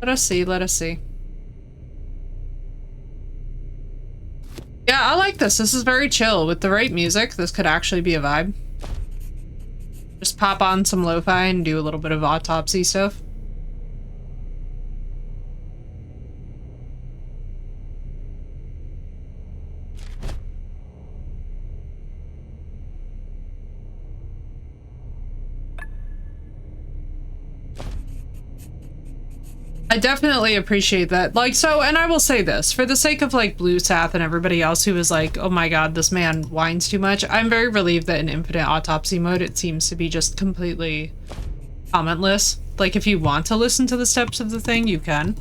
Let us see, let us see. Yeah, I like this. This is very chill. With the right music, this could actually be a vibe. Just pop on some lo-fi and do a little bit of autopsy stuff. I definitely appreciate that. Like, so, and I will say this, for the sake of, like, Blue Sath and everybody else who was like, oh my god, this man whines too much, I'm very relieved that in Infinite Autopsy mode, it seems to be just completely commentless. Like, if you want to listen to the steps of the thing, you can.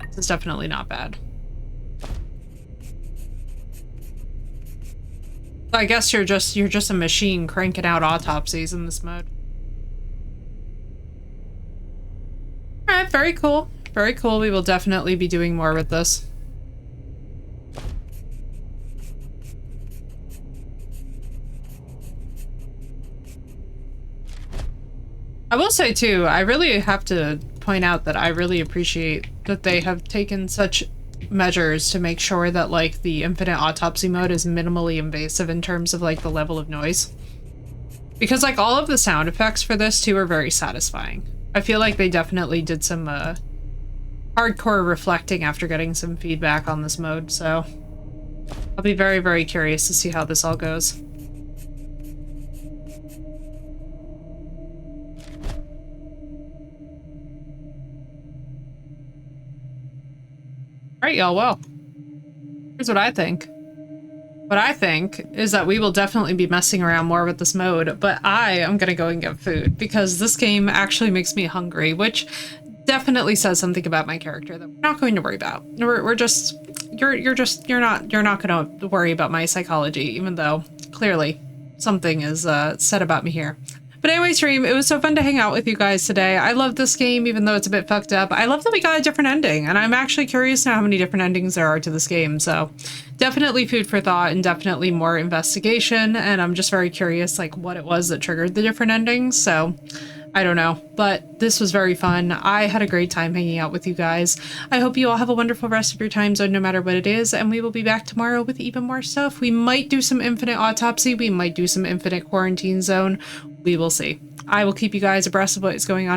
This is definitely not bad. I guess you're just a machine cranking out autopsies in this mode. Alright, very cool. Very cool. We will definitely be doing more with this. I will say too, I really have to point out that I really appreciate that they have taken such measures to make sure that like the Infinite Autopsy mode is minimally invasive in terms of like the level of noise, because like all of the sound effects for this too are very satisfying. I feel like they definitely did some hardcore reflecting after getting some feedback on this mode, so I'll be very, very curious to see how this all goes. Alright, y'all, well, here's what I think. What I think is that we will definitely be messing around more with this mode, but I am gonna go and get food, because this game actually makes me hungry, which definitely says something about my character that we're not going to worry about. We're just, you're not gonna worry about my psychology, even though clearly something is said about me here. But anyway, stream, it was so fun to hang out with you guys today. I love this game, even though it's a bit fucked up. I love that we got a different ending, and I'm actually curious now how many different endings there are to this game. So definitely food for thought and definitely more investigation. And I'm just very curious, like, what it was that triggered the different endings. So I don't know, but this was very fun. I had a great time hanging out with you guys. I hope you all have a wonderful rest of your time zone, no matter what it is, and we will be back tomorrow with even more stuff. We might do some Infinite Autopsy. We might do some Infinite Quarantine Zone. We will see. I will keep you guys abreast of what is going on